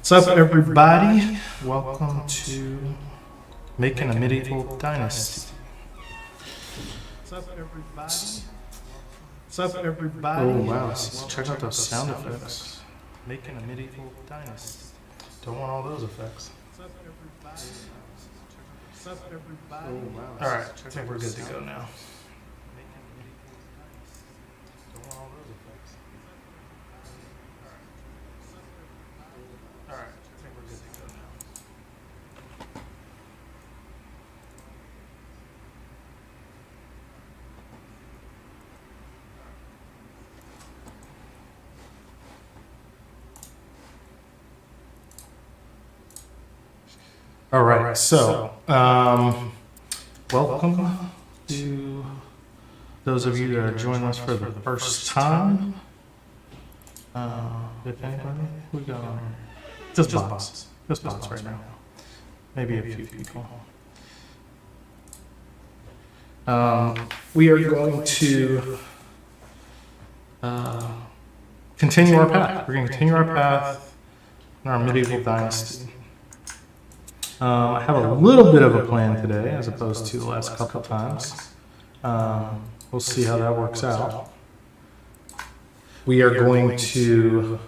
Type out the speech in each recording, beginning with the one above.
What's up, everybody? Welcome to Making a Medieval Dynasty. What's up, everybody? Oh, wow. Check out those sound effects. Making a Medieval Dynasty. Don't want all those effects. Oh, wow. Alright, I think we're good to go now. Alright, I think we're good to go now. All right, so welcome to those of you that are joining us for the first time. If anybody, we got just bots right now. Maybe a few people. We are going to continue our path. We're going to continue our path in our Medieval Dynasty. I have a little bit of a plan today as opposed to the last couple of times. We'll see how that works out. We are going to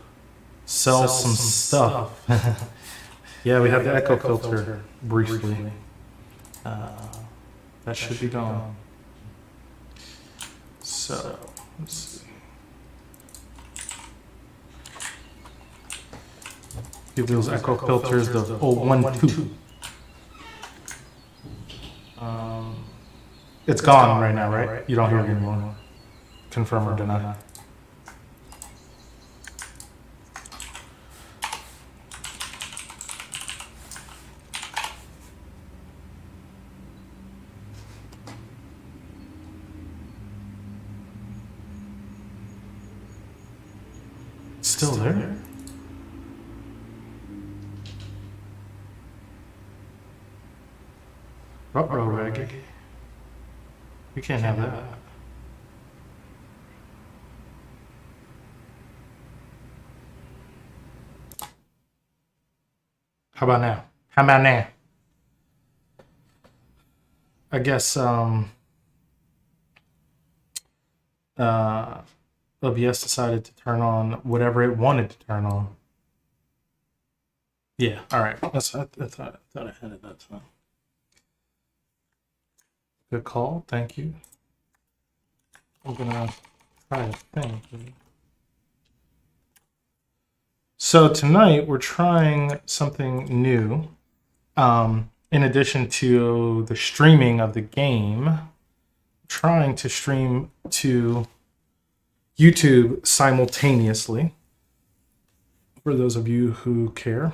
sell some stuff. Yeah, we have the echo filter briefly. That should be gone. So, let's see. Give those echo filters the 1-2. It's gone right now, right? You don't hear it anymore. Confirm or deny. Still there? Ruh-roh, Reggie. We can't have that. How about now? How about now? I guess OBS decided to turn on whatever it wanted to turn on. Yeah, all right. I thought I had it that time. Good call, thank you. I'm gonna try a thing. So tonight we're trying something new. In addition to the streaming of the game, trying to stream to YouTube simultaneously. For those of you who care.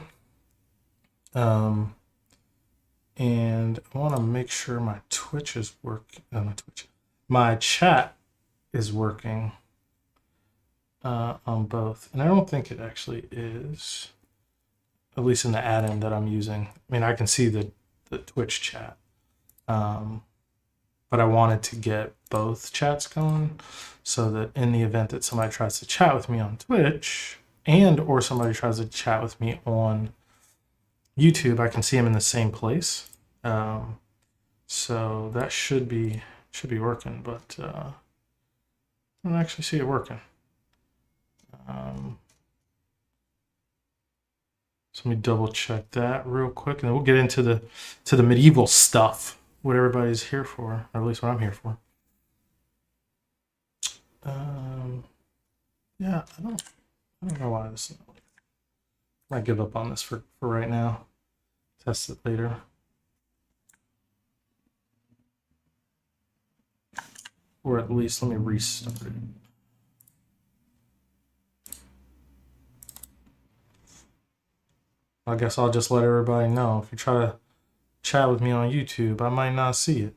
And I want to make sure my Twitch is working. My chat is working on both. And I don't think it actually is, at least in the add-in that I'm using. I mean, I can see the Twitch chat. But I wanted to get both chats going so that in the event that somebody tries to chat with me on Twitch or somebody tries to chat with me on YouTube, I can see them in the same place. So that should be working, but I don't actually see it working. So let me double check that real quick, and then we'll get into the medieval stuff, what everybody's here for, or at least what I'm here for. Yeah, I don't know why this. I might give up on this for right now. Test it later. Or at least let me restart it. I guess I'll just let everybody know. If you try to chat with me on YouTube, I might not see it.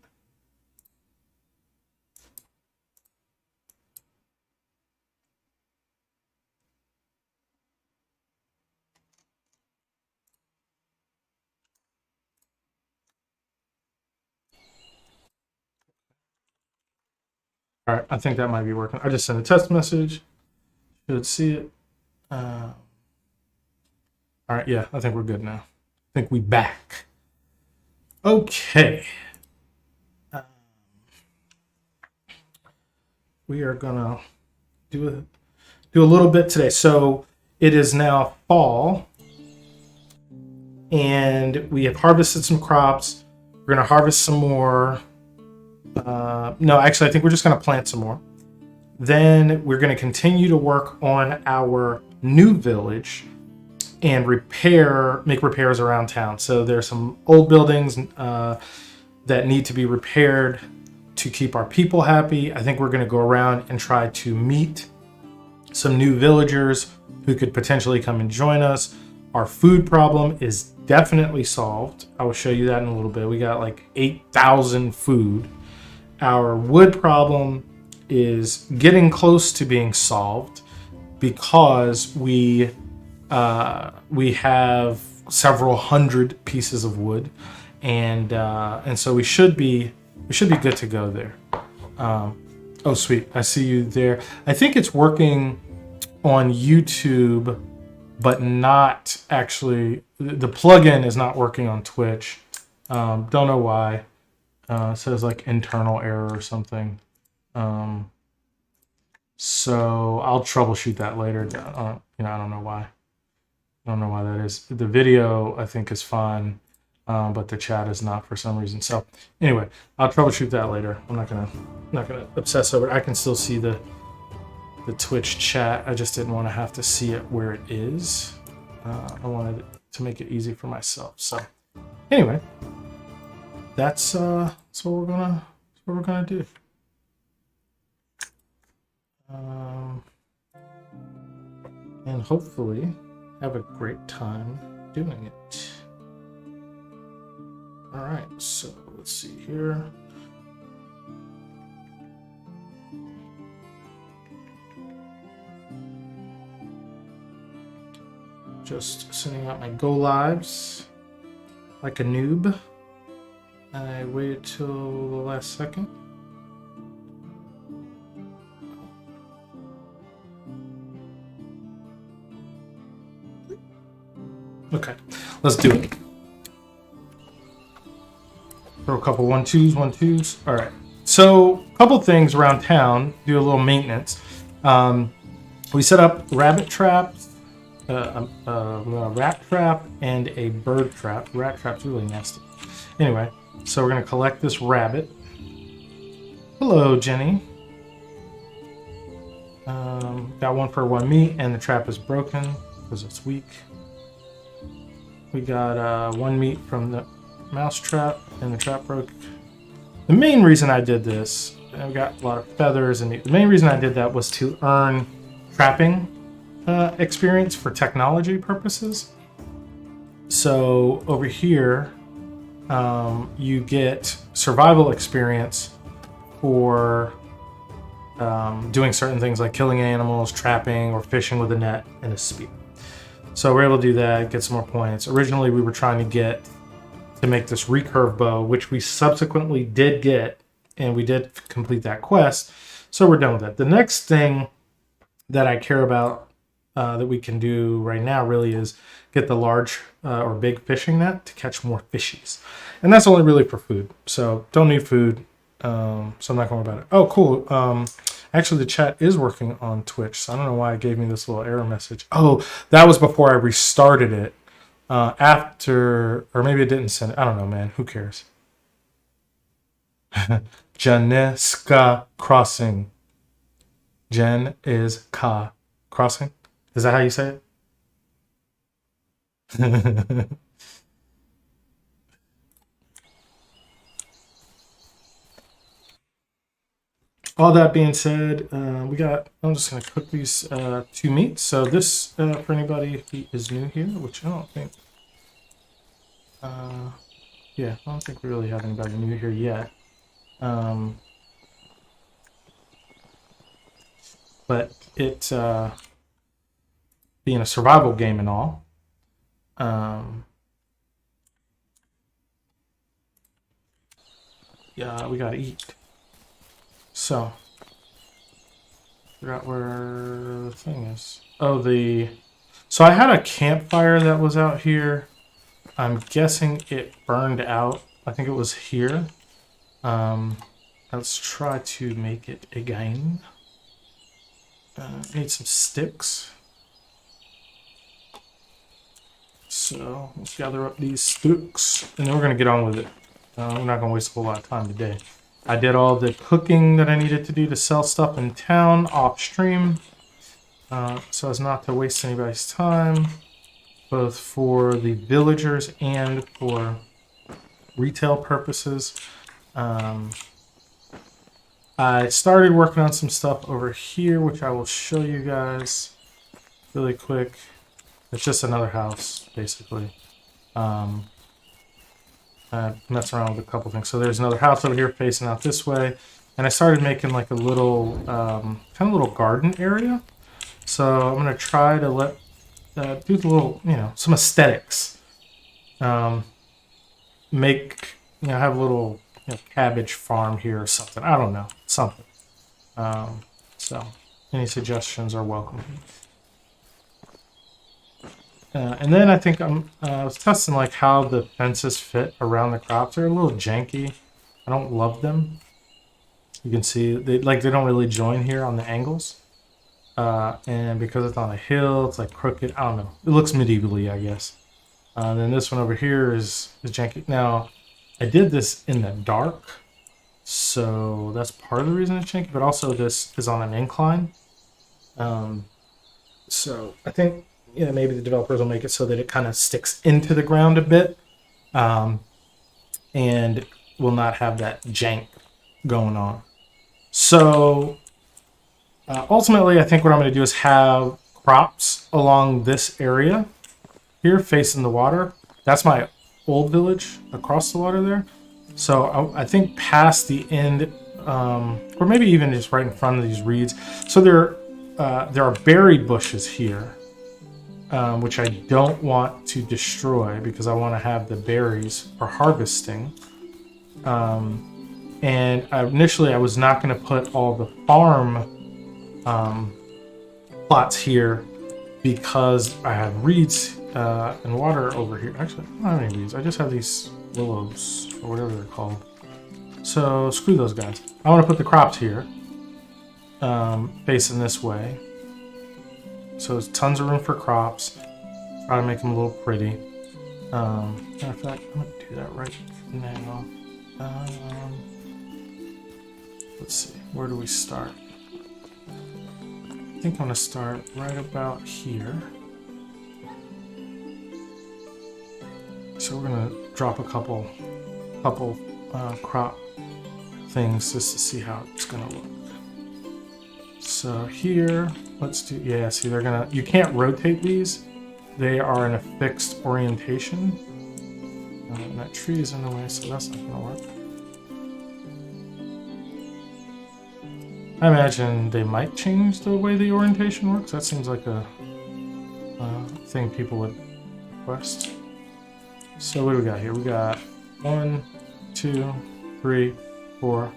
All right, I think that might be working. I just sent a test message. Should see it. All right, yeah, I think we're good now. I think we back. Okay. We are gonna do a little bit today. So it is now fall, and we have harvested some crops. We're gonna harvest some more. No, actually, I think we're just going to plant some more. Then we're going to continue to work on our new village and make repairs around town. So there's some old buildings that need to be repaired to keep our people happy. I think we're going to go around and try to meet some new villagers who could potentially come and join us. Our food problem is definitely solved. I will show you that in a little bit. We got like 8,000 food. Our wood problem is getting close to being solved because we have several hundred pieces of wood, and so we should be good to go there. Oh, sweet! I see you there. I think it's working on YouTube, but not actually. The plugin is not working on Twitch. Don't know why. It says like internal error or something. So I'll troubleshoot that later. I don't know why. I don't know why that is. The video I think is fine, but the chat is not for some reason. So anyway, I'll troubleshoot that later. I'm not gonna obsess over it. I can still see the Twitch chat. I just didn't want to have to see it where it is. I wanted to make it easy for myself. So anyway, that's what we're gonna do. And hopefully have a great time doing it. All right, so let's see here. Just sending out my go lives like a noob. I waited till the last second. Okay, let's do it. Throw a couple 1-2s. All right. So a couple things around town. Do a little maintenance. We set up rabbit traps, a rat trap, and a bird trap. Rat trap's really nasty. Anyway, so we're gonna collect this rabbit. Hello, Jenny. Got 1 for 1 meat, and the trap is broken because it's weak. We got 1 meat from the mouse trap, and the trap broke. The main reason I did this, I got a lot of feathers, and the main reason I did that was to earn trapping experience for technology purposes. So over here, you get survival experience for doing certain things like killing animals, trapping, or fishing with a net and a spear. So we're able to do that, get some more points. Originally, we were trying to make this recurve bow, which we subsequently did get, and we did complete that quest. So we're done with it. The next thing that I care about that we can do right now really is get the large or big fishing net to catch more fishies. And that's only really for food. So don't need food. So I'm not going to worry about it. Oh, cool. Actually, the chat is working on Twitch, so I don't know why it gave me this little error message. Oh, that was before I restarted it. After, or maybe it didn't send it. I don't know, man. Who cares? Janeska Crossing. Jen is Ka Crossing. Is that how you say it? All that being said, I'm just going to cook these 2 meats. So this, for anybody who is new here, which I don't think, I don't think we really have anybody new here yet. But it, being a survival game and all, we got to eat. So, figure out where the thing is. Oh, so I had a campfire that was out here. I'm guessing it burned out. I think it was here. Let's try to make it again. Need some sticks. So, let's gather up these sticks, and then we're going to get on with it. We're not going to waste a whole lot of time today. I did all the cooking that I needed to do to sell stuff in town off stream, so as not to waste anybody's time, both for the villagers and for retail purposes. I started working on some stuff over here, which I will show you guys really quick. It's just another house, basically. Mess around with a couple things. So there's another house over here facing out this way, and I started making like a little kind of little garden area. So I'm gonna try to let do the little, some aesthetics. Make have a little cabbage farm here or something. I don't know, something. So any suggestions are welcome. And then I think I was testing like how the fences fit around the crops. They're a little janky. I don't love them. You can see they don't really join here on the angles. And because it's on a hill, it's like crooked. I don't know. It looks medievally, I guess. And then this one over here is janky. Now, I did this in the dark, so that's part of the reason it's janky. But also, this is on an incline. So I think maybe the developers will make it so that it kind of sticks into the ground a bit, and will not have that jank going on. So ultimately, I think what I'm going to do is have crops along this area here facing the water. That's my old village across the water there. So I think past the end, or maybe even just right in front of these reeds. So there are berry bushes here, which I don't want to destroy because I want to have the berries for harvesting. And initially I was not going to put all the farm plots here because I have reeds and water over here. Actually, I don't have any reeds. I just have these willows or whatever they're called. So screw those guys. I want to put the crops here, facing this way. So there's tons of room for crops. Try to make them a little pretty. Matter of fact, I'm going to do that right now. Let's see. Where do we start? I think I'm going to start right about here. So we're going to drop a couple crop things just to see how it's going to look. So here, let's do, see, you can't rotate these. They are in a fixed orientation. And that tree is in the way, so that's not going to work. I imagine they might change the way the orientation works. That seems like a thing people would request. So what do we got here? We got 1, 2, 3, 4,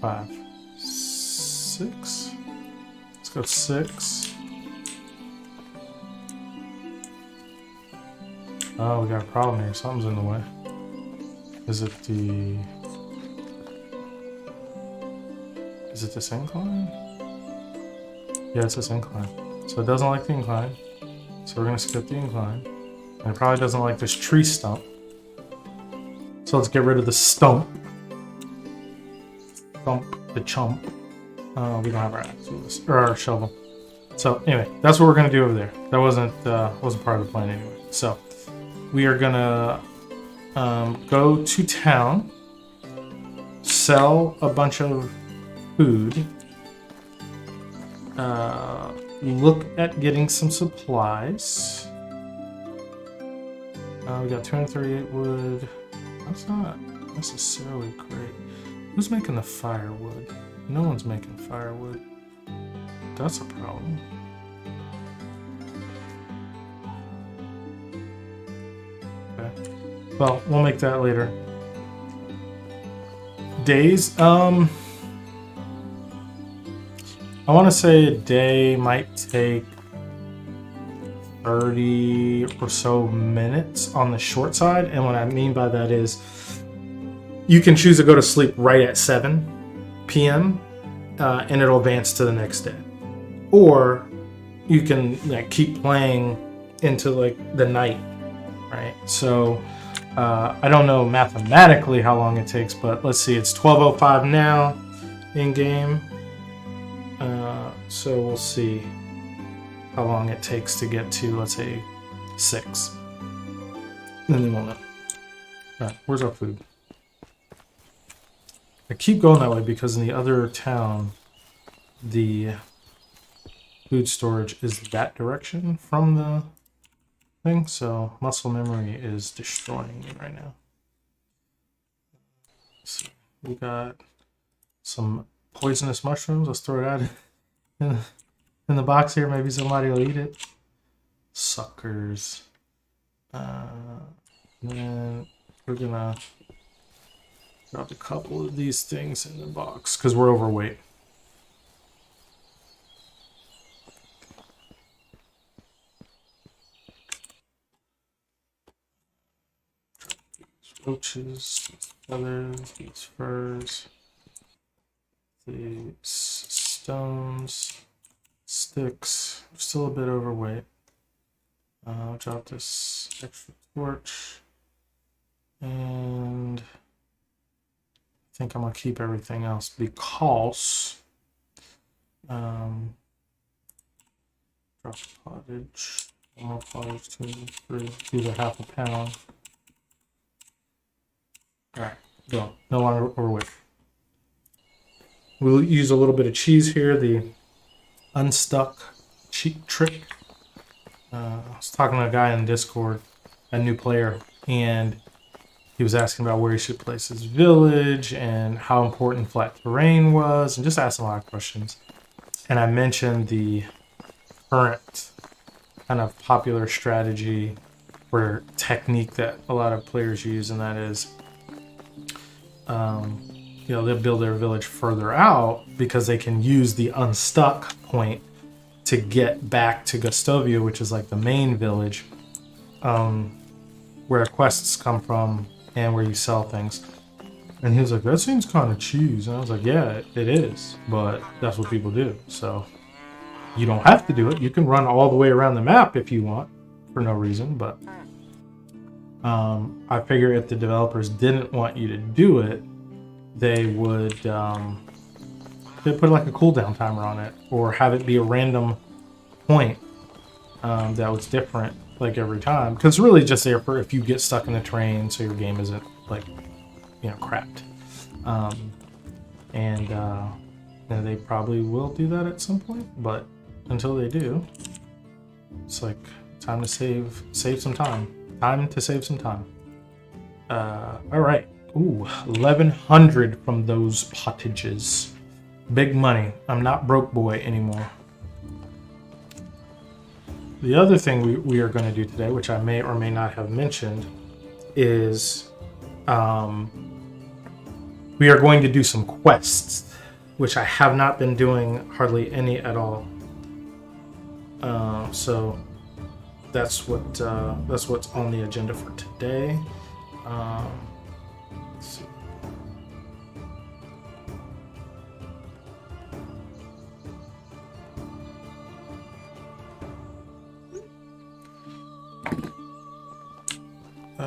5, 6. Let's go 6. Oh, we got a problem here. Something's in the way. Is it this incline? Yeah, it's this incline. So it doesn't like the incline. So we're going to skip the incline. And it probably doesn't like this tree stump. So let's get rid of the stump. Stump the chump. We don't have our axe with us, or our shovel. So anyway, that's what we're going to do over there. That wasn't part of the plan anyway. So we are going to go to town, sell a bunch of food, look at getting some supplies. We got 238 wood. That's not necessarily great. Who's making the firewood? No one's making firewood. That's a problem. Okay. Well, we'll make that later. Days. I want to say a day might take 30 or so minutes on the short side. And what I mean by that is you can choose to go to sleep right at 7 p.m. And it'll advance to the next day. Or you can keep playing into the night, right? So I don't know mathematically how long it takes, but let's see, it's 12:05 now in game. So we'll see how long it takes to get to, let's say, 6. And then we'll know. Alright, where's our food? I keep going that way because in the other town, the food storage is that direction from thing, so muscle memory is destroying me right now. So we got some poisonous mushrooms. Let's throw that in the box here. Maybe somebody will eat it. Suckers. Then we're gonna drop a couple of these things in the box because we're overweight. These roaches, these feathers, these furs, these stones, sticks. We're still a bit overweight. I'll drop this extra torch. And I think I'm going to keep everything else because drop pottage, one more pottage, 2, 3, these are half a pound. Alright, go. No longer overweight. We'll use a little bit of cheese here, the unstuck cheat trick. I was talking to a guy in Discord, a new player, and he was asking about where he should place his village and how important flat terrain was, and just asking a lot of questions. And I mentioned the current kind of popular strategy or technique that a lot of players use, and that is, they'll build their village further out because they can use the unstuck point to get back to Gustovia, which is like the main village, where quests come from and where you sell things. And he was like, that seems kind of cheese. And I was like, yeah, it is, but that's what people do. So you don't have to do it. You can run all the way around the map if you want for no reason, but I figure if the developers didn't want you to do it, they would they'd put like a cooldown timer on it, or have it be a random point that was different like every time, because it's really just there for if you get stuck in the terrain so your game isn't like crapped. And they probably will do that at some point, but until they do, it's like time to save some time. Time to save some time. All right. Ooh, 1,100 from those pottages. Big money. I'm not broke boy anymore. The other thing we are going to do today, which I may or may not have mentioned, is we are going to do some quests, which I have not been doing hardly any at all. So that's what's on the agenda for today. Let's see.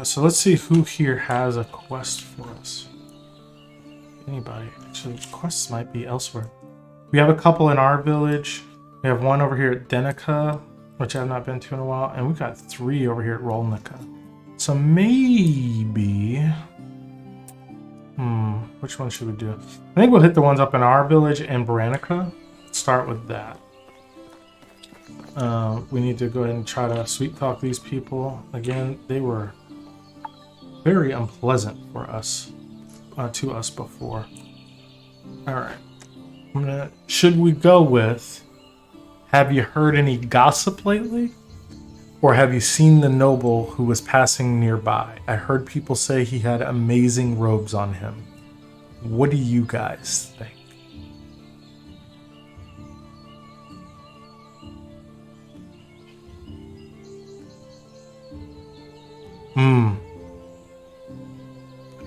So let's see who here has a quest for us. Anybody? Actually, quests might be elsewhere. We have a couple in our village. We have one over here at Denica, which I've not been to in a while, and we've got 3 over here at Rolnica. So maybe, which one should we do? I think we'll hit the ones up in our village and Baranica. Start with that. We need to go ahead and try to sweet talk these people. Again, they were very unpleasant for us, to us before. All right. Should we go with, have you heard any gossip lately? Or have you seen the noble who was passing nearby? I heard people say he had amazing robes on him. What do you guys think?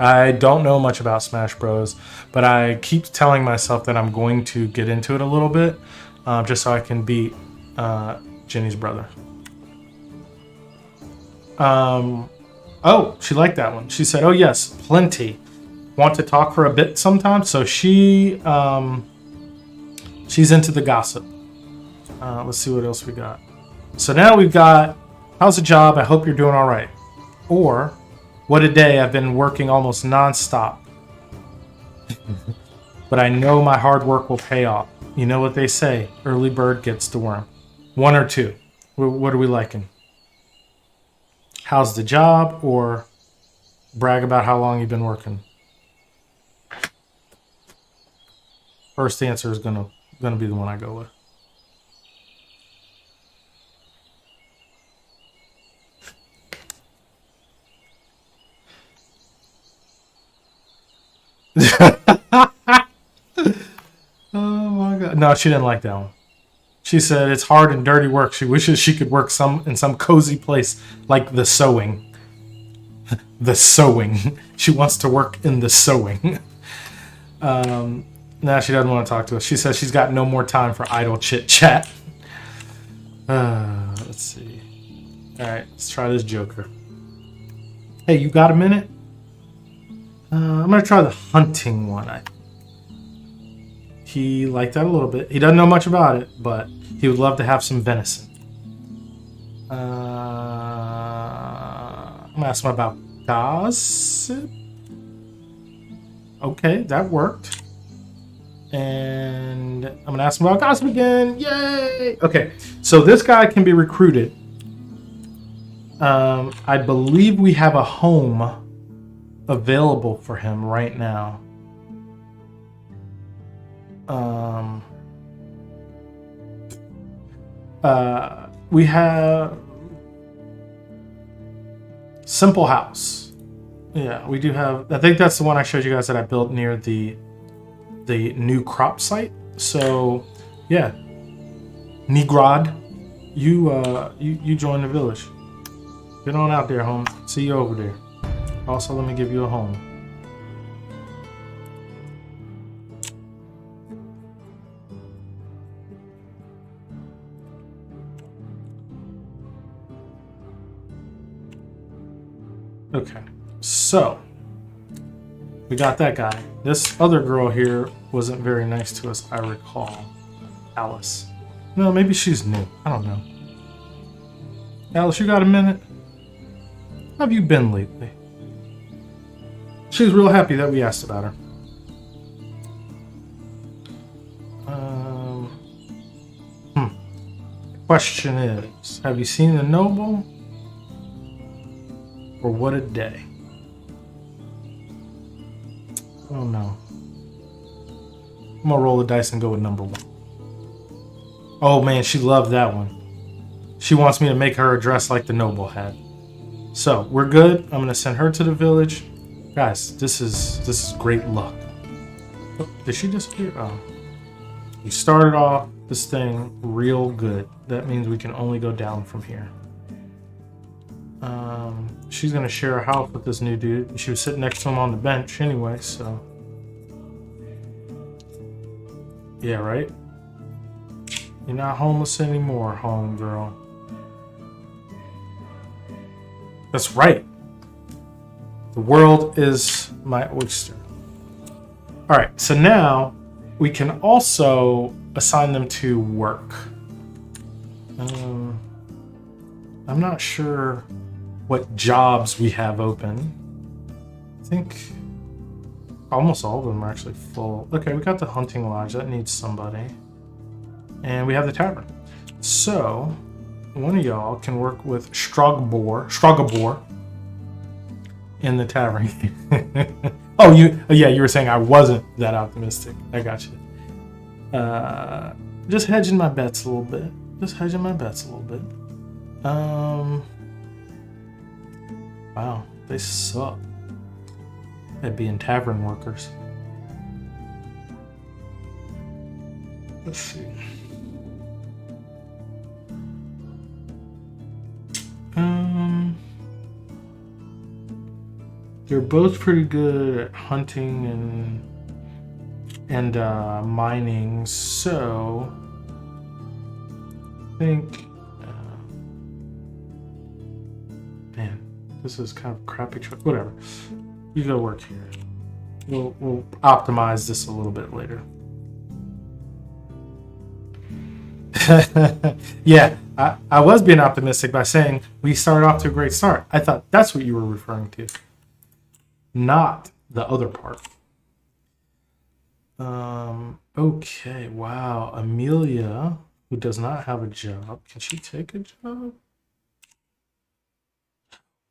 I don't know much about Smash Bros, but I keep telling myself that I'm going to get into it a little bit, just so I can beat Jenny's brother. Oh, she liked that one. She said, oh yes, plenty. Want to talk for a bit sometime? So she's into the gossip. Let's see what else we got. So now we've got, how's the job? I hope you're doing all right. Or, what a day, I've been working almost non-stop. But I know my hard work will pay off. You know what they say, early bird gets the worm. 1 or 2. What are we liking? how's the job, or brag about how long you've been working? First answer is gonna be the one I go with. Oh my god. No, she didn't like that one. She said it's hard and dirty work. She wishes she could work in some cozy place like the sewing. The sewing. She wants to work in the sewing. Nah, she doesn't want to talk to us. She says she's got no more time for idle chit chat. Let's see. All right, let's try this Joker. Hey, you got a minute? I'm gonna try the hunting one. He liked that a little bit. He doesn't know much about it, but he would love to have some venison. I'm gonna ask him about gossip. Okay, that worked. And I'm gonna ask him about gossip again. Yay! Okay, so this guy can be recruited. I believe we have a home available for him right now. We have Simple House. Yeah, we do have. I think that's the one I showed you guys that I built near the new crop site. So, yeah, Nigrod, you join the village. Get on out there, home. See you over there. Also, let me give you a home. Okay, so we got that guy. This other girl here wasn't very nice to us, I recall. Alice. No, maybe she's new. I don't know. Alice, you got a minute? How have you been lately? She was real happy that we asked about her. Question is, have you seen the noble? Or what a day. Oh no. I'm gonna roll the dice and go with number 1. Oh man, she loved that one. She wants me to make her a dress like the noble had. So we're good. I'm gonna send her to the village. Guys, this is great luck. Oh, did she disappear? Oh. We started off this thing real good. That means we can only go down from here. She's gonna share a house with this new dude. She was sitting next to him on the bench anyway, so. Yeah, right? You're not homeless anymore, homegirl. That's right. The world is my oyster. Alright, so now we can also assign them to work. I'm not sure what jobs we have open. I think almost all of them are actually full. Okay, we got the hunting lodge. That needs somebody. And we have the tavern. So, one of y'all can work with Strogabor in the tavern. Oh, you were saying I wasn't that optimistic. I got you. Just hedging my bets a little bit. Wow, they suck at being tavern workers. Let's see. They're both pretty good at hunting and mining, so I think man, this is kind of a crappy choice. Whatever. You go work here. We'll optimize this a little bit later. Yeah, I was being optimistic by saying we started off to a great start. I thought that's what you were referring to, not the other part. Okay, wow. Amelia, who does not have a job. Can she take a job?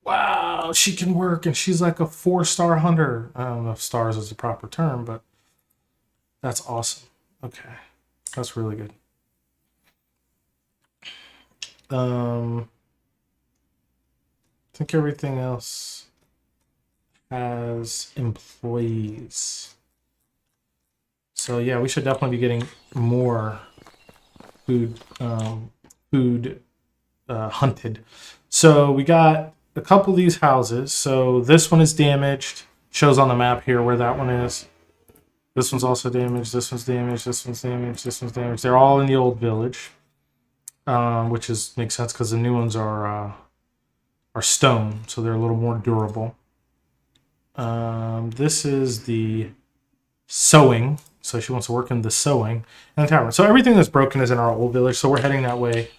Wow, she can work, and she's like a 4-star hunter. I don't know if stars is the proper term, but that's awesome. Okay, that's really good. I think everything else has employees. So yeah, we should definitely be getting more food hunted. So we got a couple of these houses. So this one is damaged. Shows on the map here where that one is. This one's also damaged. This one's damaged. This one's damaged. This one's damaged. They're all in the old village, which makes sense because the new ones are stone, so they're a little more durable. This is the sewing. So she wants to work in the sewing and the tavern. So everything that's broken is in our old village. So we're heading that way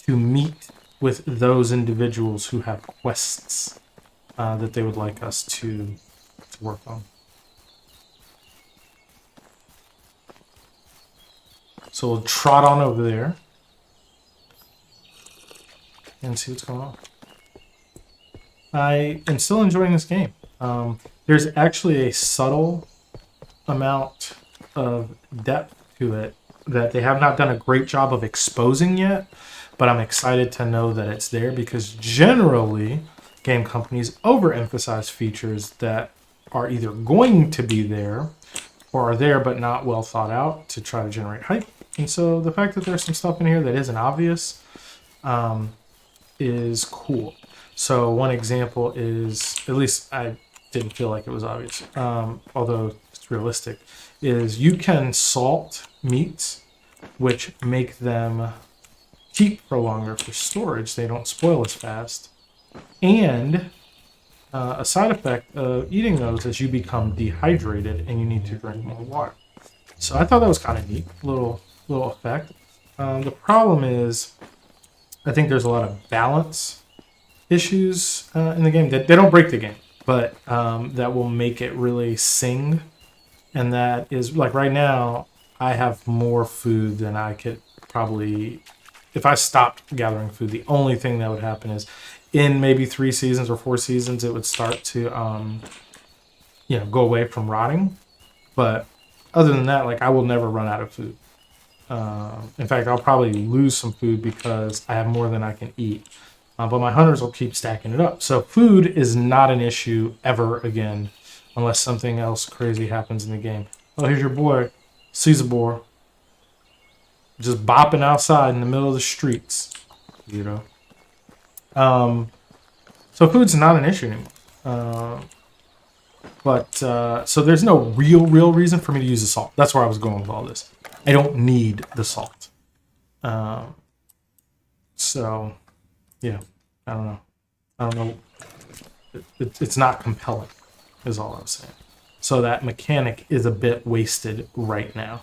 to meet with those individuals who have quests that they would like us to work on. So we'll trot on over there and see what's going on. I am still enjoying this game. There's actually a subtle amount of depth to it that they have not done a great job of exposing yet, but I'm excited to know that it's there because generally game companies overemphasize features that are either going to be there or are there but not well thought out to try to generate hype. And so the fact that there's some stuff in here that isn't obvious is cool. So one example is, at least I didn't feel like it was obvious, although it's realistic, is you can salt meats, which make them keep for longer for storage. They don't spoil as fast. And a side effect of eating those is you become dehydrated and you need to drink more water. So I thought that was kind of neat, little effect. The problem is, I think there's a lot of balance issues in the game that they don't break the game, but that will make it really sing. And that is like right now, I have more food than I could probably. If I stopped gathering food, the only thing that would happen is in maybe 3 seasons or 4 seasons, it would start to, go away from rotting. But other than that, like I will never run out of food. In fact, I'll probably lose some food because I have more than I can eat. But my hunters will keep stacking it up. So food is not an issue ever again, unless something else crazy happens in the game. Oh, here's your boy, Caesar, just bopping outside in the middle of the streets, So food's not an issue anymore. So there's no real reason for me to use the salt. That's where I was going with all this. I don't need the salt. So, yeah, I don't know. It's not compelling, is all I'm saying. So that mechanic is a bit wasted right now.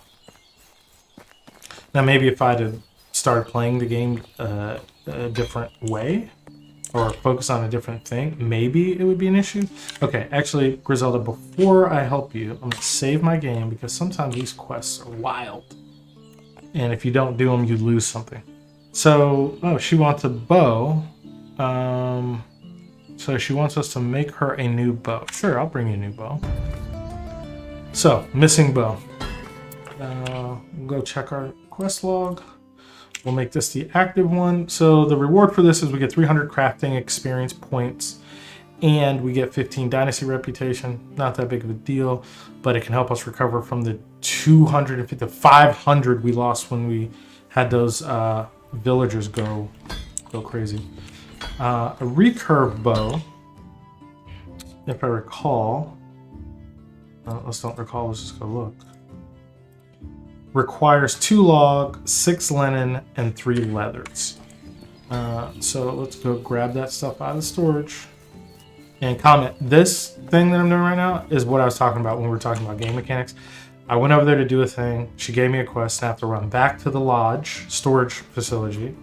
Now, maybe if I had started playing the game a different way or focus on a different thing, maybe it would be an issue. Okay, actually, Griselda, before I help you, I'm going to save my game because sometimes these quests are wild. And if you don't do them, you lose something. So, she wants a bow. So she wants us to make her a new bow. Sure, I'll bring you a new bow. So, missing bow. We'll go check our quest log. We'll make this the active one. So the reward for this is we get 300 crafting experience points and we get 15 dynasty reputation. Not that big of a deal, but it can help us recover from the 250 to 500 we lost when we had those villagers go crazy. A recurve bow, if I recall, let's don't recall, let's just go look. Requires 2 log, 6 linen, and 3 leathers. So let's go grab that stuff out of the storage and comment. This thing that I'm doing right now is what I was talking about when we were talking about game mechanics. I went over there to do a thing. She gave me a quest and I have to run back to the lodge storage facility,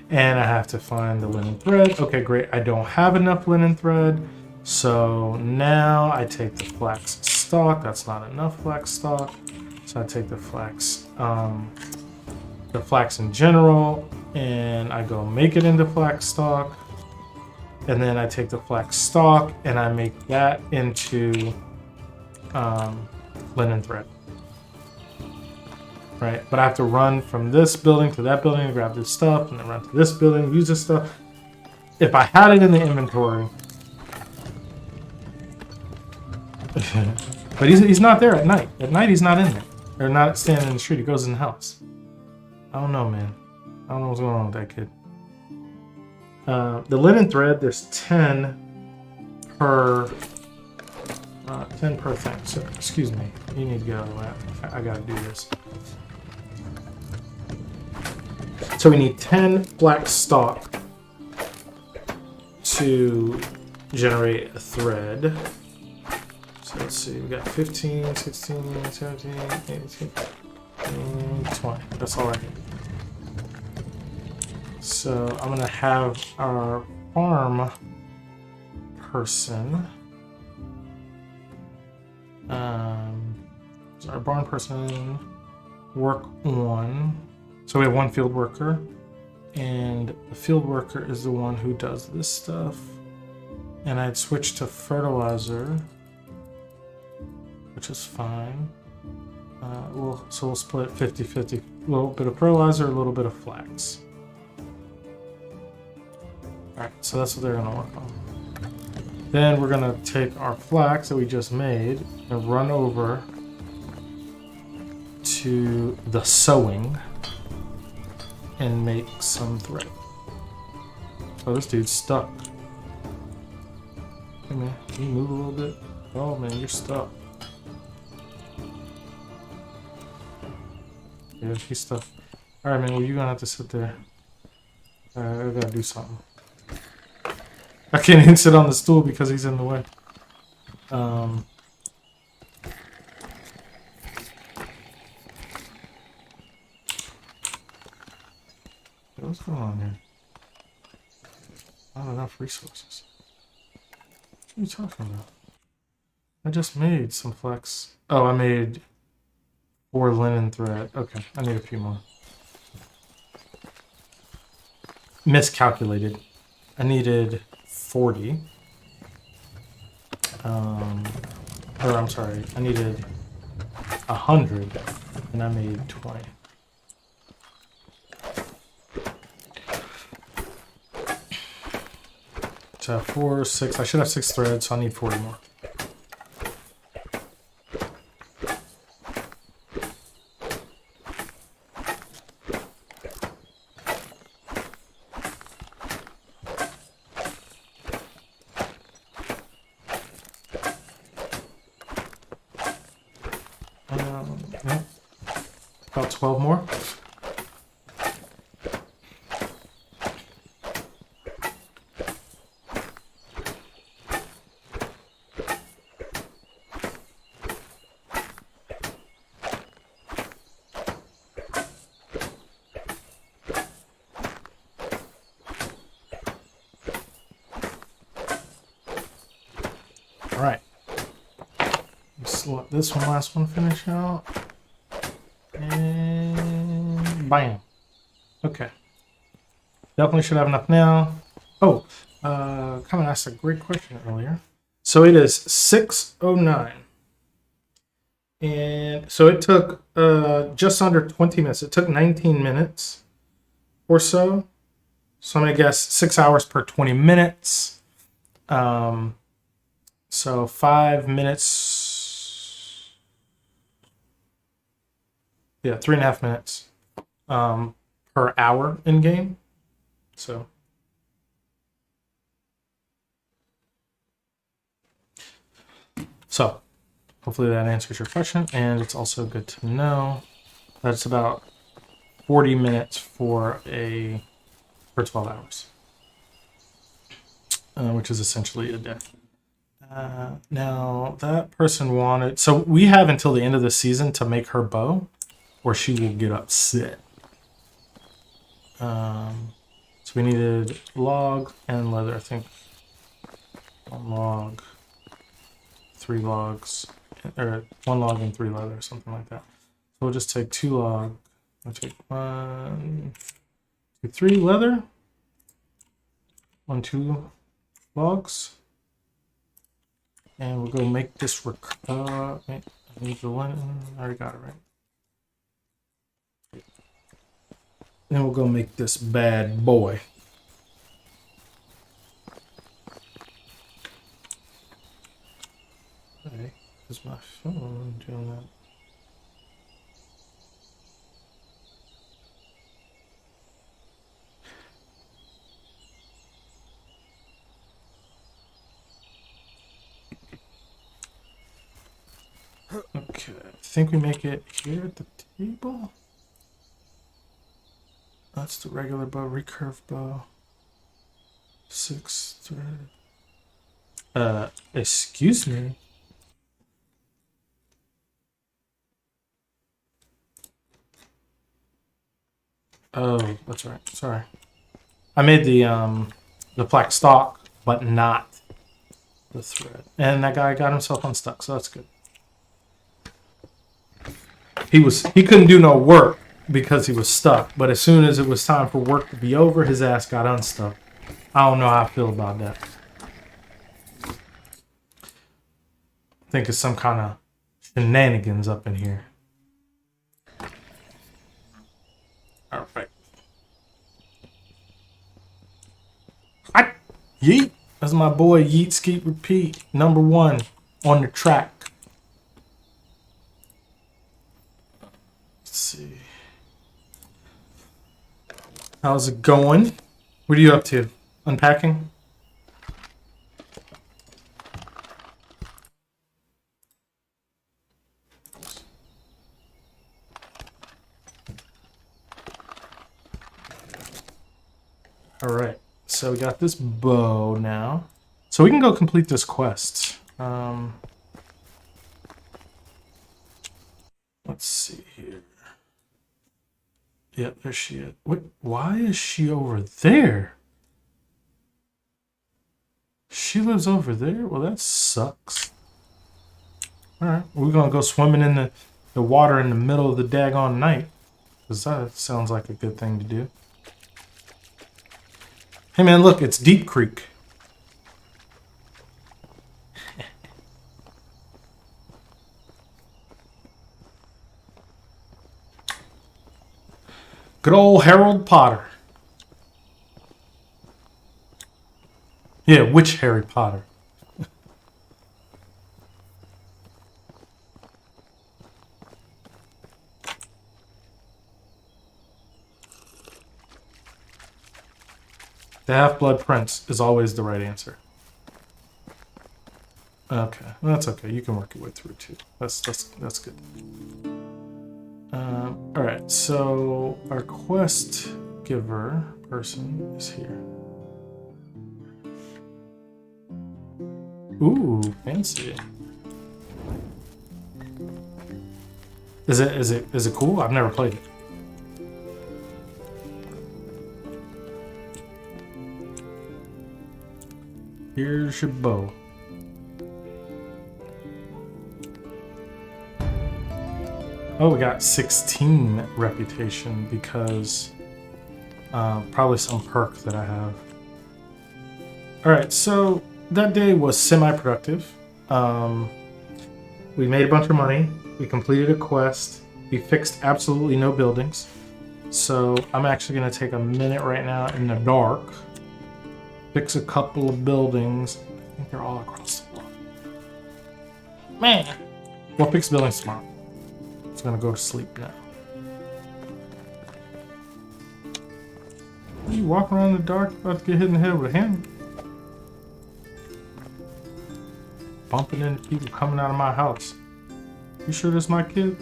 and I have to find the linen thread. Okay, great. I don't have enough linen thread. So now I take the flax stock. That's not enough flax stock. So I take the flax in general, and I go make it into flax stock. And then I take the flax stalk and I make that into linen thread. Right, but I have to run from this building to that building to grab this stuff, and then run to this building, use this stuff. If I had it in the inventory, but he's not there at night. At night he's not in there, or not standing in the street. He goes in the house. I don't know, man. I don't know what's going on with that kid. The linen thread, there's 10 per 10 per thing. So, excuse me. You need to get out of that. I gotta do this. So we need 10 black stock to generate a thread. So let's see, we got 15, 16, 17, 18, 20. That's all I need. So I'm gonna have our farm person, our barn person work on. So we have one field worker, and the field worker is the one who does this stuff. And I'd switch to fertilizer, which is fine. So we'll split 50-50. A little bit of fertilizer, a little bit of flax. Alright, so that's what they're gonna work on. Then we're gonna take our flax that we just made and run over to the sewing and make some thread. Oh, this dude's stuck. Hey man, can you move a little bit? Oh man, you're stuck. Yeah, he's stuck. Alright man, well you're gonna have to sit there. I gotta do something. I can't even sit on the stool because he's in the way. What's going on here? Not enough resources. What are you talking about? I just made some flax. Oh, I made 4 linen thread. Okay, I need a few more. Miscalculated. I needed 40. Or I'm sorry, I needed 100, and I made 20. So 4, 6. I should have 6 threads, so I need 40 more. Yeah. About 12 more. All right. Let's let this last one finish out. And bam. Okay. Definitely should have enough now. Oh, Common asked a great question earlier. So it is 6:09. And so it took just under 20 minutes. It took 19 minutes or so. So I'm going to guess 6 hours per 20 minutes. So 5 minutes. Yeah, 3.5 minutes per hour in game. So hopefully that answers your question, and it's also good to know that it's about 40 minutes for 12 hours, which is essentially a day. Now that person wanted, so we have until the end of the season to make her bow, or she will get upset. So we needed log and leather. I think 1 log, 3 logs, or 1 log and 3 leather, something like that. So we'll just take 2 log. We'll take 1, 2, 3 leather. 1, 2, logs. And we'll go make this I need the linen. I already got it right. Then we'll go make this bad boy. Okay, is my phone doing that? Okay, I think we make it here at the table. That's the regular bow, recurve bow. 6 thread. Excuse me. Oh, that's right. Sorry. I made the black stock, but not the thread. And that guy got himself unstuck, so that's good. He couldn't do no work because he was stuck, but as soon as it was time for work to be over, his ass got unstuck. I don't know how I feel about that. I think it's some kind of shenanigans up in here. All right. Hot. Yeet. That's my boy Yeet Skeet Repeat, #1 on the track. Let's see. How's it going? What are you up to? Unpacking? All right. So we got this bow now. So we can go complete this quest. Let's see here. Yep, there she is. What? Why is she over there? She lives over there? Well, that sucks. Alright, we're gonna go swimming in the water in the middle of the daggone night. Because that sounds like a good thing to do. Hey man, look, it's Deep Creek. Good old Harold Potter. Yeah, which Harry Potter? The Half-Blood Prince is always the right answer. Okay, well, that's okay. You can work your way through too. That's good. All right, so our quest giver person is here. Ooh, fancy. Is it cool? I've never played it. Here's your bow. Oh, we got 16 reputation because probably some perk that I have. All right, so that day was semi-productive. We made a bunch of money. We completed a quest. We fixed absolutely no buildings. So I'm actually going to take a minute right now in the dark. Fix a couple of buildings. I think they're all across the block. Man! We'll fix buildings tomorrow. It's going to go to sleep now. Are you walking around in the dark about to get hit in the head with a hammer? Bumping into people coming out of my house. You sure this my kid?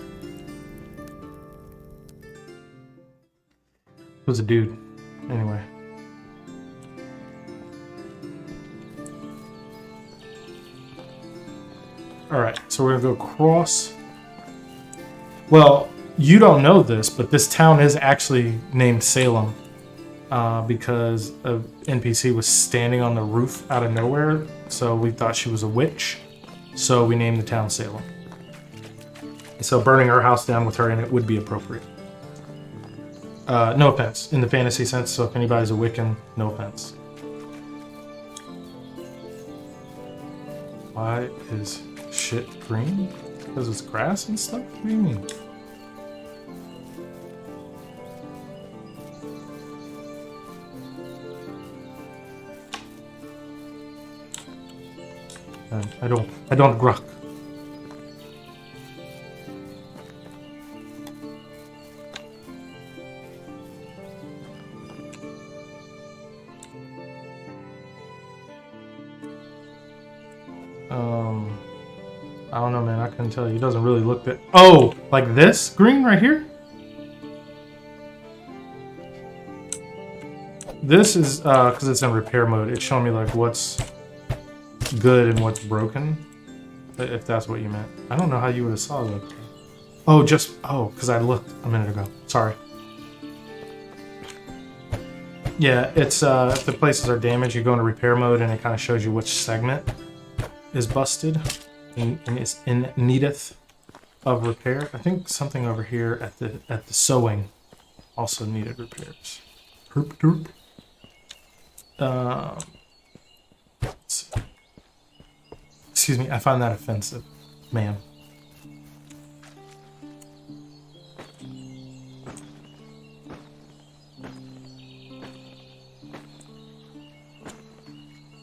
It was a dude. Anyway. Alright, so we're gonna go across. Well, you don't know this, but this town is actually named Salem. Because an NPC was standing on the roof out of nowhere, so we thought she was a witch. So we named the town Salem. So burning her house down with her in it would be appropriate. No offense, in the fantasy sense, so if anybody's a Wiccan, no offense. Why is shit green? Because it's grass and stuff? What do you mean? I don't gruck. I don't know, man. I couldn't tell you. It doesn't really look that. Oh, like this green right here? This is because it's in repair mode. It's showing me like what's good and what's broken, if that's what you meant. I don't know how you would have saw that. Oh, because I looked a minute ago. Sorry. Yeah, it's if the places are damaged, you go into repair mode and it kind of shows you which segment is busted and is in needeth of repair. I think something over here at the sewing also needed repairs. Herp derp. Let's see. Excuse me, I find that offensive, ma'am.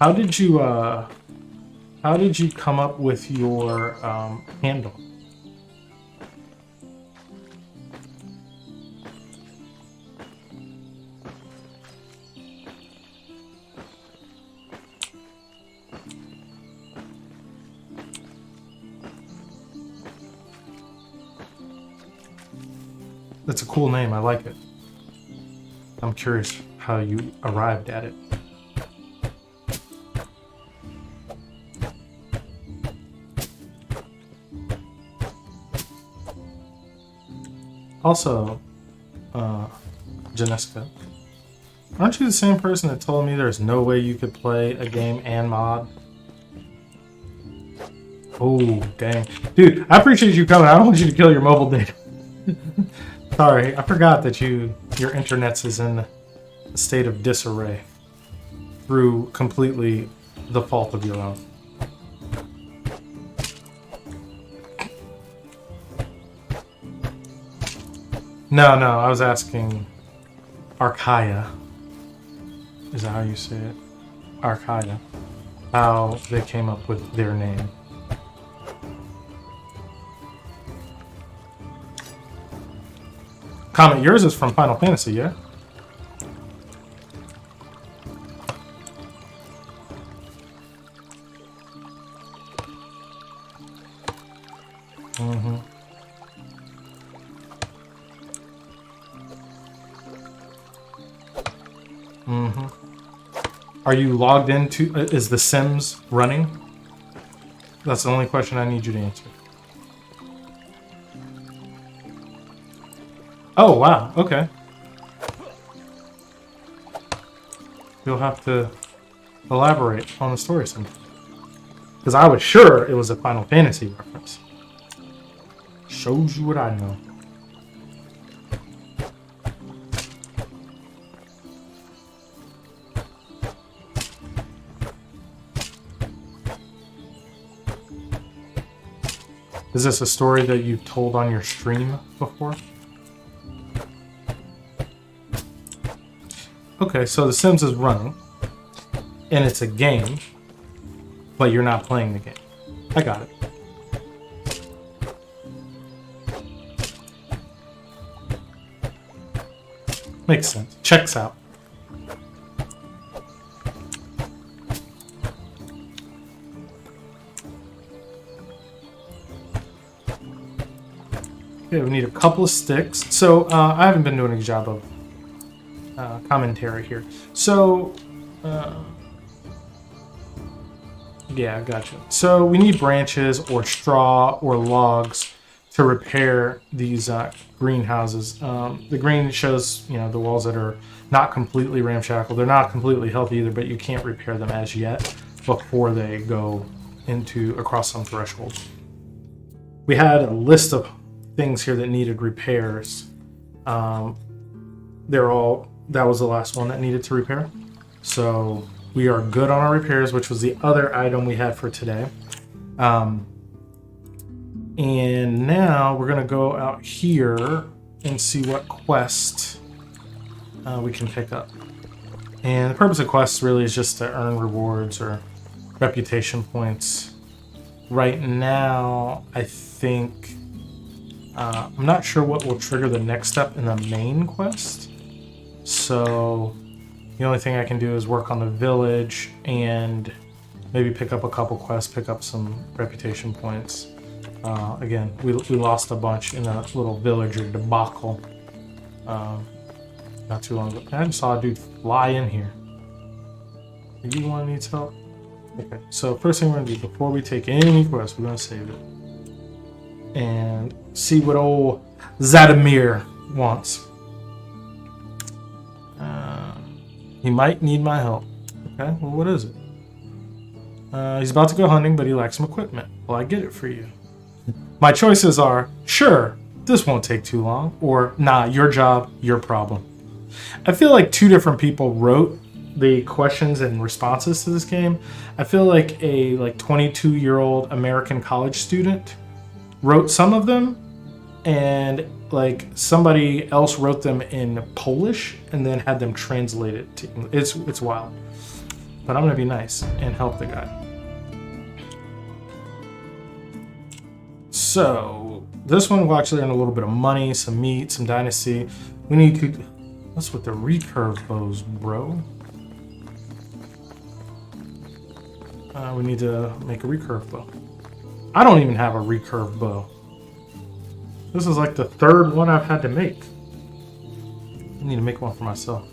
How did you come up with your handle? That's a cool name. I like it. I'm curious how you arrived at it. Also, Janeska, aren't you the same person that told me there's no way you could play a game and mod? Oh, dang. Dude, I appreciate you coming. I don't want you to kill your mobile data. Sorry, I forgot that your internet's is in a state of disarray through completely the fault of your own. No, I was asking Archaea. Is that how you say it? Archaea. How they came up with their name. Comment, yours is from Final Fantasy, yeah? Mm-hmm. Mm-hmm. Are you logged into... is The Sims running? That's the only question I need you to answer. Oh, wow. Okay. You'll have to elaborate on the story sometime. Because I was sure it was a Final Fantasy reference. Shows you what I know. Is this a story that you've told on your stream before? Okay, so The Sims is running, and it's a game, but you're not playing the game. I got it. Makes sense. Checks out. Okay, we need a couple of sticks. So I haven't been doing a good job of commentary here. So yeah, gotcha. So we need branches or straw or logs to repair these greenhouses. The green shows, you know, the walls that are not completely ramshackle. They're not completely healthy either, but you can't repair them as yet before they go across some threshold. We had a list of things here that needed repairs. That was the last one that needed to repair. So we are good on our repairs, which was the other item we had for today. And now we're gonna go out here and see what quest we can pick up. And the purpose of quests really is just to earn rewards or reputation points. Right now, I think I'm not sure what will trigger the next step in the main quest. So the only thing I can do is work on the village and maybe pick up a couple quests, pick up some reputation points. Again, we lost a bunch in a little villager debacle not too long ago. I just saw a dude fly in here. Do you want needs help? Okay, so first thing we're gonna do before we take any quests, we're gonna save it and see what old Zadimir wants. He might need my help. Okay, well, what is it? He's about to go hunting, but he lacks some equipment. Well, I get it for you. My choices are, sure, this won't take too long, or nah, your job, your problem. I feel like two different people wrote the questions and responses to this game. I feel like a 22-year-old American college student wrote some of them, and like somebody else wrote them in Polish and then had them translated to English. It's wild. But I'm gonna be nice and help the guy. So this one will actually earn a little bit of money, some meat, some dynasty. We need to. What's with the recurve bows, bro? We need to make a recurve bow. I don't even have a recurve bow. This is like the third one I've had to make. I need to make one for myself.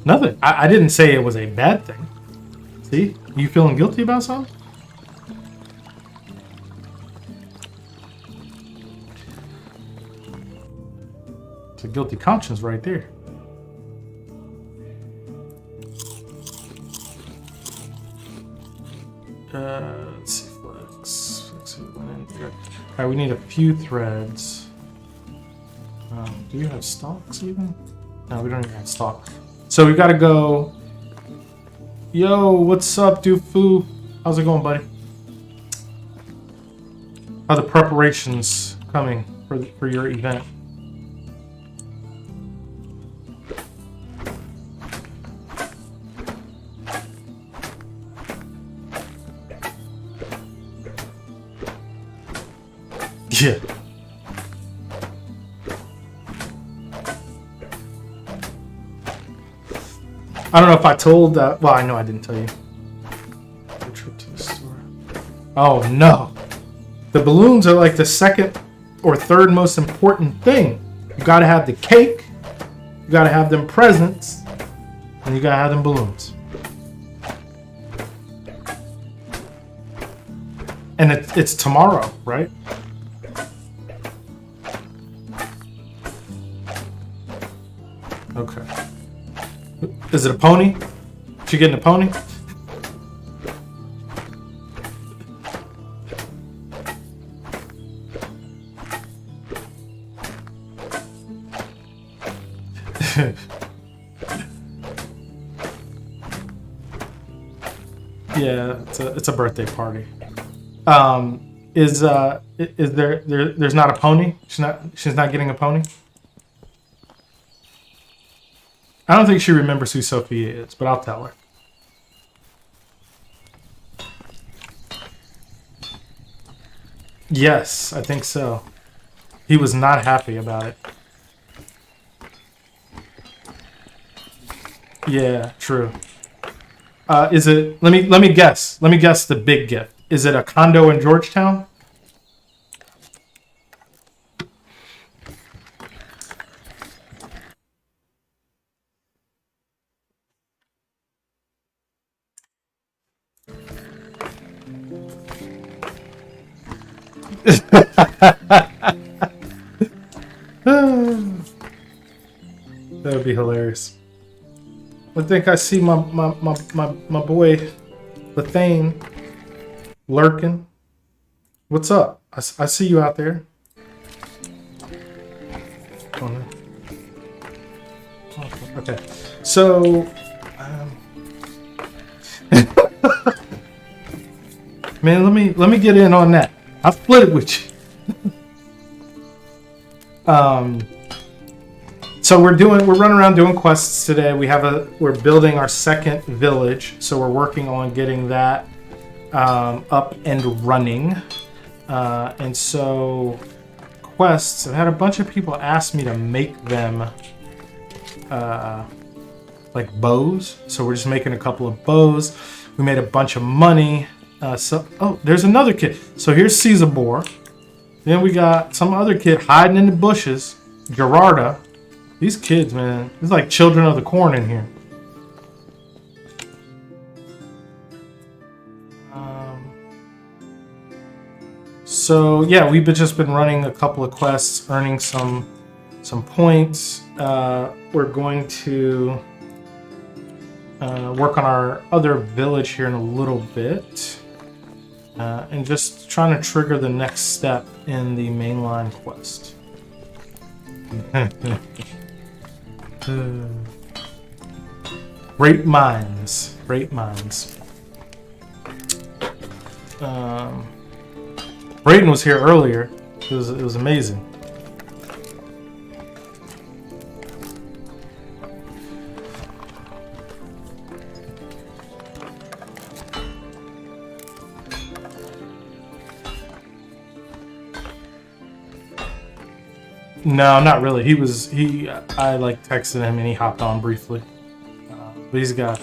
Nothing. I didn't say it was a bad thing. See? You feeling guilty about something? It's a guilty conscience right there. Let's see, flex. Alright, we need a few threads. Do you have stalks even? No, we don't even have stalks. So we gotta go. Yo, what's up, Doofu? How's it going, buddy? How are the preparations coming for your event? Yeah. I don't know if I told that. Well, I know I didn't tell you. The trip to the store. Oh no. The balloons are like the second or third most important thing. You gotta have the cake, you gotta have them presents, and you gotta have them balloons. And it's tomorrow, right? Okay. Is it a pony? She getting a pony? Yeah, it's a birthday party. Is there's not a pony? She's not getting a pony? I don't think she remembers who Sophia is, but I'll tell her. Yes, I think so. He was not happy about it. Yeah, true. Is it? Let me guess. Let me guess the big gift. Is it a condo in Georgetown? That would be hilarious. I think I see my boy Lethane lurking. What's up? I see you out there. Oh, no. Okay, so Man, let me get in on that. I'll split it with you. So we're running around doing quests today. We're building our second village, so we're working on getting that up and running. And so quests, I've had a bunch of people ask me to make them like bows. So we're just making a couple of bows. We made a bunch of money. Oh, there's another kid. So here's Caesar Boar. Then we got some other kid hiding in the bushes. Gerarda. These kids, man. It's like children of the corn in here. So yeah, we've just been running a couple of quests, earning some points. We're going to work on our other village here in a little bit. And just trying to trigger the next step in the mainline quest. Great minds. Great minds. Brayden was here earlier. It was amazing. No, not really. I like texted him and he hopped on briefly. But he's got,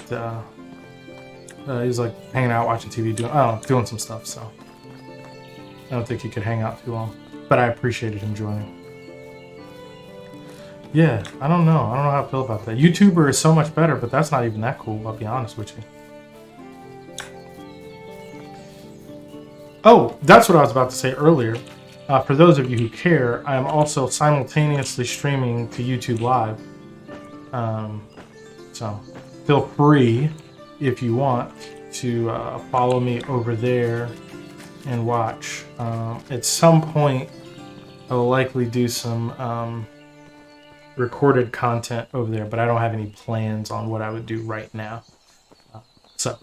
he's like hanging out, watching TV, doing some stuff, so. I don't think he could hang out too long. But I appreciated him joining. Yeah, I don't know. I don't know how I feel about that. YouTuber is so much better, but that's not even that cool, I'll be honest with you. Oh, that's what I was about to say earlier. For those of you who care, I am also simultaneously streaming to YouTube Live. So feel free, if you want, to follow me over there and watch. At some point, I will likely do some recorded content over there, but I don't have any plans on what I would do right now. So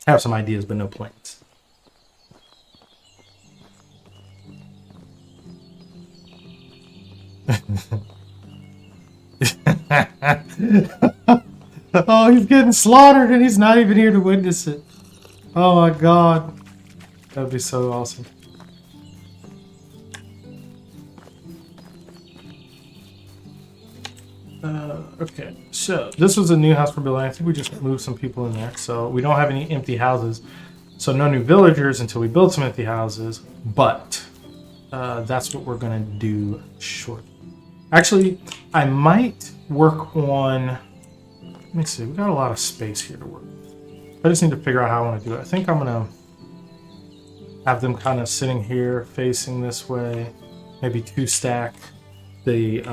I have some ideas, but no plans. Oh, he's getting slaughtered and he's not even here to witness it. Oh my god. That would be so awesome. Okay, so this was a new house we're building. I think we just moved some people in there. So we don't have any empty houses. So no new villagers until we build some empty houses. But that's what we're going to do shortly. Actually, I might work on... Let me see. We got a lot of space here to work. I just need to figure out how I want to do it. I think I'm going to have them kind of sitting here facing this way. Maybe two stack the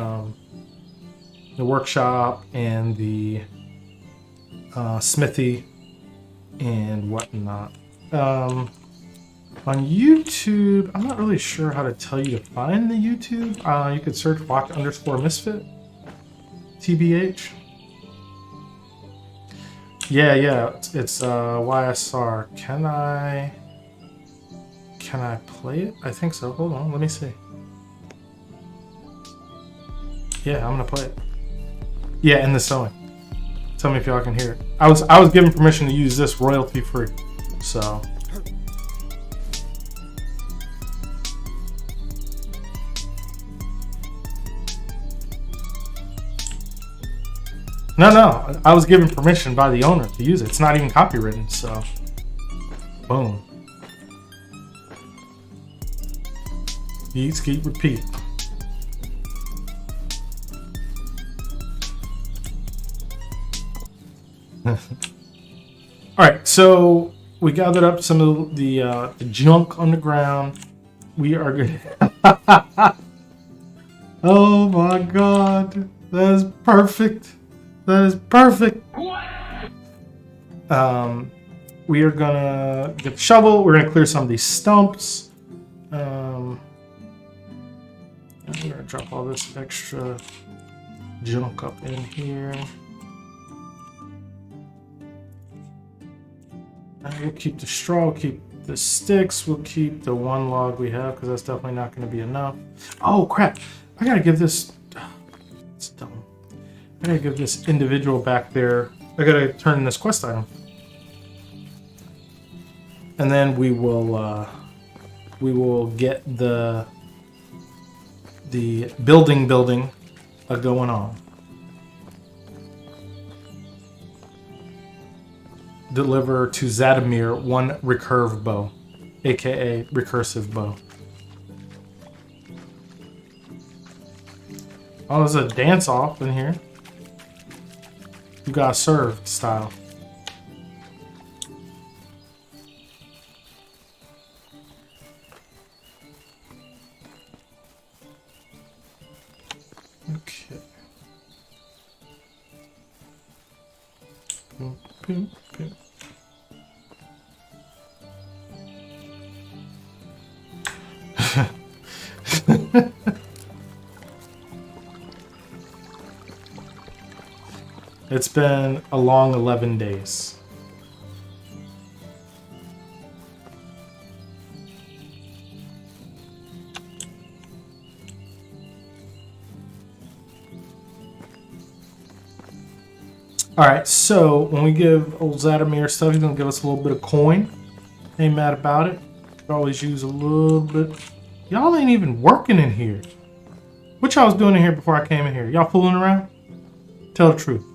workshop and the smithy and whatnot. On YouTube, I'm not really sure how to tell you to find the YouTube. You could search watch_misfit, TBH. Yeah, it's YSR. Can I play it? I think so. Hold on, let me see. Yeah, I'm gonna play it. Yeah, in the sewing. Tell me if y'all can hear it. I was given permission to use this royalty free, so. No, I was given permission by the owner to use it. It's not even copywritten, so. Boom. Eat, ski, repeat. Alright, so we gathered up some of the junk on the ground. We are good. Oh my god. That is perfect. That is perfect. We are gonna get the shovel. We're gonna clear some of these stumps. I'm gonna drop all this extra junk up in here. we'll keep the straw, we'll keep the sticks, we'll keep the one log we have because that's definitely not going to be enough. Oh crap! I gotta give this. It's dumb. I gotta give this individual back there. I gotta turn in this quest item, and then we will get the building going on. Deliver to Zadimir one recurve bow, aka recursive bow. Oh, there's a dance off in here. You got served style. Okay. Boom, boom, boom. It's been a long 11 days. Alright, so when we give old Zadimir stuff, he's gonna give us a little bit of coin. Ain't mad about it. Could always use a little bit. Y'all ain't even working in here. What y'all was doing in here before I came in here? Y'all fooling around? Tell the truth.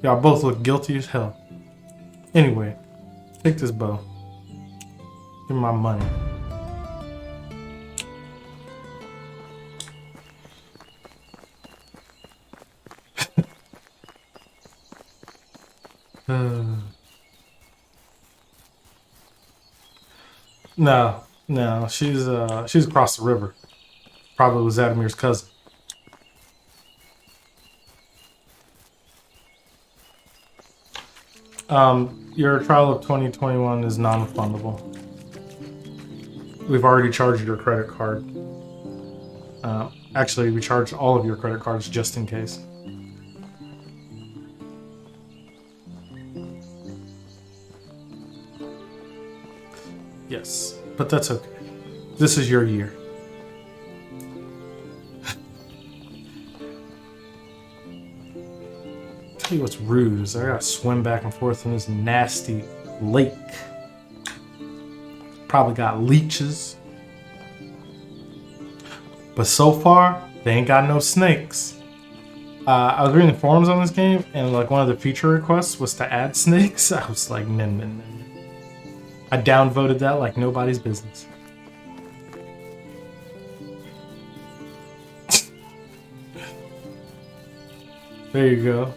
Y'all both look guilty as hell. Anyway, take this bow. Give me my money. No, she's across the river. Probably was Zadimir's cousin. Your trial of 2021 is non-refundable. We've already charged your credit card. Actually, we charged all of your credit cards just in case. Yes, but that's okay. This is your year. Tell you what's rude is I gotta swim back and forth in this nasty lake. Probably got leeches. But so far, they ain't got no snakes. I was reading the forums on this game, and like one of the feature requests was to add snakes. I was like, no. I downvoted that like nobody's business. There you go.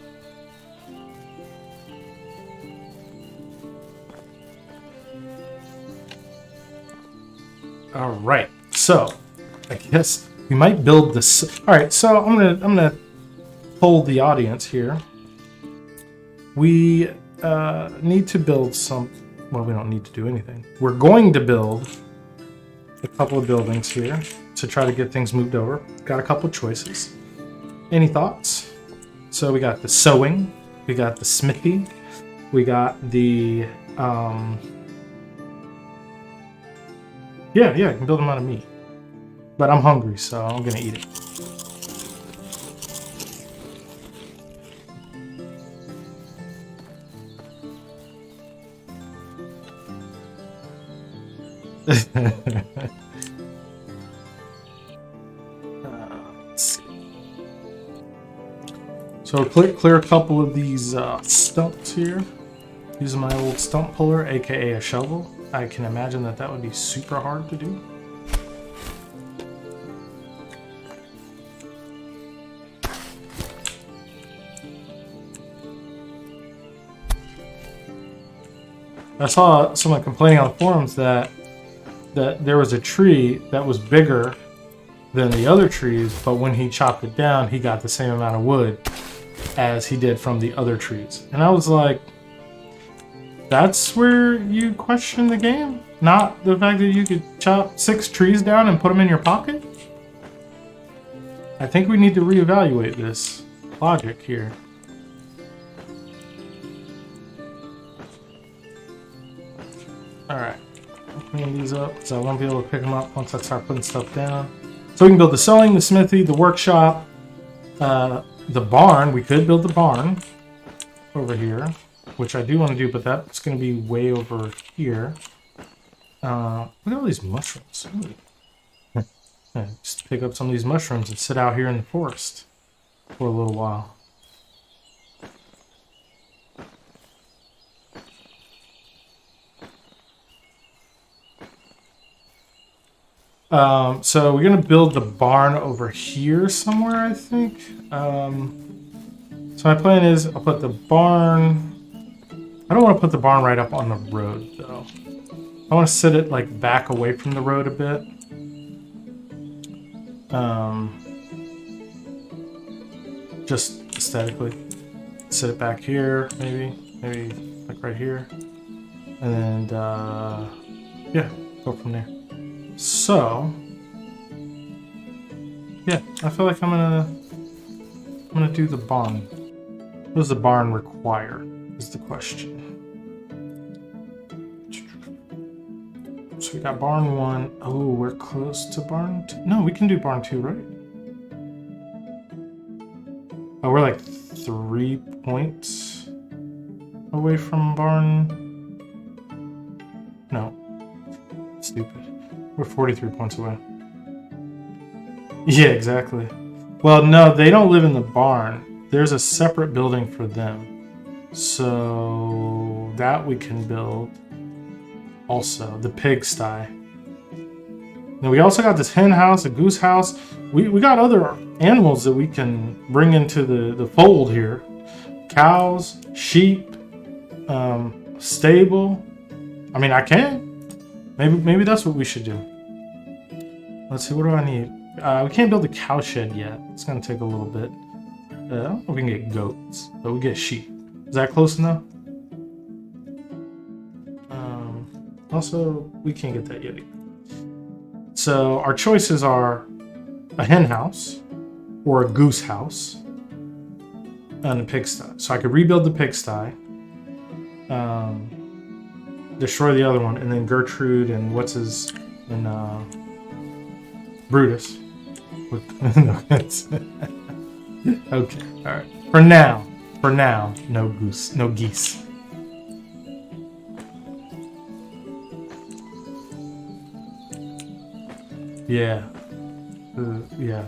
All right, so I guess we might build this. All right, so I'm gonna poll the audience here. We need to build some. Well, we don't need to do anything. We're going to build a couple of buildings here to try to get things moved over. Got a couple of choices. Any thoughts? So we got the sewing, we got the smithy, we got the yeah, I can build them out of meat. But I'm hungry, so I'm gonna eat it. Let's see. So clear a couple of these stumps here using my old stump puller, aka a shovel. I can imagine that would be super hard to do. I saw someone complaining on the forums that there was a tree that was bigger than the other trees, but when he chopped it down, he got the same amount of wood as he did from the other trees. And I was like, that's where you question the game? Not the fact that you could chop 6 trees down and put them in your pocket? I think we need to reevaluate this logic here. Alright. Clean these up because I won't be able to pick them up once I start putting stuff down. So we can build the sewing, the smithy, the workshop, the barn. We could build the barn over here, which I do want to do, but that's going to be way over here. Look at all these mushrooms. Yeah, just pick up some of these mushrooms and sit out here in the forest for a little while. So we're gonna build the barn over here somewhere, I think. So my plan is I'll put the barn. I don't want to put the barn right up on the road though. I want to sit it like back away from the road a bit. Just aesthetically, sit it back here, maybe like right here, and then yeah, go from there. So, yeah, I feel like I'm gonna do the barn. What does the barn require? Is the question. So we got barn 1. Oh, we're close to barn 2. No, we can do barn 2, right? Oh, we're like 3 points away from barn. No, stupid. We're 43 points away. Yeah, exactly. Well, no, they don't live in the barn. There's a separate building for them. So that we can build. Also, the pigsty. Now we also got this hen house, a goose house. We got other animals that we can bring into the fold here. Cows, sheep, stable. I mean, I can. Maybe that's what we should do. Let's see, what do I need? We can't build a cow shed yet. It's gonna take a little bit. I don't know if we can get goats, but we get sheep. Is that close enough? Also, we can't get that yet either. So our choices are a hen house or a goose house and a pigsty. So I could rebuild the pigsty, destroy the other one, and then Gertrude and Brutus. Okay, all right. For now, no geese. Yeah. Yeah.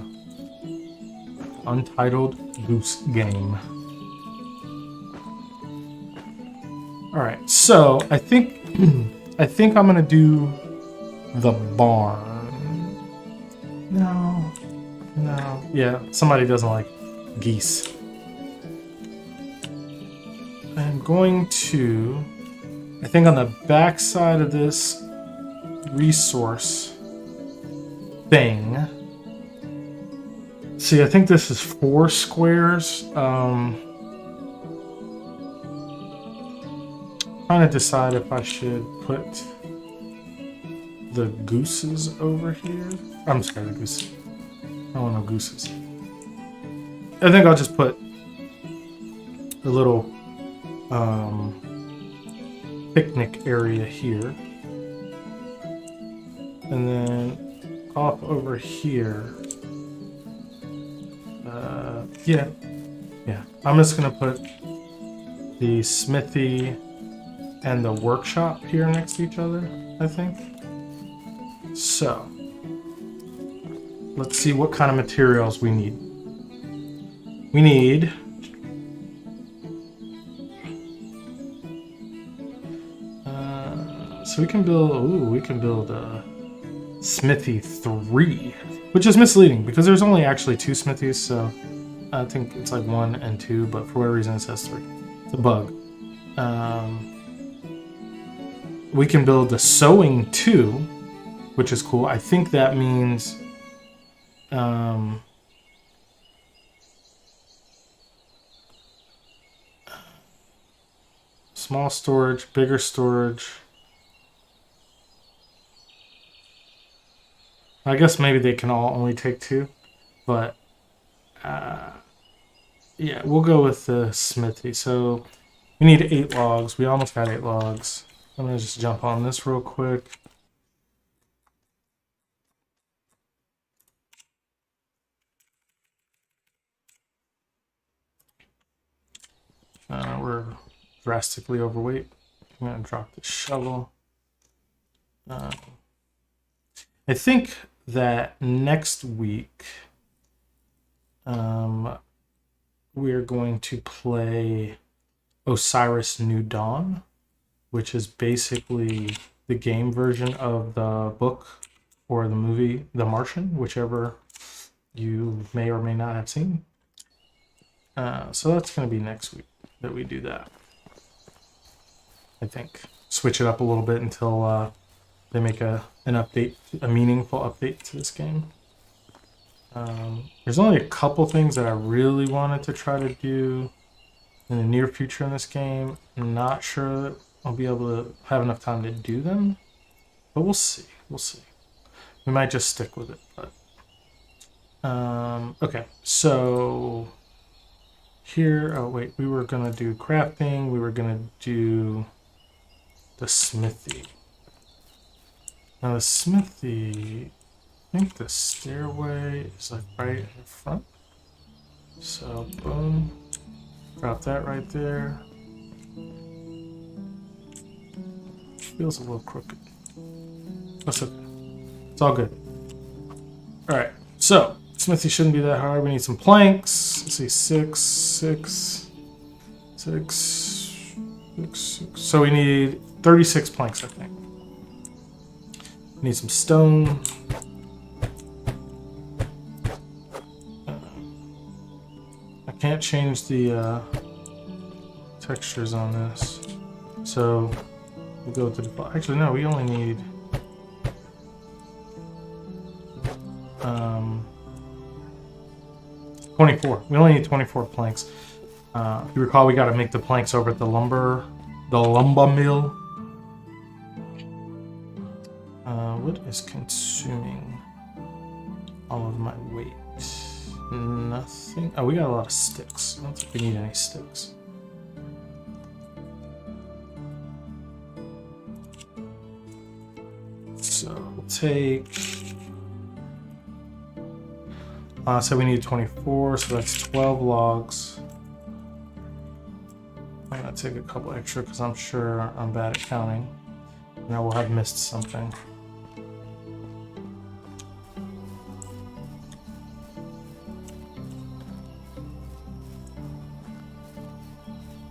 Untitled Goose Game. Alright, so I think I'm gonna do the barn. No. Yeah, somebody doesn't like geese. I'm going to, I think on the back side of this resource thing. See, I think this is 4 squares. Trying to decide if I should put the gooses over here. I'm scared of gooses. I don't want no gooses. I think I'll just put a little picnic area here. And then off over here. Yeah. I'm just gonna put the smithy and the workshop here next to each other, I think. So, let's see what kind of materials we need. We need so we can build a smithy 3, which is misleading because there's only actually 2 smithies, so I think it's like 1 and 2, but for whatever reason it says 3. It's a bug. We can build the sewing 2, which is cool. I think that means small storage, bigger storage. I guess maybe they can all only take 2, but yeah, we'll go with the smithy. So we need 8 logs. We almost got 8 logs. I'm gonna just jump on this real quick. We're drastically overweight. I'm gonna drop the shovel. I think that next week we're going to play Osiris New Dawn, which is basically the game version of the book or the movie The Martian, whichever you may or may not have seen. So that's going to be next week that we do that. I think switch it up a little bit until they make an update, a meaningful update to this game. There's only a couple things that I really wanted to try to do in the near future in this game. I'm not sure that I'll be able to have enough time to do them, but we'll see. We'll see. We might just stick with it. But okay, so here. Oh wait, we were gonna do crafting. We were gonna do the smithy. Now the smithy, I think the stairway is like right in the front. So boom, drop that right there. Feels a little crooked. That's okay. It's all good. All right, so smithy shouldn't be that hard. We need some planks. Let's see, 6, 6, 6, 6, 6. So we need 36 planks, I think. Need some stone. I can't change the textures on this, so we'll go with the default. Actually, no, we only need 24. We only need 24 planks. If you recall, we got to make the planks over at the lumber mill. What is consuming all of my weight? Nothing. Oh, we got a lot of sticks. I don't think we need any sticks. So we'll take. So we need 24, so that's 12 logs. I'm gonna take a couple extra because I'm sure I'm bad at counting. And I will have missed something.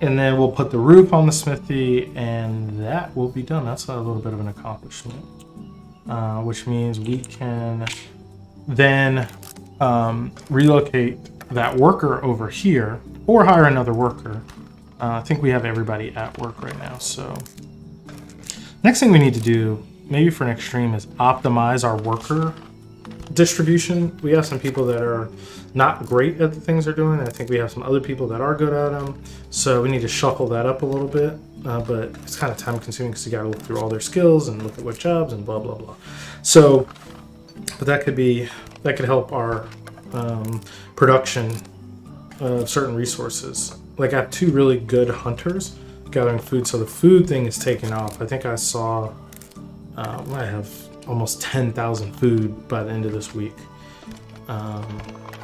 And then we'll put the roof on the smithy, and that will be done. That's a little bit of an accomplishment, which means we can then relocate that worker over here, or hire another worker. I think we have everybody at work right now. So next thing we need to do, maybe for next stream, is optimize our worker distribution. We have some people that are not great at the things they're doing. I think we have some other people that are good at them. So we need to shuffle that up a little bit. But it's kind of time consuming because you got to look through all their skills and look at what jobs and blah, blah, blah. So, but that could help our production of certain resources. Like I have 2 really good hunters gathering food. So the food thing is taking off. I think I saw, I have almost 10,000 food by the end of this week.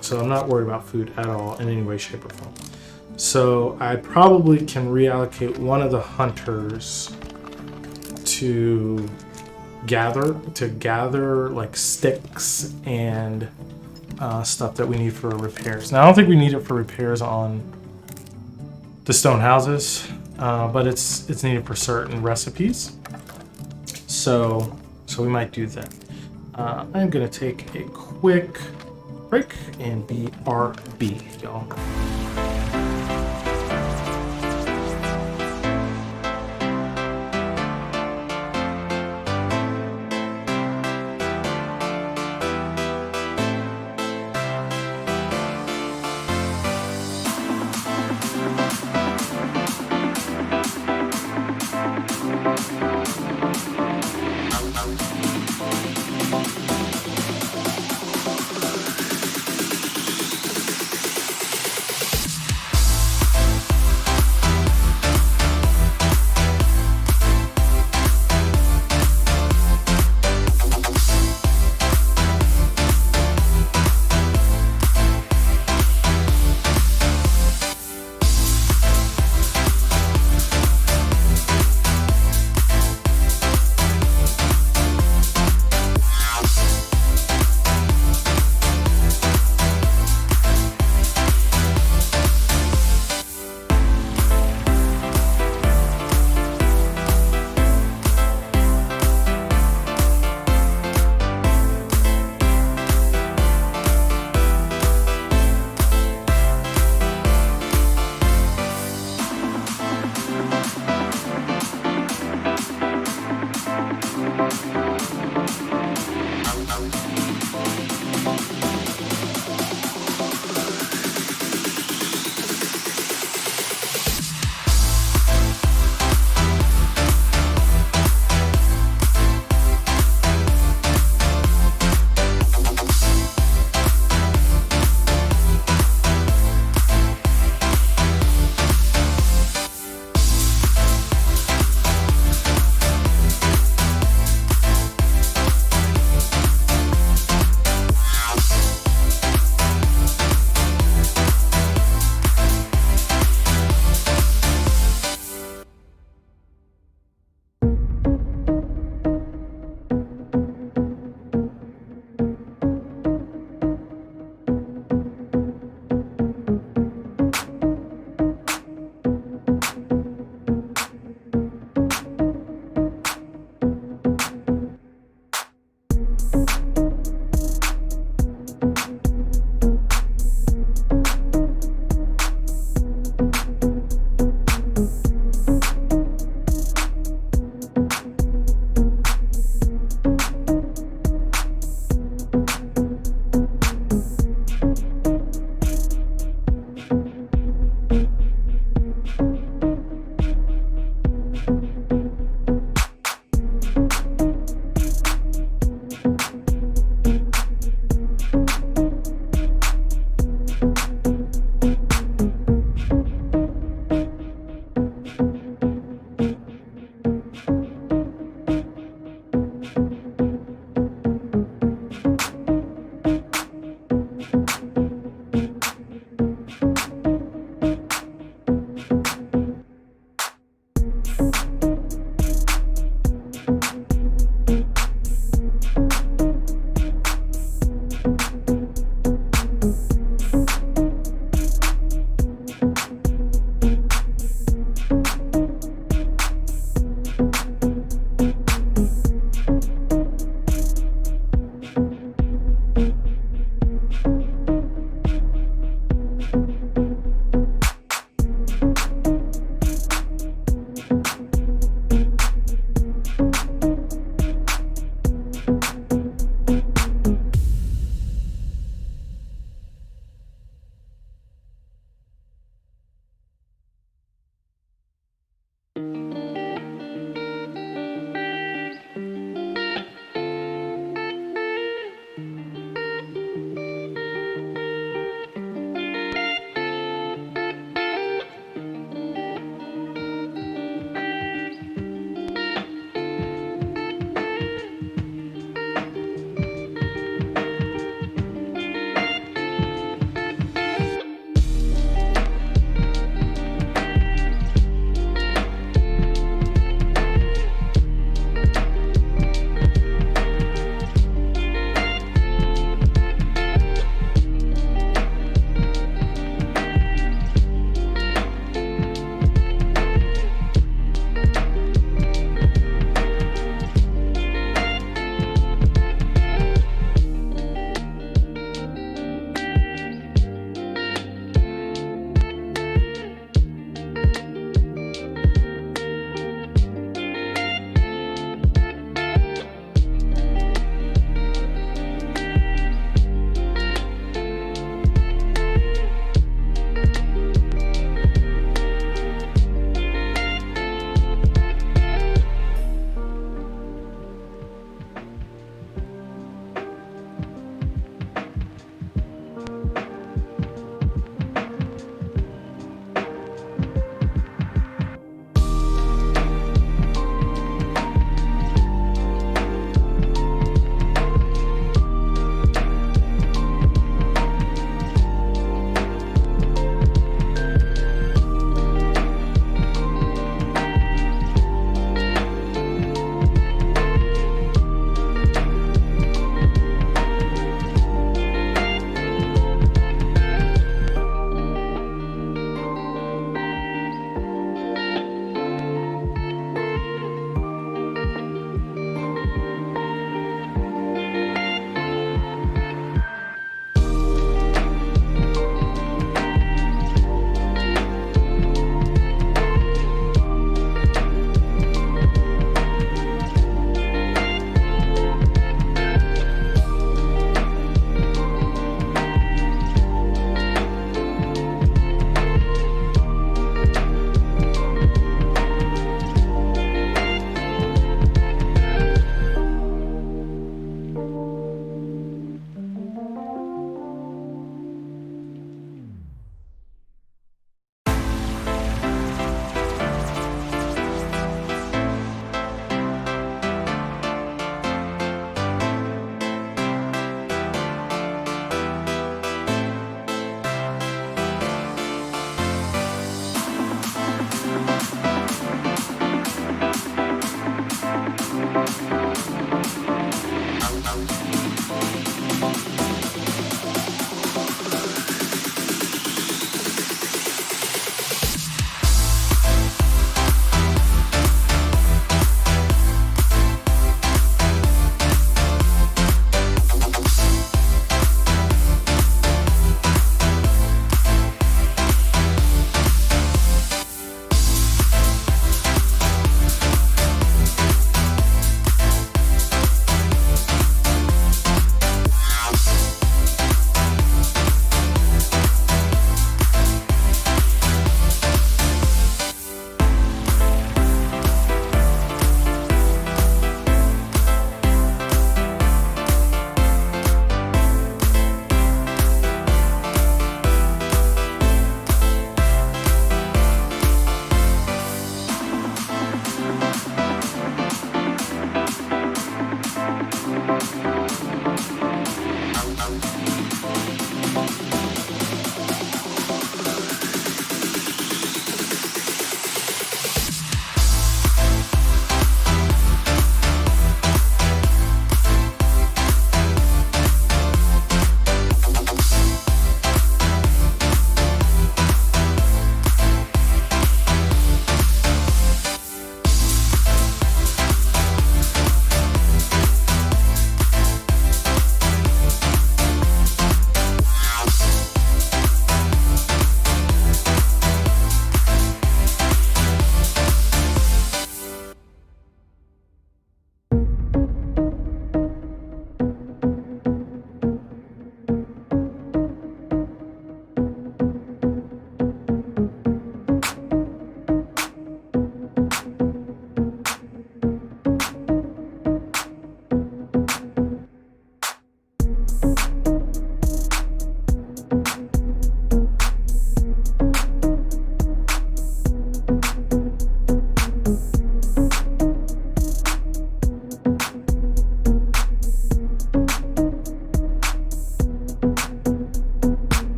So I'm not worried about food at all in any way, shape, or form. So I probably can reallocate one of the hunters to gather like sticks and stuff that we need for repairs. Now I don't think we need it for repairs on the stone houses, but it's needed for certain recipes. So we might do that. I'm gonna take a quick break and BRB, y'all.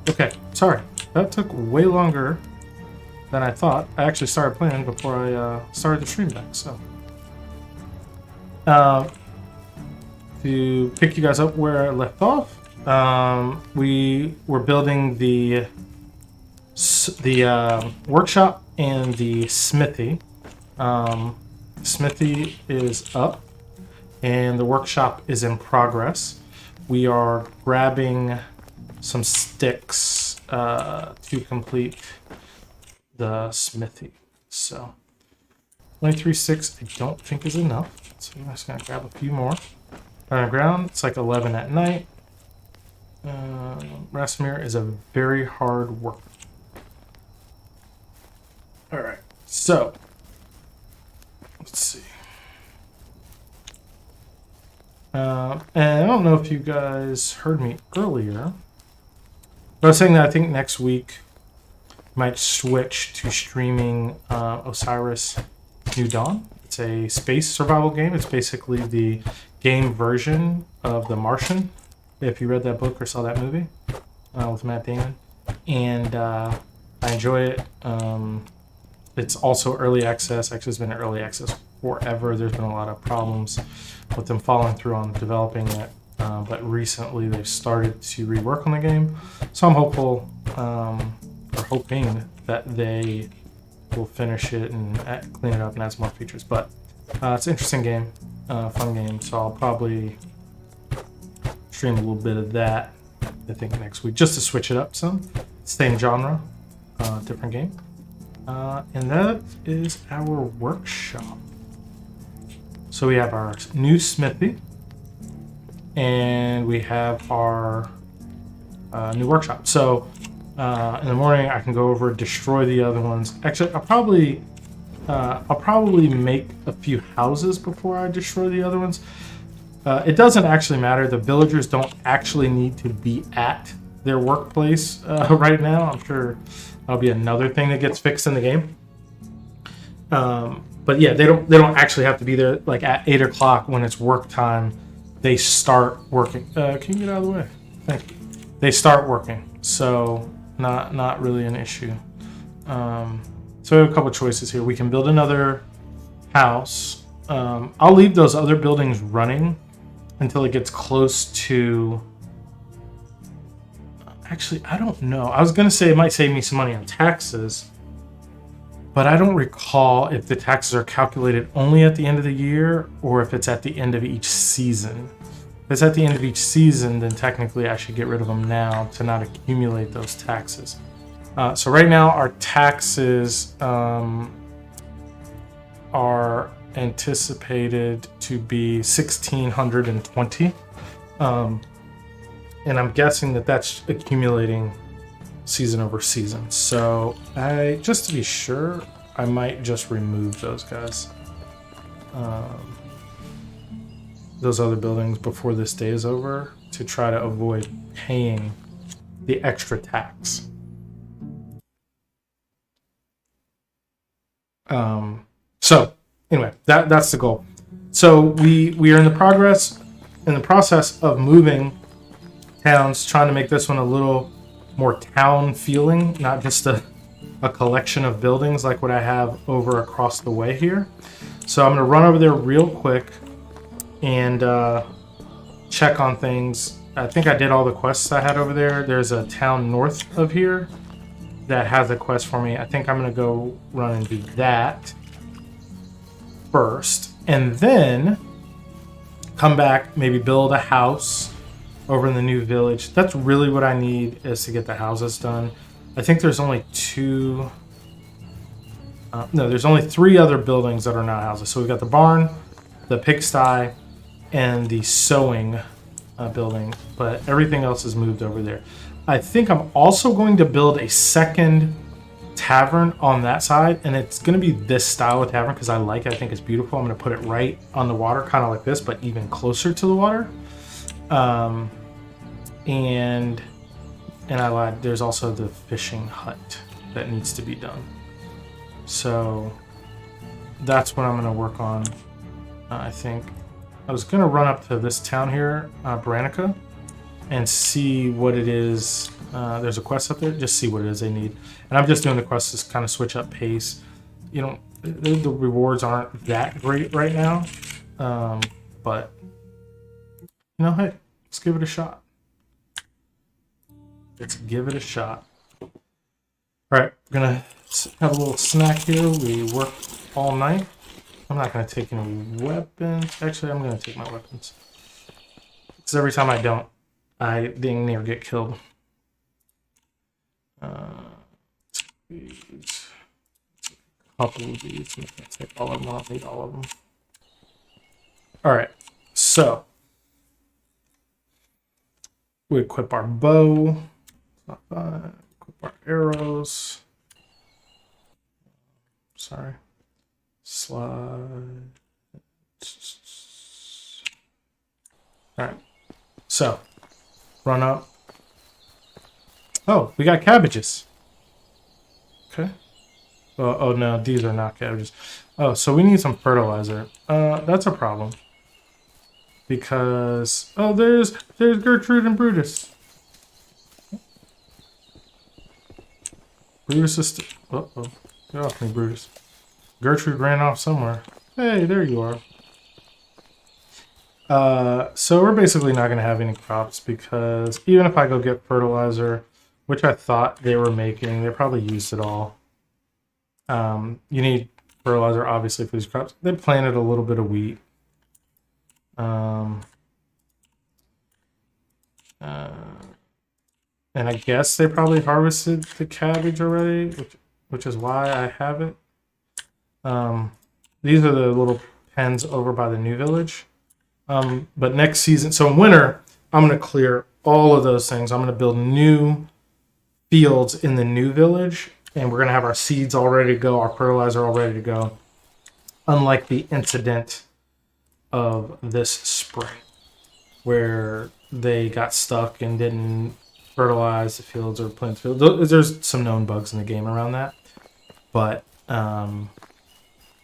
Okay, sorry. That took way longer than I thought. I actually started playing before I started the stream back, so. To pick you guys up where I left off, we were building the workshop and the smithy. Smithy is up, and the workshop is in progress. We are grabbing some sticks to complete the smithy. So 23.6 I don't think is enough, so I'm just gonna grab a few more. On the ground, it's like 11 at night. Rasmir is a very hard worker. All right, so let's see. And I don't know if you guys heard me earlier. I was saying that I think next week might switch to streaming Osiris New Dawn. It's a space survival game. It's basically the game version of The Martian, if you read that book or saw that movie with Matt Damon. And I enjoy it. It's also early access. Actually, it's been in early access forever. There's been a lot of problems with them following through on developing it. But recently they've started to rework on the game. So I'm hopeful, or hoping that they will finish it and clean it up and add some more features. But it's an interesting game, fun game. So I'll probably stream a little bit of that, I think, next week, just to switch it up some. Same genre, different game. And that is our workshop. So we have our new smithy, and we have our new workshop. So in the morning, I can go over, destroy the other ones. Actually, I'll probably make a few houses before I destroy the other ones. It doesn't actually matter. The villagers don't actually need to be at their workplace right now. I'm sure that'll be another thing that gets fixed in the game. But yeah, they don't actually have to be there like at 8 o'clock when it's work time. They start working. Can you get out of the way? Thank you. They start working, so not really an issue. So we have a couple choices here. We can build another house. I'll leave those other buildings running until it gets close to. Actually, I don't know. I was gonna say it might save me some money on taxes, but I don't recall if the taxes are calculated only at the end of the year or if it's at the end of each season. If it's at the end of each season, then technically I should get rid of them now to not accumulate those taxes. So right now our taxes are anticipated to be 1,620. And I'm guessing that that's accumulating season over season. So just to be sure, I might just remove those guys. Those other buildings before this day is over to try to avoid paying the extra tax. So anyway, that's the goal. So we are in the process of moving towns, trying to make this one a little more town feeling, not just a collection of buildings like what I have over across the way here. So I'm going to run over there real quick and check on things. I think I did all the quests I had over there. There's a town north of here that has a quest for me. I think I'm going to go run and do that first. And then come back, maybe build a house over in the new village. That's really what I need, is to get the houses done. I think there's only two... no, there's only 3 other buildings that are not houses. So we've got the barn, the pigsty, and the sewing building. But everything else is moved over there. I think I'm also going to build a second tavern on that side. And it's going to be this style of tavern because I like it. I think it's beautiful. I'm going to put it right on the water, kind of like this, but even closer to the water. And I lied. There's also the fishing hut that needs to be done. So that's what I'm going to work on, I think. I was going to run up to this town here, Baranica, and see what it is. There's a quest up there. Just see what it is they need. And I'm just doing the quests to kind of switch up pace. You know, the rewards aren't that great right now. But, you know, hey, let's give it a shot. Let's give it a shot. All right, we're going to have a little snack here. We worked all night. I'm not going to take any weapons. Actually, I'm going to take my weapons. Because every time I don't, I dang near get killed. These. A couple of these. I'm going to take all of them. I'll need all of them. All right, so we equip our bow. Not bad. Equip our arrows. Sorry. Slide. Alright. So, run up. Oh, we got cabbages. Okay. Oh no, these are not cabbages. Oh, so we need some fertilizer. That's a problem. Because, oh, there's Gertrude and Brutus. Brutus is uh-oh. Get off me, Brutus. Gertrude ran off somewhere. Hey, there you are. So we're basically not going to have any crops because even if I go get fertilizer, which I thought they were making, they probably used it all. You need fertilizer, obviously, for these crops. They planted a little bit of wheat. And I guess they probably harvested the cabbage already, which is why I have it. These are the little pens over by the new village. But next season, so in winter, I'm going to clear all of those things. I'm going to build new fields in the new village, and we're going to have our seeds all ready to go, our fertilizer all ready to go. Unlike the incident of this spring, where they got stuck and didn't fertilize the fields or plant the fields. There's some known bugs in the game around that. But,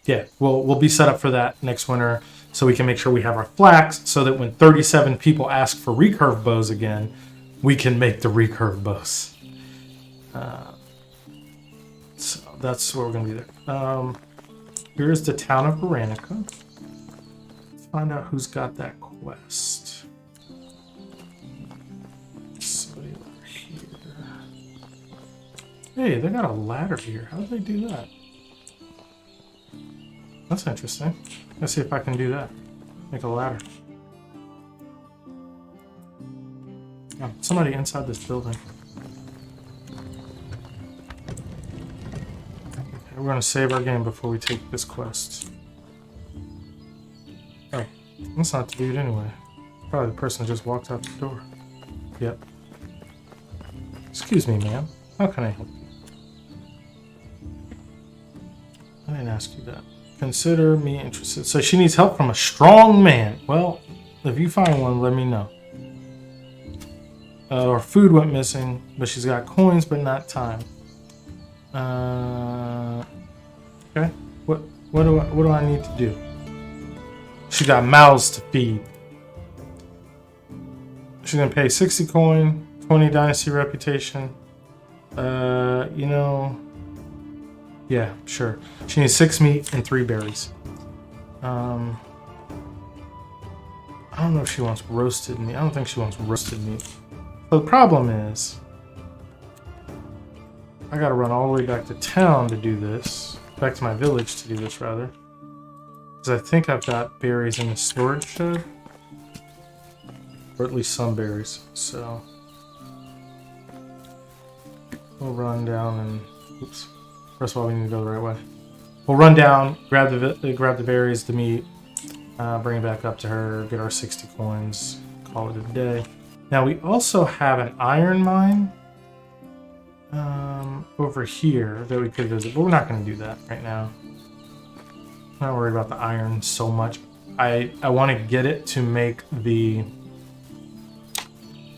yeah, we'll be set up for that next winter so we can make sure we have our flax so that when 37 people ask for recurve bows again, we can make the recurve bows. So that's what we're going to do there. Here's the town of Baranica. Let's find out who's got that quest. Somebody over here. Hey, they got a ladder here. How did they do that? That's interesting. Let's see if I can do that. Make a ladder. Oh, somebody inside this building. Okay, we're going to save our game before we take this quest. Oh, that's not the dude anyway. Probably the person that just walked out the door. Yep. Excuse me, ma'am. How can I help you? I didn't ask you that. Consider me interested. So she needs help from a strong man. Well, if you find one, let me know. Her food went missing, but she's got coins, but not time. Okay. What do I need to do? She got mouths to feed. She's gonna pay 60 coin, 20 dynasty reputation. You know. Yeah, sure. She needs 6 meat and 3 berries. I don't know if she wants roasted meat. I don't think she wants roasted meat. So the problem is, I gotta run all the way back to town to do this. Back to my village to do this, rather. Because I think I've got berries in the storage shed. Or at least some berries. So we'll run down and... Oops. First of all, we need to go the right way. We'll run down, grab the berries, the meat, bring it back up to her, get our 60 coins, call it a day. Now we also have an iron mine over here that we could visit, but we're not going to do that right now. I'm not worried about the iron so much. I want to get it to make the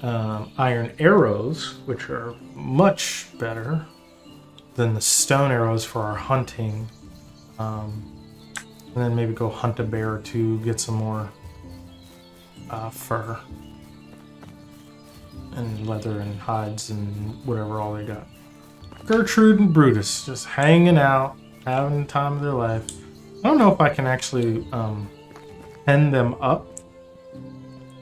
iron arrows, which are much better than the stone arrows for our hunting. And then maybe go hunt a bear or two, get some more fur and leather and hides and whatever all they got. Gertrude and Brutus just hanging out, having the time of their life. I don't know if I can actually pen them up,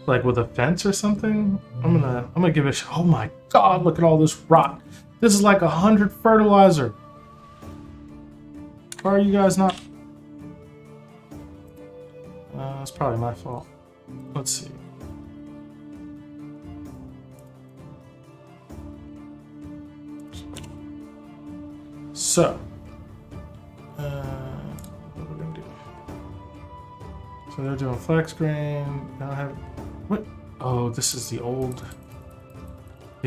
like with a fence or something. I'm gonna give it. Oh my God! Look at all this rot. This is like 100 fertilizer. Why are you guys not? That's probably my fault. Let's see. So, what are we gonna do? So they're doing flax grain. I don't have what? Oh, this is the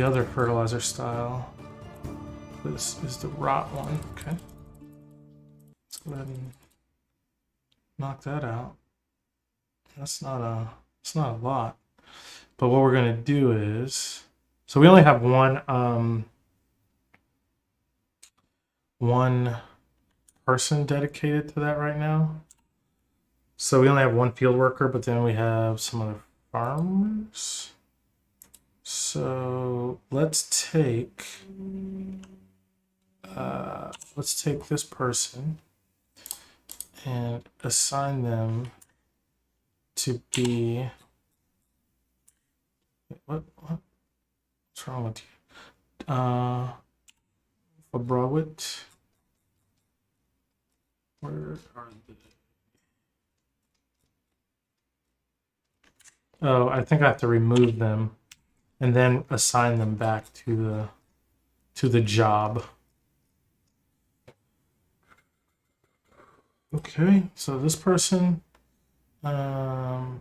other fertilizer style. This is the rot one. Okay. Let's go ahead and knock that out. It's not a lot. But what we're gonna do is, so we only have one person dedicated to that right now. So we only have one field worker, but then we have some other farmers. So let's take this person and assign them to be what's wrong with you? For Browit. Where are they? Oh, I think I have to remove them and then assign them back to the job. Okay, so this person manage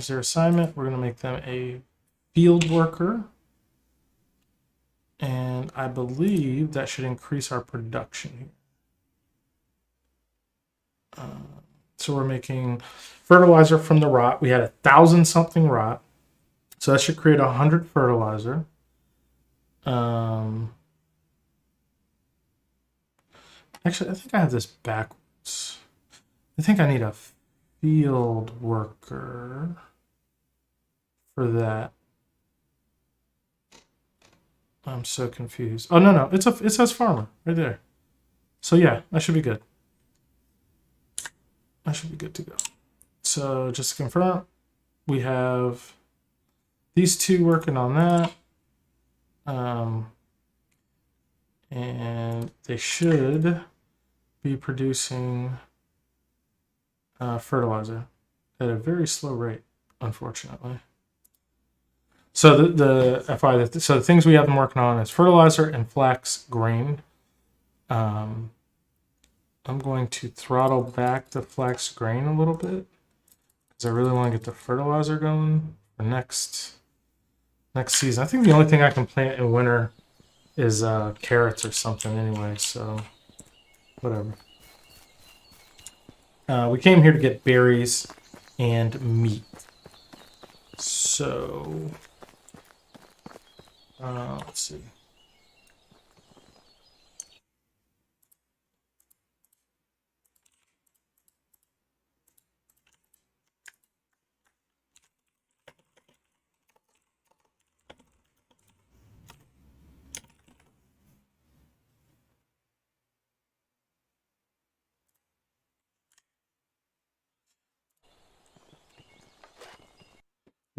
their assignment. We're going to make them a field worker. And I believe that should increase our production here. So we're making fertilizer from the rot. We had 1,000 something rot. So that should create 100 fertilizer. Actually, I think I have this backwards. I think I need a field worker for that. I'm so confused. Oh, no. It says farmer right there. So yeah, that should be good. I should be good to go. So just to confirm, we have these two working on that. And they should be producing fertilizer at a very slow rate, unfortunately. So so the things we have them working on is fertilizer and flax grain. I'm going to throttle back the flax grain a little bit because I really want to get the fertilizer going for next season. I think the only thing I can plant in winter is carrots or something anyway, so whatever. We came here to get berries and meat. So let's see.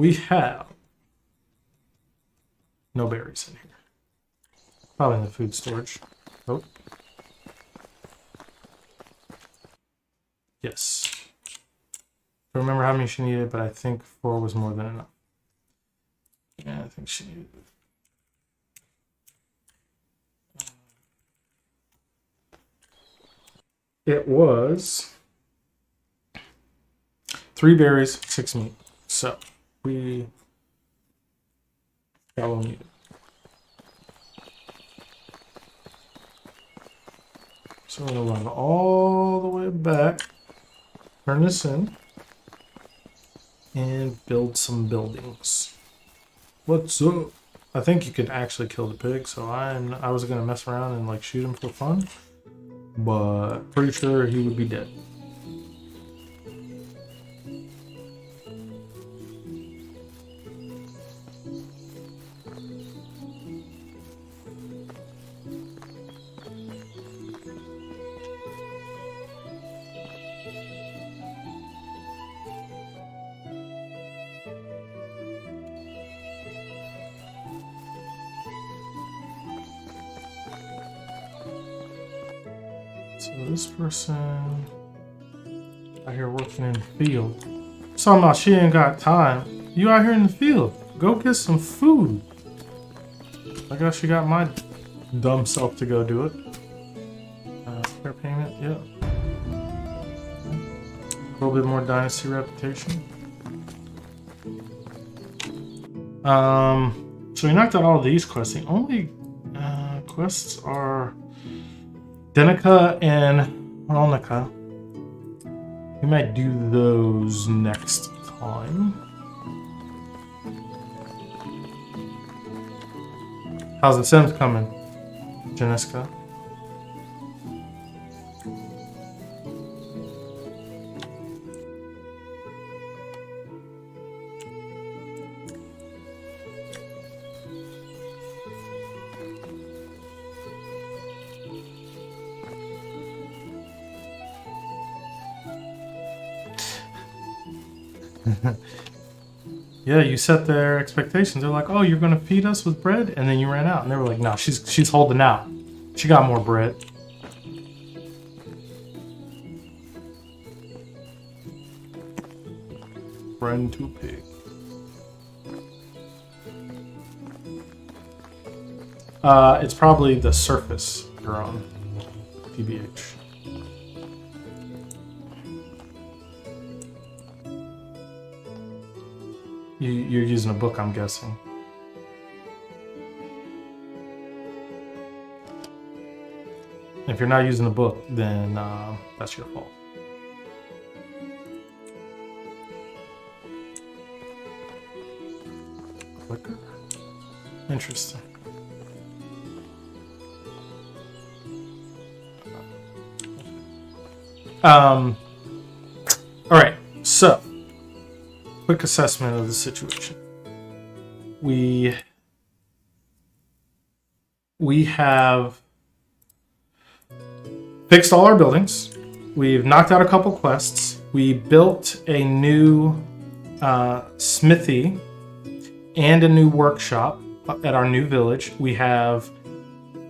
We have no berries in here. Probably in the food storage. Oh. Yes. Don't remember how many she needed, but I think 4 was more than enough. Yeah, I think she needed it was 3 berries, 6 meat. So we got what we needed. So we're gonna run all the way back, turn this in, and build some buildings. What's up? I think you could actually kill the pig, so I was gonna mess around and like shoot him for fun, but pretty sure he would be dead. So this person out here working in the field. Talking about she ain't got time. You out here in the field. Go get some food. I guess she got my dumb self to go do it. Fair payment, yeah. A little bit more dynasty reputation. So we knocked out all these quests. The only quests are Denica and Ronica. We might do those next time. How's the Sims coming, Janiska? Yeah, you set their expectations. They're like, "Oh, you're gonna feed us with bread," and then you ran out. And they were like, "No, she's holding out. She got more bread." Friend to pig. It's probably the surface you're on, TBH. You're using a book, I'm guessing. If you're not using a book, then that's your fault. Clicker? Interesting. All right, so quick assessment of the situation. We have fixed all our buildings. We've knocked out a couple quests. We built a new smithy and a new workshop at our new village. We have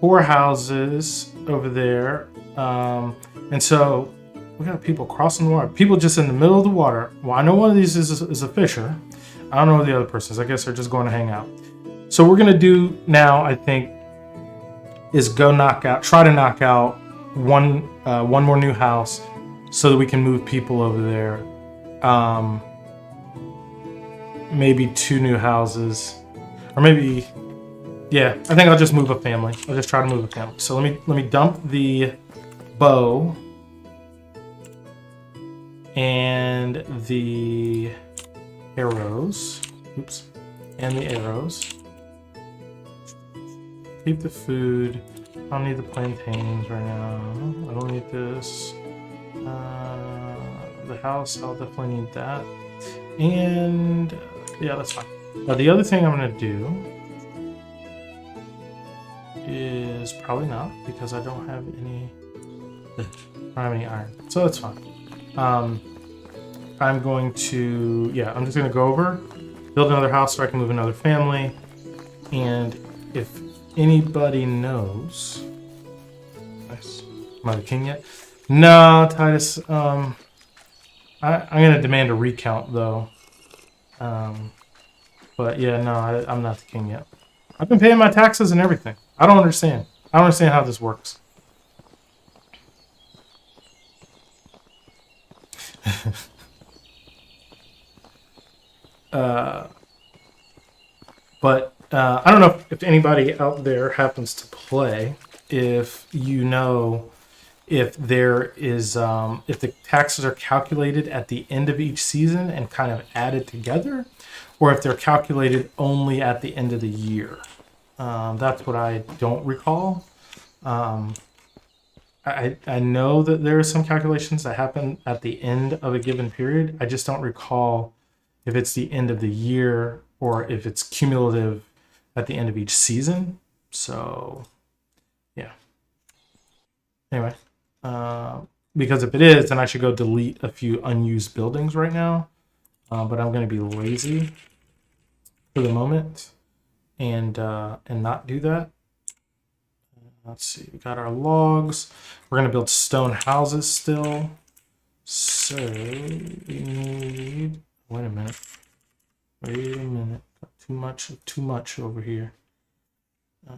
4 houses over there. And so we got people crossing the water. People just in the middle of the water. Well, I know one of these is a fisher. I don't know who the other person is. I guess they're just going to hang out. So what we're going to do now, I think, is try to knock out one more new house so that we can move people over there. Maybe 2 new houses. Or maybe, yeah, I think I'll just move a family. I'll just try to move a family. So let me dump the bow and the arrows. Oops. And the arrows. Keep the food. I don't need the plantains right now. I don't need this. The house, I'll definitely need that. And yeah, that's fine. Now the other thing I'm gonna do is probably not, because I don't have any iron. So that's fine. I'm going to, I'm just gonna go over build another house so I can move another family. And if anybody knows, nice. Am I the king yet? No, Titus. I'm gonna demand a recount though. But yeah, no, I'm not the king yet. I've been paying my taxes and everything. I don't understand. I don't understand how this works. But I don't know if anybody out there happens to play. If you know if there is if the taxes are calculated at the end of each season and kind of added together, or if they're calculated only at the end of the year. That's what I don't recall. I know that there are some calculations that happen at the end of a given period. I just don't recall if it's the end of the year or if it's cumulative at the end of each season. So, yeah. Anyway, because if it is, then I should go delete a few unused buildings right now. But I'm going to be lazy for the moment and not do that. Let's see, we got our logs. We're going to build stone houses still. So we need, wait a minute. Got too much over here. All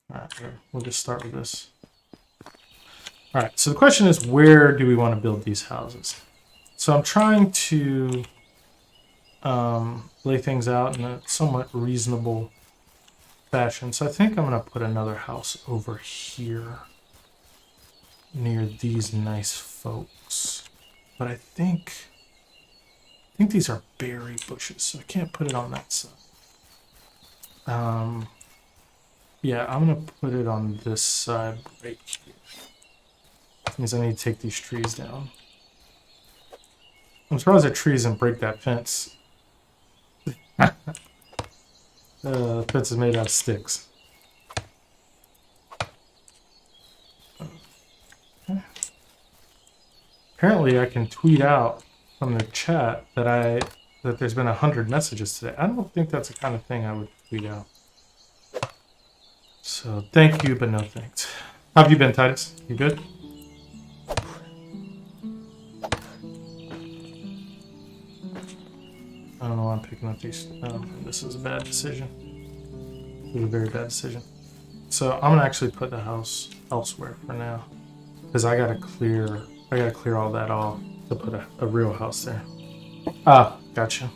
right, we'll just start with this. All right, so the question is, where do we want to build these houses? So I'm trying to lay things out in a somewhat reasonable fashion. So I think I'm going to put another house over here near these nice folks. But I think these are berry bushes, so I can't put it on that side. Yeah, I'm going to put it on this side right here. That means I need to take these trees down. I'm surprised the trees didn't break that fence. The fence is made out of sticks. Okay. Apparently, I can tweet out from the chat that there's been 100 messages today. I don't think that's the kind of thing I would tweet out. So thank you, but no thanks. How have you been, Titus? You good? I don't know why I'm picking up these. This is a bad decision. This is a very bad decision. So I'm gonna actually put the house elsewhere for now, because I gotta clear all that off to put a real house there. Ah, gotcha.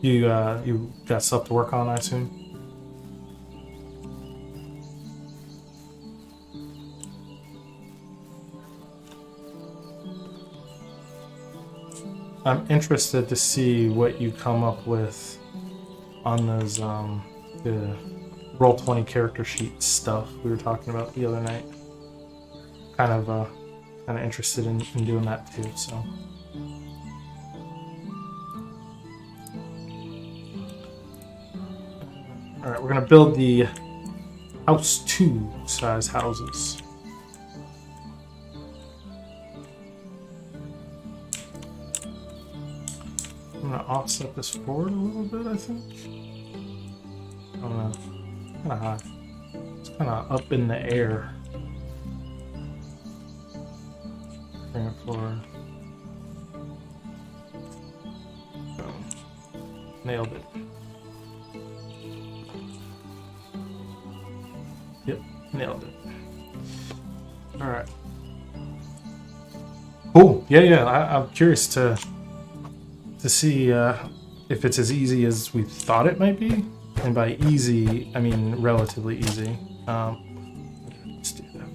You got stuff to work on, I assume. I'm interested to see what you come up with on those the Roll20 character sheet stuff we were talking about the other night. Kind of interested in doing that too. So, all right, we're gonna build the house 2 size houses. I'm gonna offset this forward a little bit, I think. I don't know. Kind of high. It's kind of up in the air. Bring it forward. Boom. Nailed it. Yep, nailed it. All right. Oh, yeah. I'm curious to see if it's as easy as we thought it might be. And by easy, I mean relatively easy. Let's do that.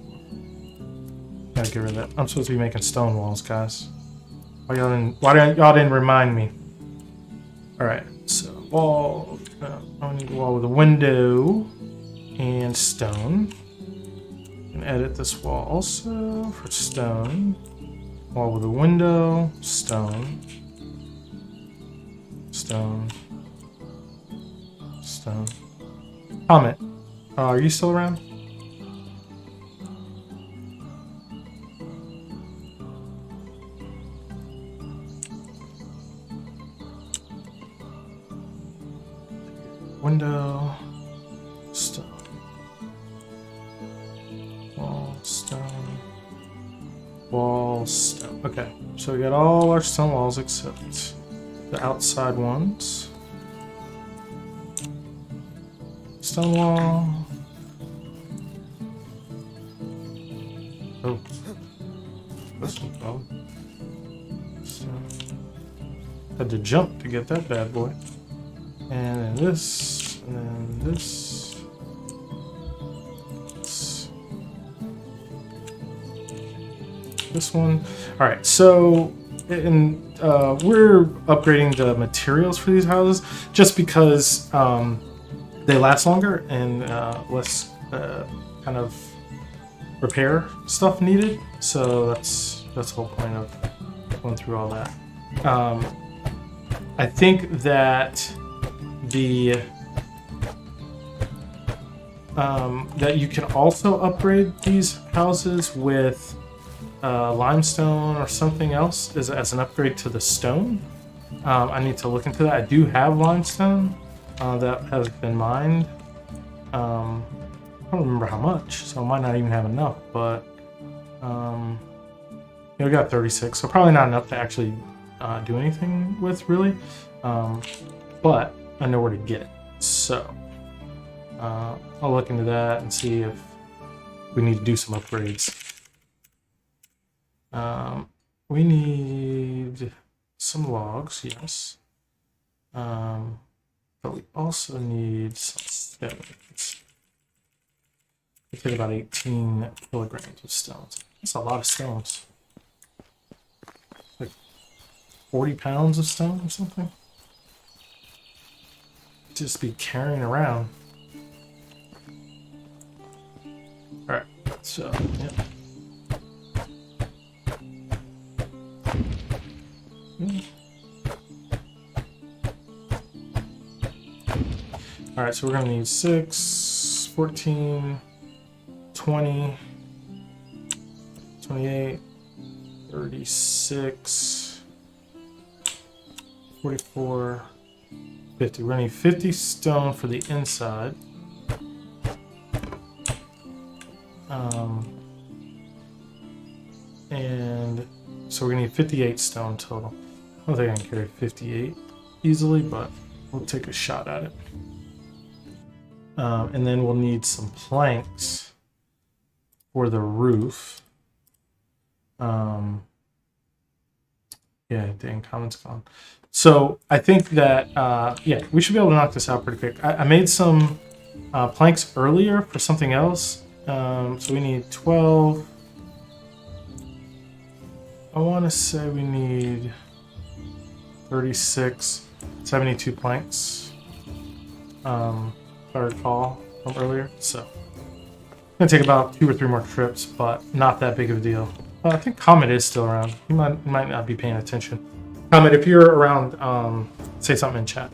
Gotta get rid of that. I'm supposed to be making stone walls, guys. Why y'all didn't remind me? All right, so wall. I need a wall with a window and stone. And edit this wall also for stone. Wall with a window, stone. Stone. Comment. Are you still around? window, stone, wall, stone, wall, stone. Okay, so we got all our stone walls except the outside ones. Stone wall. Oh, this one fell. So, had to jump to get that bad boy. And then this, and then this. This one. All right, so we're upgrading the materials for these houses just because they last longer and less kind of repair stuff needed. So that's the whole point of going through all that. I think that that you can also upgrade these houses with limestone or something else as an upgrade to the stone. I need to look into that. I do have limestone that has been mined. I don't remember how much, so I might not even have enough, but we got 36, so probably not enough to actually do anything with, really. But I know where to get it, so I'll look into that and see if we need to do some upgrades. We need some logs, yes. But we also need some stones. We take about 18 kilograms of stones. That's a lot of stones. Like 40 pounds of stone or something. Just be carrying around. Alright, so, yeah. Alright, so we're going to need 6, 14, 20, 28, 36, 44, 50. We're going to need 50 stone for the inside. And so we're going to need 58 stone total. I don't think I can carry 58 easily, but we'll take a shot at it. And then we'll need some planks for the roof. Yeah, dang, comment's gone. So I think that, yeah, we should be able to knock this out pretty quick. I made some planks earlier for something else. So we need 12. I want to say we need 36, 72 planks. If I recall from earlier. So it's gonna take about 2 or 3 more trips, but not that big of a deal. I think Comet is still around. He might not be paying attention. Comet, if you're around, say something in chat.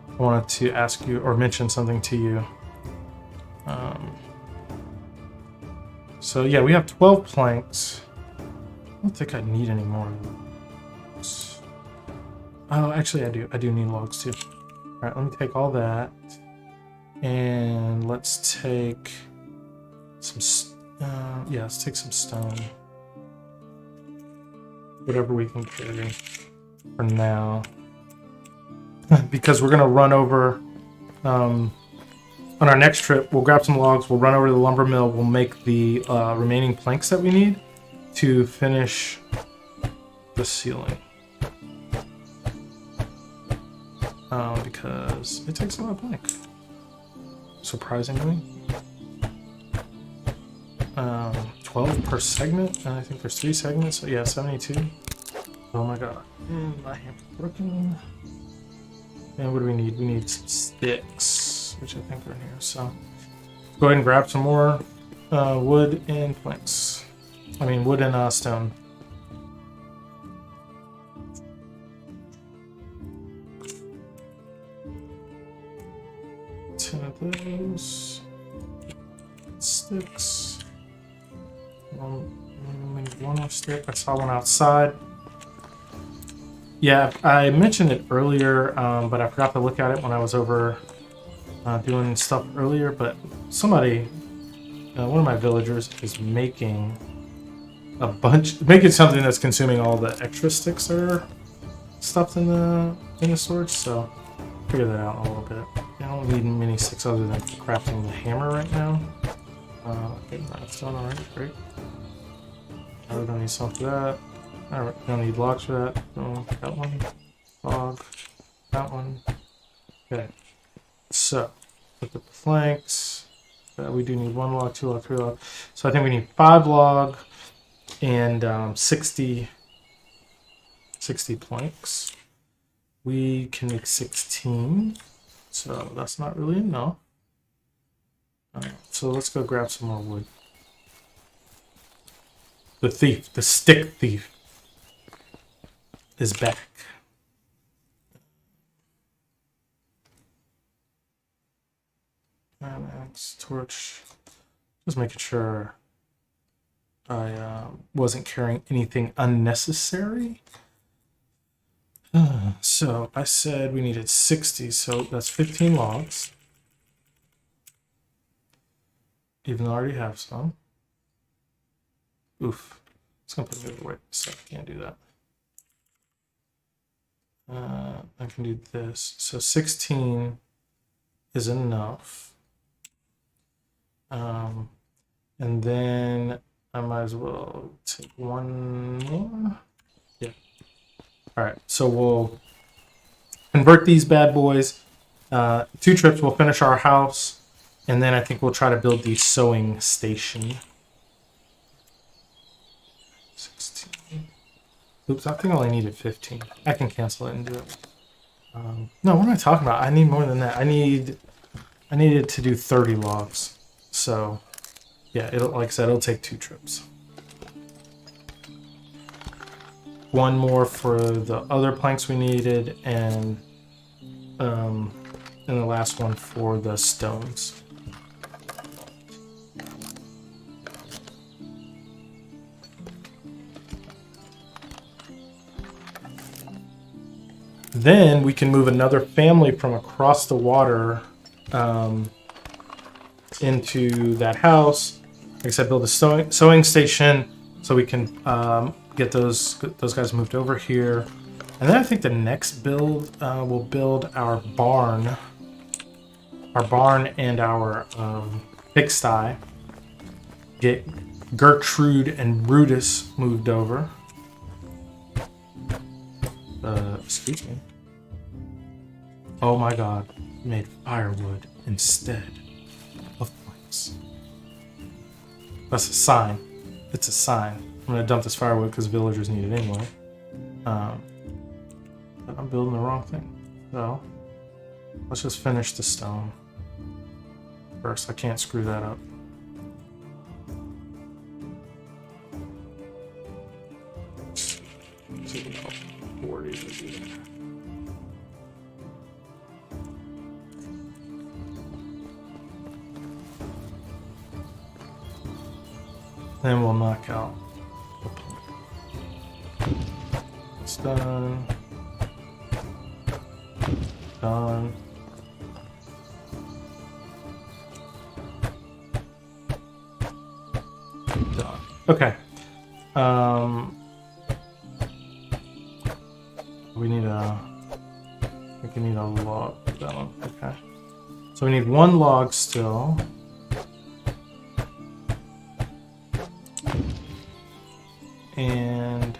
I wanted to ask you or mention something to you. So yeah, we have 12 planks. I don't think I need any more. Oh, actually I do. I do need logs too. All right, let me take all that. And let's take some, yeah, let's take some stone. Whatever we can carry for now. Because we're gonna run over, on our next trip, we'll grab some logs, we'll run over to the lumber mill, we'll make the remaining planks that we need to finish the ceiling. Because it takes a lot of plank. Surprisingly. 12 per segment, and I think there's 3 segments, so yeah, 72. Oh my god. And my hand's broken. And what do we need? We need some sticks, which I think are in here, so go ahead and grab some more wood and planks. I mean, wood and stone. Those sticks. We need one more stick. I saw one outside. Yeah, I mentioned it earlier, but I forgot to look at it when I was over doing stuff earlier. But somebody, one of my villagers, is making making something that's consuming all the extra sticks that are stuffed in the storage. So figure that out a little bit. I don't need many sticks other than crafting the hammer right now. Okay, that's done alright, great. I don't need some for that. Alright, don't need logs for that. Boom, got one. Log. That one. Okay. So, with the planks, we do need 1 log, 2 log, 3 log. So I think we need 5 log and 60 planks. We can make 16, so that's not really enough. So let's go grab some more wood. The thief, the stick thief, is back. And axe, torch. Just making sure I wasn't carrying anything unnecessary. So I said we needed 60, so that's 15 logs. Even though I already have some. Oof. It's gonna put me overweight, so I can't do that. I can do this. So 16 is enough. And then I might as well take 1 more. Yeah. All right. So we'll convert these bad boys. 2 trips. We'll finish our house, and then I think we'll try to build the sewing station. 16. Oops. I think I only needed 15. I can cancel it and do it. No, what am I talking about? I need more than that. I needed to do 30 logs. So, yeah, like I said, it'll take 2 trips. 1 more for the other planks we needed, and the last one for the stones. Then we can move another family from across the water into that house. Like I said, build a sewing station so we can get those guys moved over here. And then I think the next build we'll build our barn and our pigsty. Get Gertrude and Brutus moved over. Excuse me. Oh my god, made firewood instead of planks. That's a sign. It's a sign. I'm gonna dump this firewood because villagers need it anyway. But I'm building the wrong thing. So let's just finish the stone first. I can't screw that up. Then we'll knock out the plank. It's done. Done. Done. Okay. We need I think we need a log for that one. Okay. So we need 1 log still. And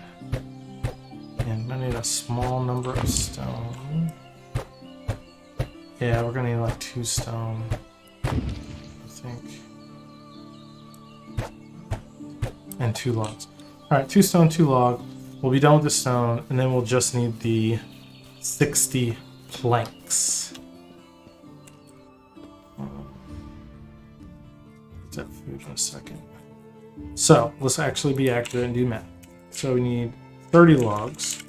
I need a small number of stone. Yeah, we're gonna need like 2 stone, I think. And 2 logs. Alright, 2 stone, 2 log. We'll be done with the stone, and then we'll just need the 60 planks. Get that food in a second. So let's actually be accurate and do math. So we need 30 logs,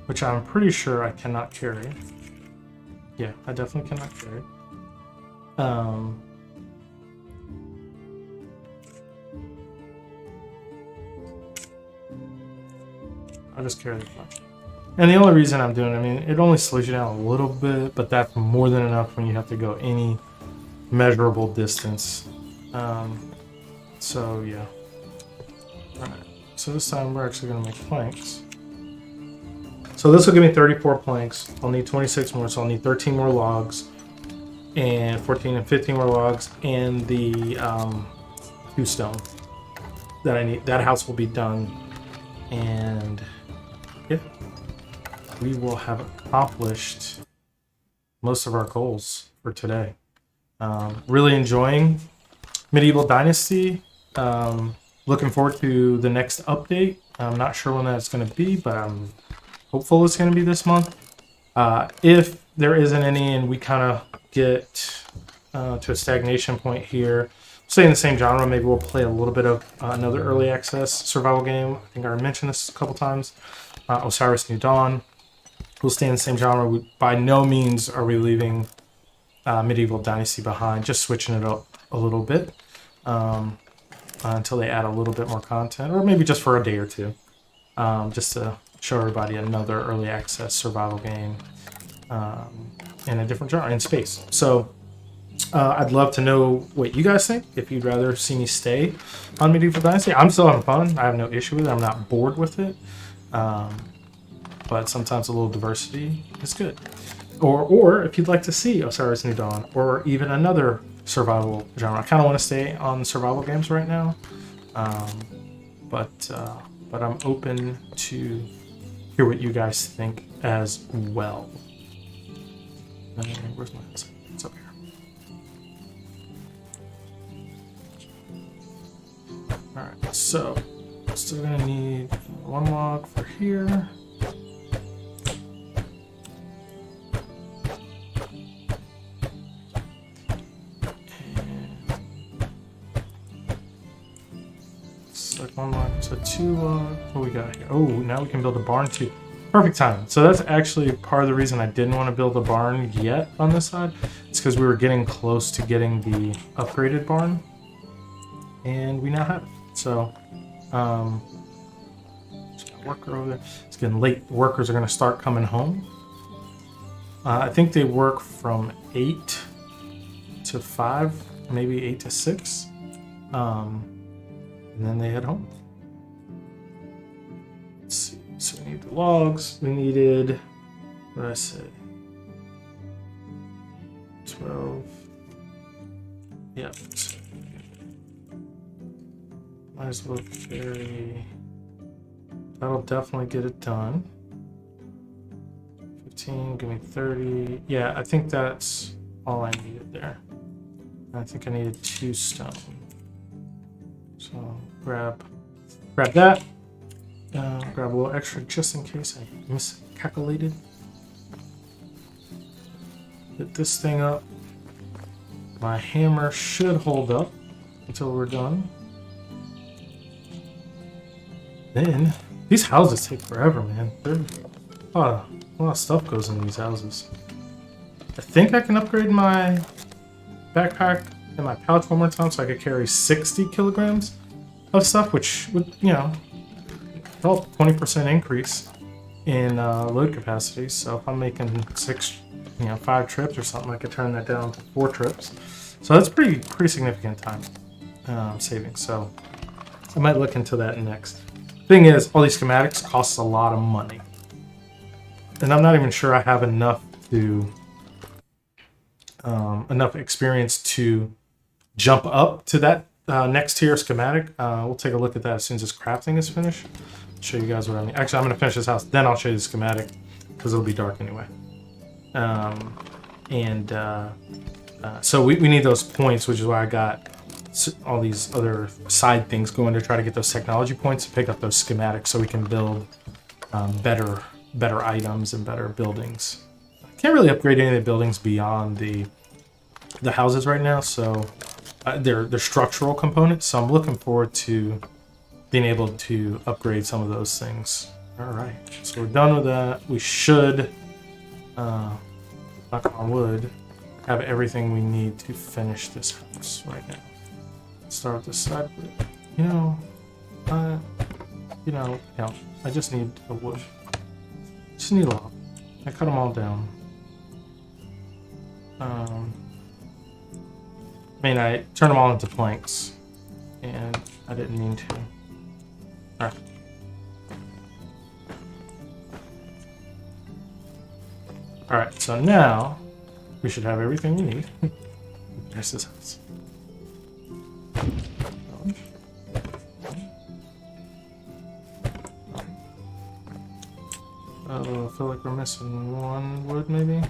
which I'm pretty sure I cannot carry. Yeah, I definitely cannot carry. I'll just carry this much. And the only reason I'm doing it, I mean, it only slows you down a little bit, but that's more than enough when you have to go any measurable distance. So yeah. Alright, so this time we're actually going to make planks. So this will give me 34 planks. I'll need 26 more, so I'll need 13 more logs, and 14 and 15 more logs, and the 2 stone that I need. That house will be done, and yeah, we will have accomplished most of our goals for today. Really enjoying Medieval Dynasty. Looking forward to the next update. I'm not sure when that's going to be, but I'm hopeful it's going to be this month. If there isn't any and we kind of get to a stagnation point here, stay in the same genre, maybe we'll play a little bit of another early access survival game. I think I mentioned this a couple times. Osiris New Dawn. We'll stay in the same genre. By no means are we leaving Medieval Dynasty behind, just switching it up a little bit. Until they add a little bit more content, or maybe just for a day or two, just to show everybody another early access survival game in a different genre, in space. So I'd love to know what you guys think, if you'd rather see me stay on Medieval Dynasty. I'm still having fun. I have no issue with it. I'm not bored with it. But sometimes a little diversity is good. Or if you'd like to see Osiris New Dawn, or even another survival genre. I kind of want to stay on survival games right now, but I'm open to hear what you guys think as well. Where's my headset? It's up here. All right, so still gonna need 1 log for here. One log, so 2 log. What we got here? Oh, now we can build a barn too. Perfect time. So that's actually part of the reason I didn't want to build a barn yet on this side. It's because we were getting close to getting the upgraded barn, and we now have it. So, worker over there. It's getting late. Workers are going to start coming home. I think they work from 8 to 5, maybe 8 to 6. And then they head home. Let's see. So we need the logs. We needed, what did I say? 12. Yeah. So might as well carry. That'll definitely get it done. 15, give me 30. Yeah, I think that's all I needed there. I think I needed 2 stone. So grab that. Grab a little extra just in case I miscalculated. Hit this thing up. My hammer should hold up until we're done. Then these houses take forever, man. A lot of stuff goes in these houses. I think I can upgrade my backpack and my pouch one more time so I could carry 60 kilograms of stuff, which would, help 20% increase in load capacity. So if I'm making 5 trips or something, I could turn that down to 4 trips. So that's pretty significant time savings. So I might look into that next. Thing is, all these schematics cost a lot of money, and I'm not even sure I have enough experience to jump up to that next tier schematic. We'll take a look at that as soon as this crafting is finished. I'll show you guys what I mean. Actually, I'm going to finish this house, then I'll show you the schematic because it'll be dark anyway. So we need those points, which is why I got all these other side things going to try to get those technology points to pick up those schematics so we can build better items and better buildings. I can't really upgrade any of the buildings beyond the houses right now, so they're structural components, so I'm looking forward to being able to upgrade some of those things. All right, so we're done with that. We should, knock on wood, have everything we need to finish this house right now. Start with this side, but I just need a wood. Just need a lot. I cut them all down. I mean, I turned them all into planks, and I didn't mean to. All right. All right, so now we should have everything we need. There's this house. Oh, I feel like we're missing one wood, maybe?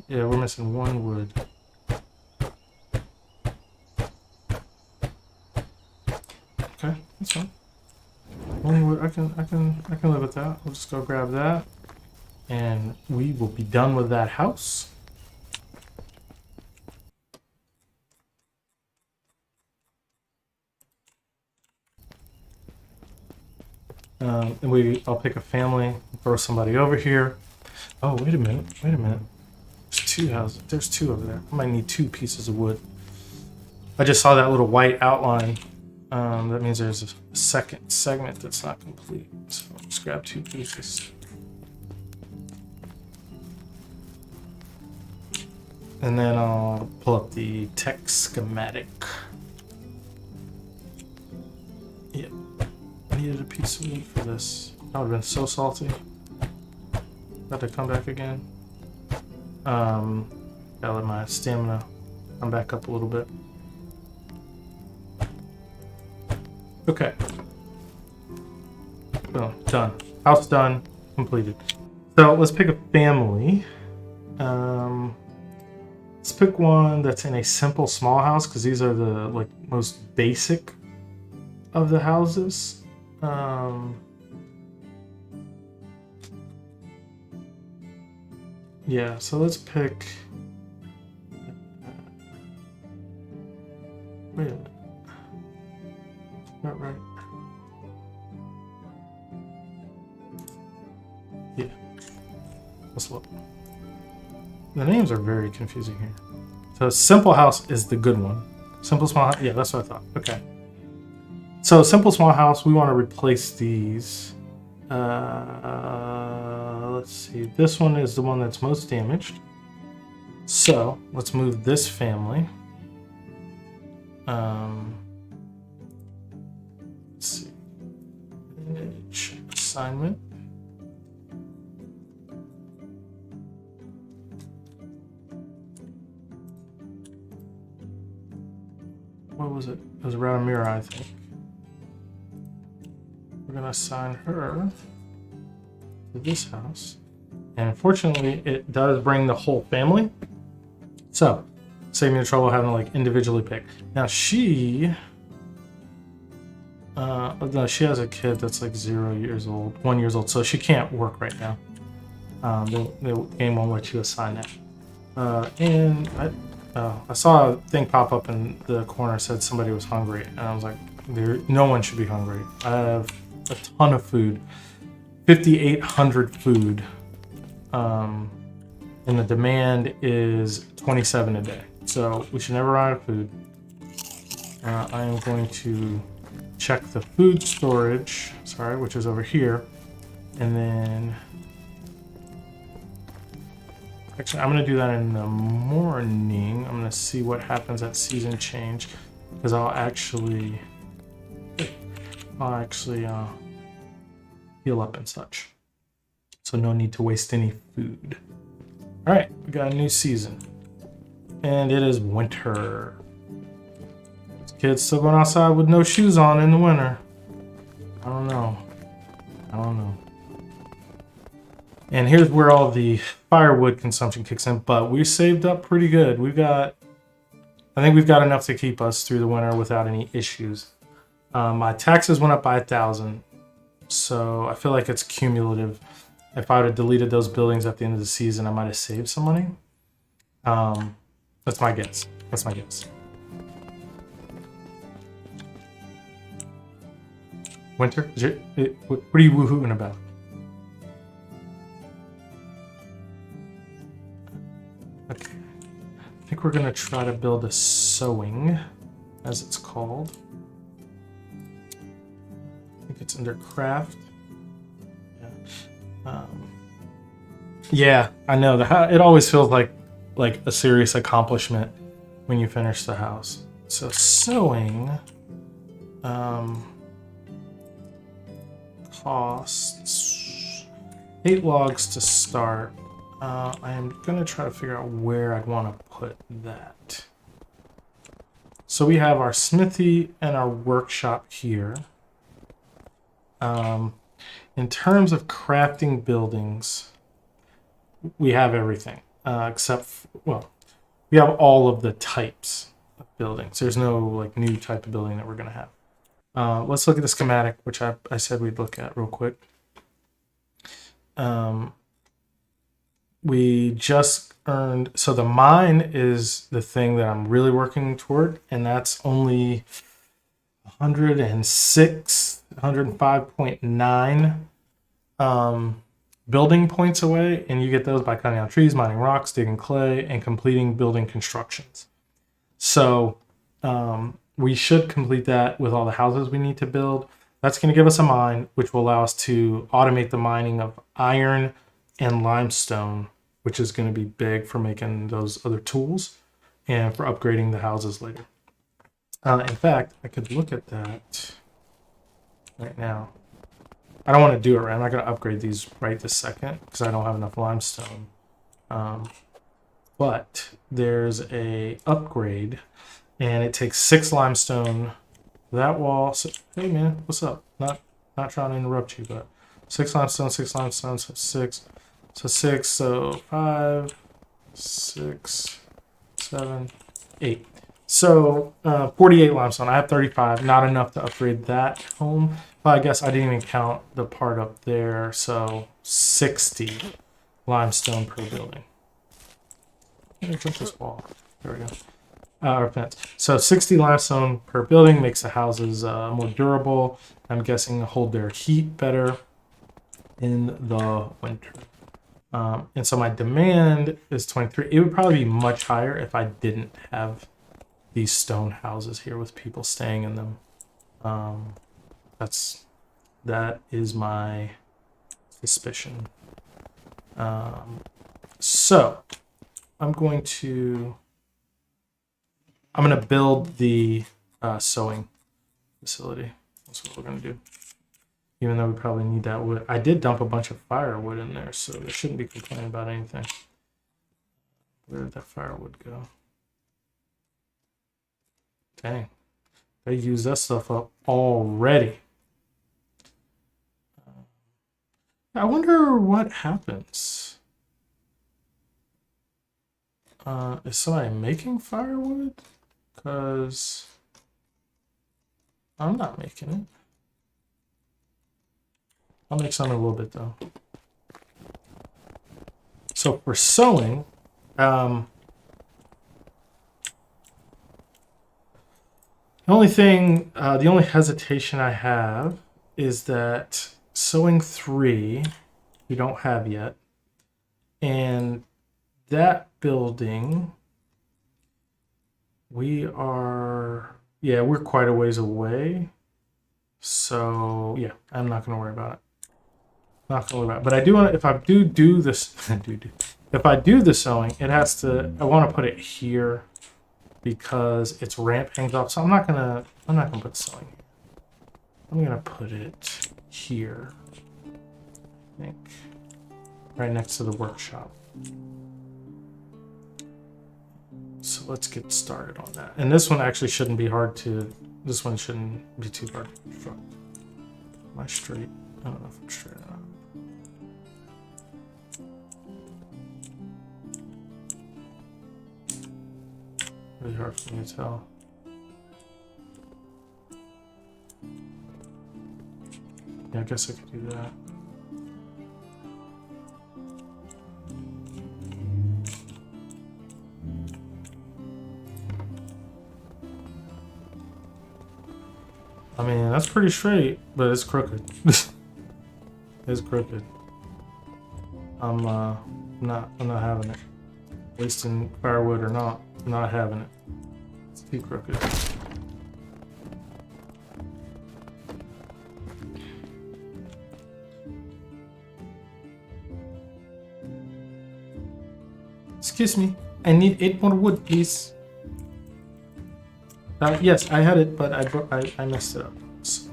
Yeah, we're missing one wood. Okay, that's fine. One wood, I can live with that. We'll just go grab that, and we will be done with that house. And I'll pick a family, throw somebody over here. Oh, wait a minute. There's two houses. There's two over there. I might need 2 pieces of wood. I just saw that little white outline. That means there's a second segment that's not complete. So I'll just grab 2 pieces. And then I'll pull up the tech schematic. Yep. I needed a piece of wood for this. That would have been so salty. Got to come back again. Gotta let my stamina come back up a little bit. Okay. Boom. Done. House done. Completed. So let's pick a family. Let's pick one that's in a simple small house, because these are the most basic of the houses. Yeah, so let's pick. Wait a minute. Not right. Yeah. Let's look. The names are very confusing here. So simple house is the good one. Simple small house. Yeah, that's what I thought. Okay. So simple small house, we want to replace these. Let's see. This one is the one that's most damaged. So let's move this family. Let's see. Image assignment. What was it? It was around a mirror, I think. We're gonna assign her to this house, and unfortunately it does bring the whole family, so save me the trouble having to individually pick. Now she no, she has a kid that's 0 years old, 1 year old, so she can't work right now. The game won't let you assign that. And I saw a thing pop up in the corner, said somebody was hungry, and I was like, no one should be hungry. I have a ton of food, 5,800 food, and the demand is 27 a day, so we should never run out of food. I am going to check the food storage, which is over here, and then actually I'm going to do that in the morning. I'm going to see what happens at season change, because I'll actually heal up and such. So no need to waste any food. All right, we got a new season, and it is winter. This kid's still going outside with no shoes on in the winter. I don't know. And here's where all the firewood consumption kicks in, but we saved up pretty good. I think we've got enough to keep us through the winter without any issues. My taxes went up by 1,000, so I feel like it's cumulative. If I would have deleted those buildings at the end of the season, I might have saved some money. That's my guess. Winter? What are you woohooing about? Okay. I think we're going to try to build a sewing, as it's called. I think it's under craft. Yeah, yeah, I know. It always feels like a serious accomplishment when you finish the house. So sewing costs 8 logs to start. I am gonna try to figure out where I'd want to put that. So we have our smithy and our workshop here. In terms of crafting buildings, we have everything except well, we have all of the types of buildings. There's no like new type of building that we're gonna have. Let's look at the schematic, which I said we'd look at real quick. We just earned, so the mine is the thing that I'm really working toward, and that's only 105.9 building points away, and you get those by cutting down trees, mining rocks, digging clay, and completing building constructions. So we should complete that with all the houses we need to build. That's going to give us a mine, which will allow us to automate the mining of iron and limestone, which is going to be big for making those other tools and for upgrading the houses later. In fact, I could look at that right now. I don't want to do it right. I'm not going to upgrade these right this second because I don't have enough limestone. But there's a upgrade, and it takes 6 limestone. That wall. So, hey man, what's up? Not trying to interrupt you, but 6 limestone, 6 limestone, so 6. So 6, so 5, 6, 7, 8. So 48 limestone. I have 35. Not enough to upgrade that home. But I guess I didn't even count the part up there. So 60 limestone per building. Let me jump this wall. There we go. Or fence. So 60 limestone per building makes the houses more durable. I'm guessing hold their heat better in the winter. And so my demand is 23. It would probably be much higher if I didn't have these stone houses here with people staying in them. That is my suspicion. So I'm going to build the sewing facility. That's what we're going to do. Even though we probably need that wood. I did dump a bunch of firewood in there, so they shouldn't be complaining about anything. Where did that firewood go? Dang. They used that stuff up already. I wonder what happens. Is somebody making firewood? Because I'm not making it. I'll make some in a little bit though. So for sewing, the only hesitation I have is that sewing 3 we don't have yet, and that building we're quite a ways away. So yeah, I'm not gonna worry about it. Not gonna worry about it. But I do want to, if I do this, if I do the sewing, it has to. I want to put it here because its ramp hangs off. So I'm not gonna put sewing here. I'm gonna put it here. I think right next to the workshop. So let's get started on that. And this one actually shouldn't be hard to. This one shouldn't be too hard to construct. Am I straight? I don't know if I'm straight or not. Really hard for me to tell. Yeah, I guess I could do that. I mean, that's pretty straight, but it's crooked. It's crooked. I'm not having it. Wasting firewood or not, I'm not having it. It's too crooked. Excuse me. I need 8 more wood, please. Yes, I had it, but I messed it up. So.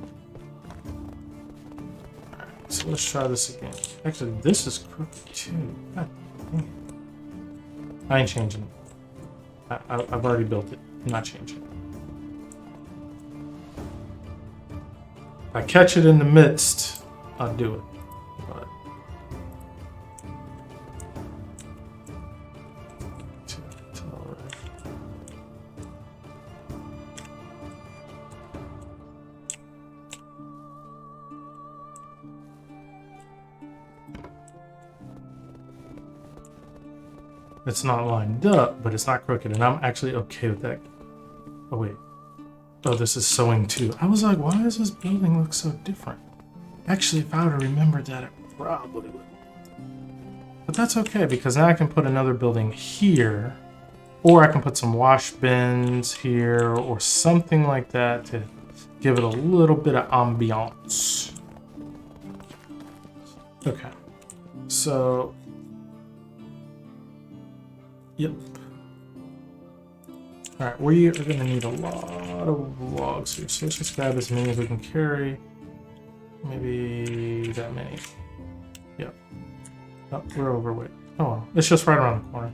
Alright, so let's try this again. Actually, this is crooked too. God dang it. I ain't changing it. I've already built it. I'm not changing it. If I catch it in the midst, I'll do it. But it's not lined up, but it's not crooked, and I'm actually okay with that. Oh wait. Oh, this is sewing too. I was like, why does this building look so different? Actually, if I would have remembered that, it probably would. But that's okay, because now I can put another building here, or I can put some wash bins here, or something like that to give it a little bit of ambiance. Okay. So, yep. Alright, we are going to need a lot of logs here, so let's just grab as many as we can carry. Maybe that many. Yep. Oh, we're overweight. Oh well, it's just right around the corner.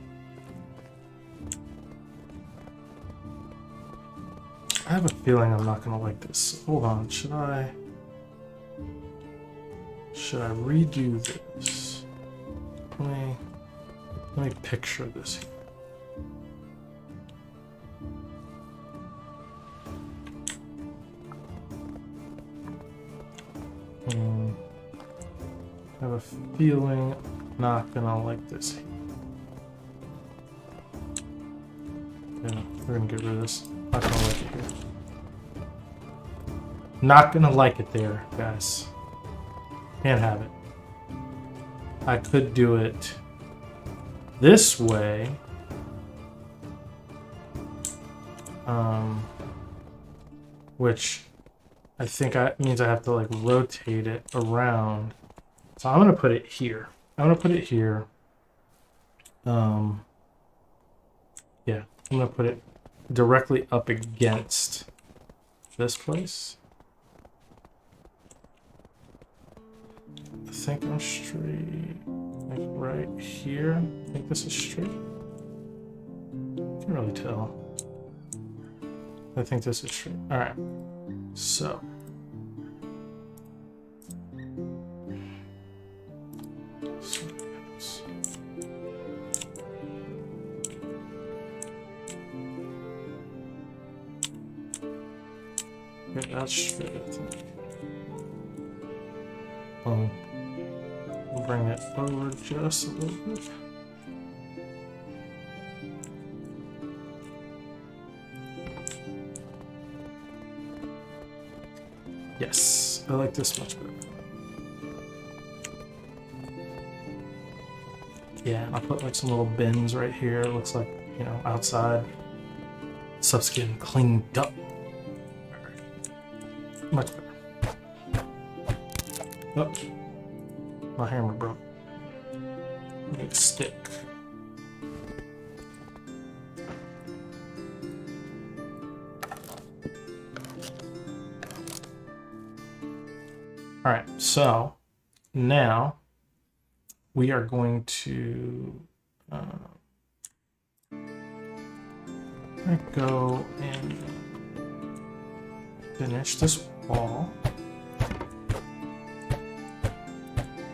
I have a feeling I'm not going to like this. Hold on, should I redo this? Let me picture this here. I have a feeling I'm not gonna like this. Yeah, we're gonna get rid of this. Not gonna like it here. Not gonna like it there, guys. Can't have it. I could do it this way. Which I think means I have to like rotate it around. So I'm gonna put it here. I'm gonna put it here. Yeah, I'm gonna put it directly up against this place. I think I'm straight, like right here. I think this is straight. Can't really tell. I think this is straight. All right. So. Okay, that's straight, I think. We'll bring it over just a little bit. Yes, I like this much better. Yeah, I'll put like some little bins right here. It looks like, you know, outside. Stuff's getting cleaned up. Much better. Oh, my hammer broke. I need a stick. All right, so now we are going to go and finish this wall.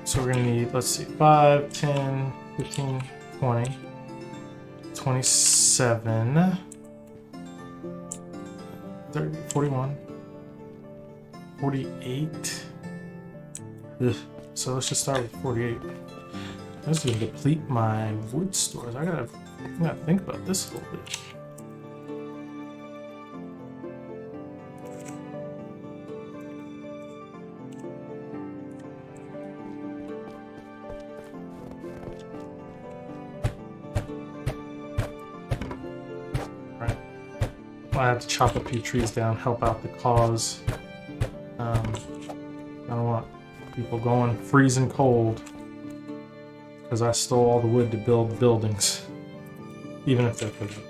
So we're going to need, let's see, 5, 10, 15, 20, 27, 30, 41, 48. Ugh. So let's just start with 48. I'm just going to deplete my wood stores. I gotta think about this a little bit. Alright. I have to chop a few trees down, help out the cause. I don't want people going freezing cold because I stole all the wood to build buildings. even if they're cooking.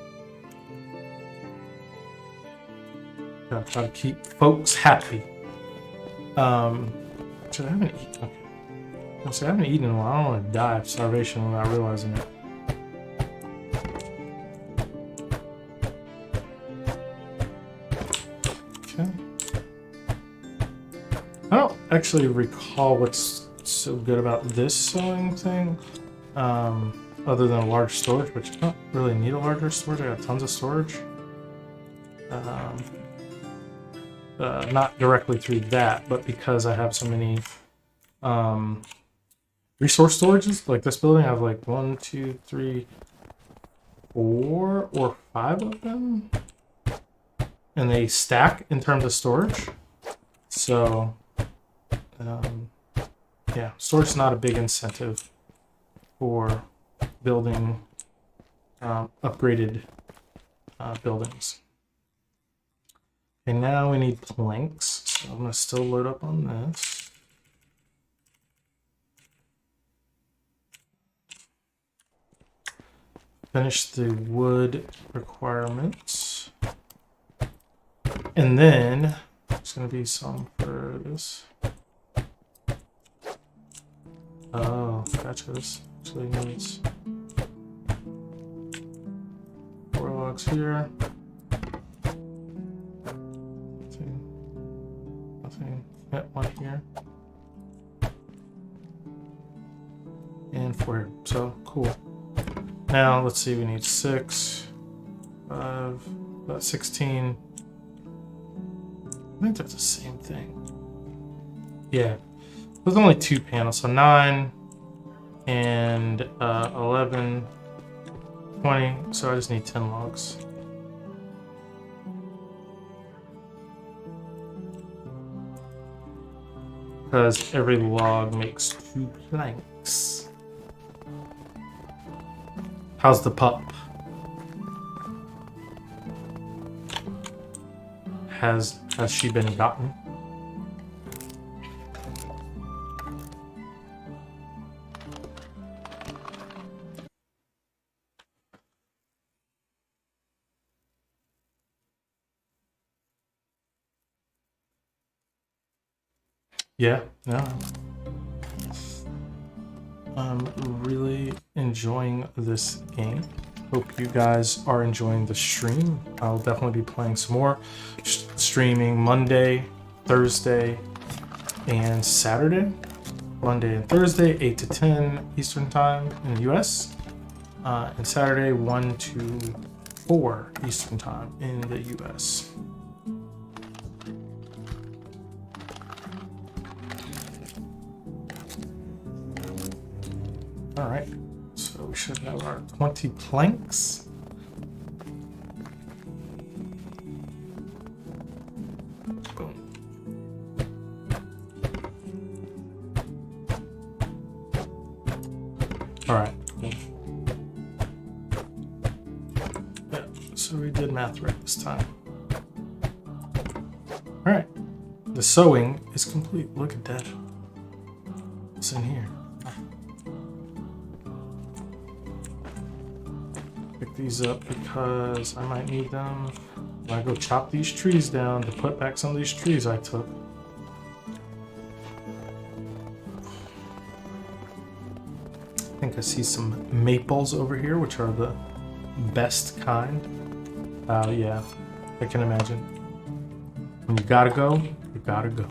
Gotta try to keep folks happy. Should I haven't eaten? Okay. I haven't eaten in a while. I don't want to die of starvation without realizing it. Okay. I don't actually recall what's so good about this sewing thing, other than a large storage, which I don't really need a larger storage. I got tons of storage. Not directly through that, but because I have so many resource storages. Like this building, I have like 1, 2, 3, 4 or 5 of them, and they stack in terms of storage. So yeah, storage is not a big incentive for building upgraded buildings. Okay, now we need planks. So I'm going to still load up on this. Finish the wood requirements. And then there's going to be some for this. Oh, gotcha. This actually needs 4 logs here. Nothing. Yep, 1 here. And 4 here. So, cool. Now, let's see. We need 6, 5, about 16. I think that's the same thing. Yeah. There's only 2 panels, so 9 and 11, 20. So I just need 10 logs. Because every log makes 2 planks. How's the pup? Has she been gotten? Yeah, no. I'm really enjoying this game. Hope you guys are enjoying the stream. I'll definitely be playing some more. Streaming Monday, Thursday, and Saturday. Monday and Thursday, 8 to 10 Eastern Time in the US. And Saturday, 1 to 4 Eastern Time in the US. All right, so we should have our 20 planks. Boom. All right. Cool. Yeah, so we did math right this time. All right, the sewing is complete. Look at that. What's in here? Pick these up because I might need them when I go chop these trees down to put back some of these trees I took. I think I see some maples over here, which are the best kind. Yeah, I can imagine. When you gotta go, you gotta go.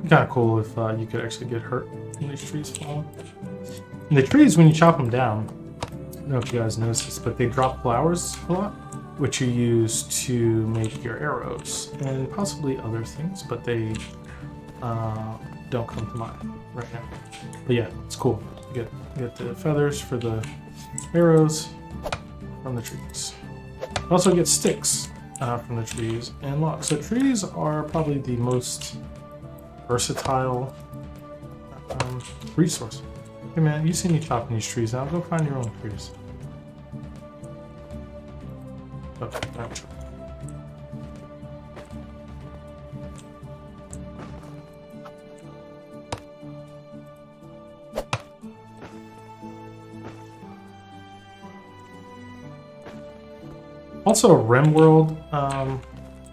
Kind of cool if you could actually get hurt when these trees fall. And the trees, when you chop them down, I don't know if you guys noticed this, but they drop flowers a lot, which you use to make your arrows and possibly other things, but they don't come to mind right now. But yeah, it's cool. You get the feathers for the arrows from the trees. You also get sticks from the trees and logs. So trees are probably the most versatile resource. Hey man, you see me chopping these trees out. Go find your own trees. Okay, there we go. Also, RimWorld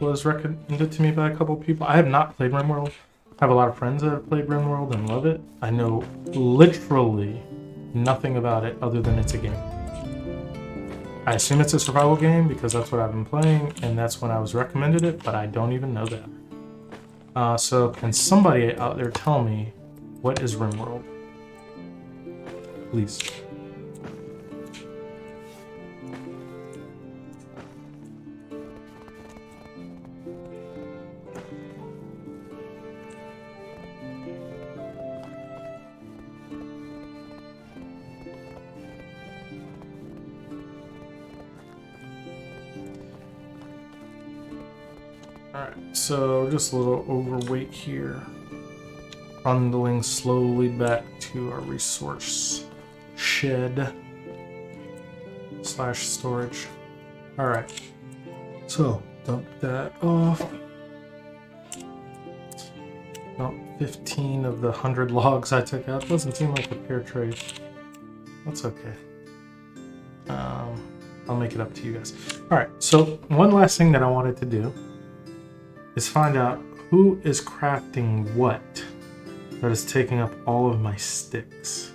was recommended to me by a couple people. I have not played RimWorld. I have a lot of friends that have played RimWorld and love it. I know literally nothing about it other than it's a game. I assume it's a survival game because that's what I've been playing, and that's when I was recommended it, but I don't even know that. So can somebody out there tell me what is RimWorld? Please. Alright, so just a little overweight here. Bundling slowly back to our resource shed / storage. Alright, so dump that off. Dump 15 of the 100 logs I took out. Doesn't seem like a fair trade. That's okay. I'll make it up to you guys. Alright, so one last thing that I wanted to do is find out who is crafting what that is taking up all of my sticks.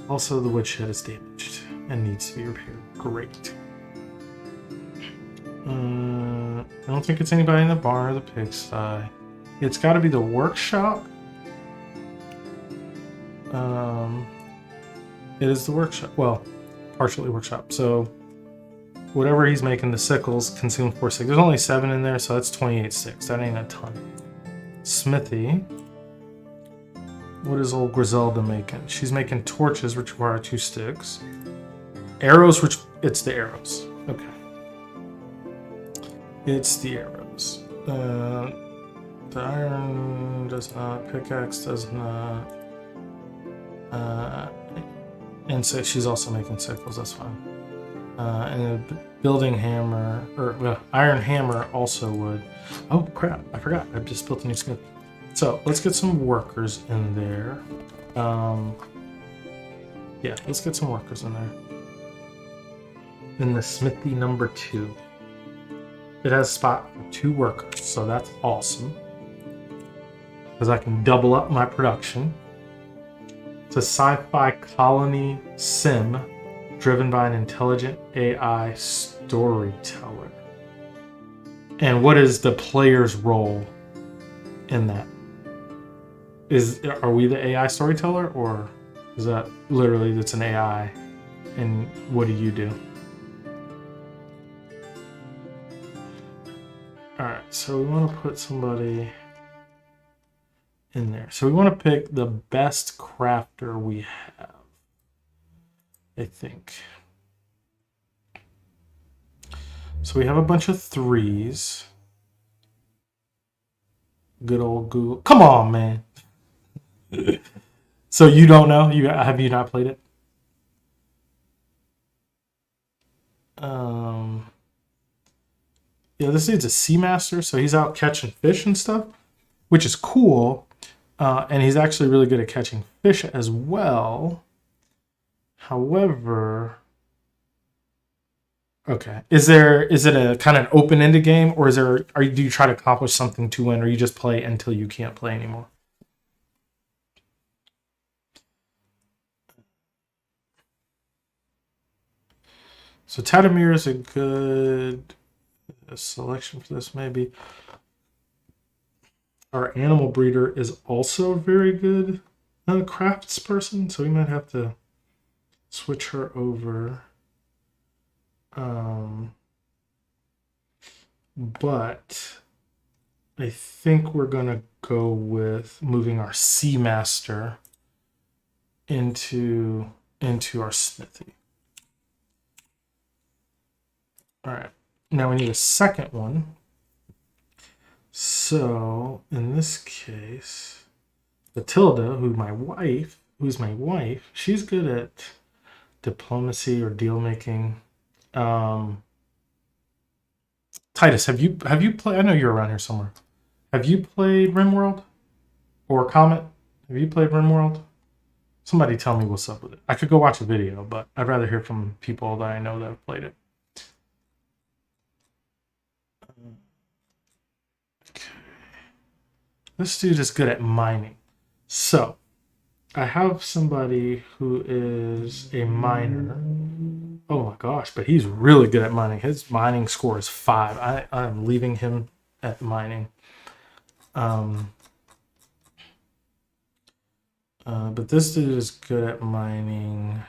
Also, the woodshed is damaged and needs to be repaired. Great. I don't think it's anybody in the barn or the pigsty. It's got to be the workshop. It is the workshop. Well, partially workshop. So whatever he's making, the sickles consume 4 sticks. There's only 7 in there, so that's 28 sticks. That ain't a ton. Smithy. What is old Griselda making? She's making torches, which require 2 sticks. Arrows, which... It's the arrows. Okay. It's the arrows. The iron does not. Pickaxe does not. And so she's also making sickles. That's fine. And a building hammer, or iron hammer also would. Oh crap, I forgot. I just built a new smith. So let's get some workers in there. Yeah, let's get some workers in there. In the smithy number 2. It has a spot for 2 workers, so that's awesome. Because I can double up my production. It's a sci-fi colony sim driven by an intelligent AI storyteller. And what is the player's role in that? Are we the AI storyteller, or is that literally it's an AI? And what do you do? Alright, so we want to put somebody in there. So we want to pick the best crafter we have, I think. So we have a bunch of 3s. Good old Google. Come on, man. So you don't know? Have you not played it? Yeah, this dude's a sea master, so he's out catching fish and stuff, which is cool. And he's actually really good at catching fish as well. However, okay, is it a kind of open-ended game, or do you try to accomplish something to win, or you just play until you can't play anymore? So Tatamir is a good selection for this, maybe. Our animal breeder is also a very good crafts person, so we might have to switch her over. But I think we're gonna go with moving our sea master into our smithy. All right, now we need a second one. So in this case, Matilda, who's my wife, she's good at diplomacy or deal making. Titus, have you played? I know you're around here somewhere. Have you played RimWorld or Comet? Have you played RimWorld? Somebody tell me what's up with it. I could go watch a video, but I'd rather hear from people that I know that have played it. Okay. This dude is good at mining. So, I have somebody who is a miner. Oh my gosh, but he's really good at mining. His mining score is 5. I'm leaving him at mining. But this dude is good at mining.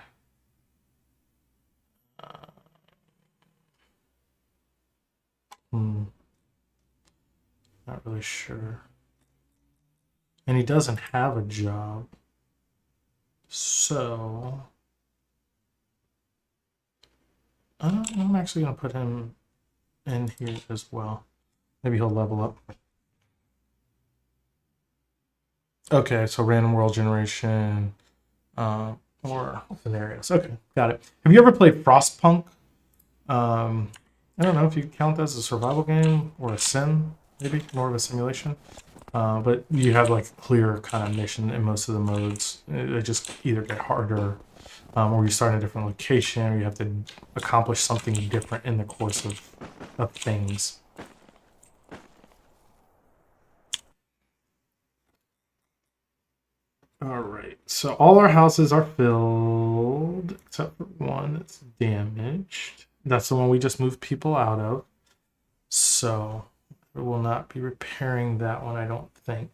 Not really sure. And he doesn't have a job. So I'm actually going to put him in here as well. Maybe he'll level up. Okay, so random world generation or scenarios. Okay, got it. Have you ever played Frostpunk? I don't know if you count that as a survival game or a sim, maybe more of a simulation. But you have like a clear kind of mission in most of the modes. They just either get harder, or you start in a different location, or you have to accomplish something different in the course of things. All right, so all our houses are filled except for one that's damaged. That's the one we just moved people out of. So we will not be repairing that one, I don't think.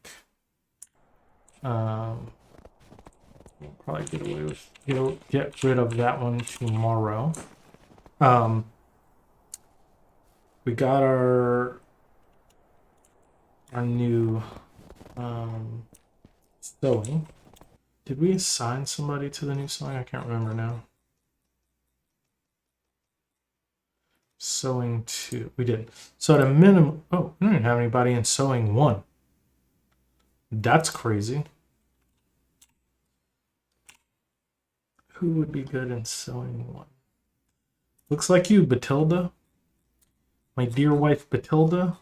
We'll probably get away with get rid of that one tomorrow. We got our new sewing. Did we assign somebody to the new sewing? I can't remember now. Sewing 2. We did. So at a minimum... Oh, we don't even have anybody in sewing 1. That's crazy. Who would be good in sewing 1? Looks like you, Batilda. My dear wife, Batilda.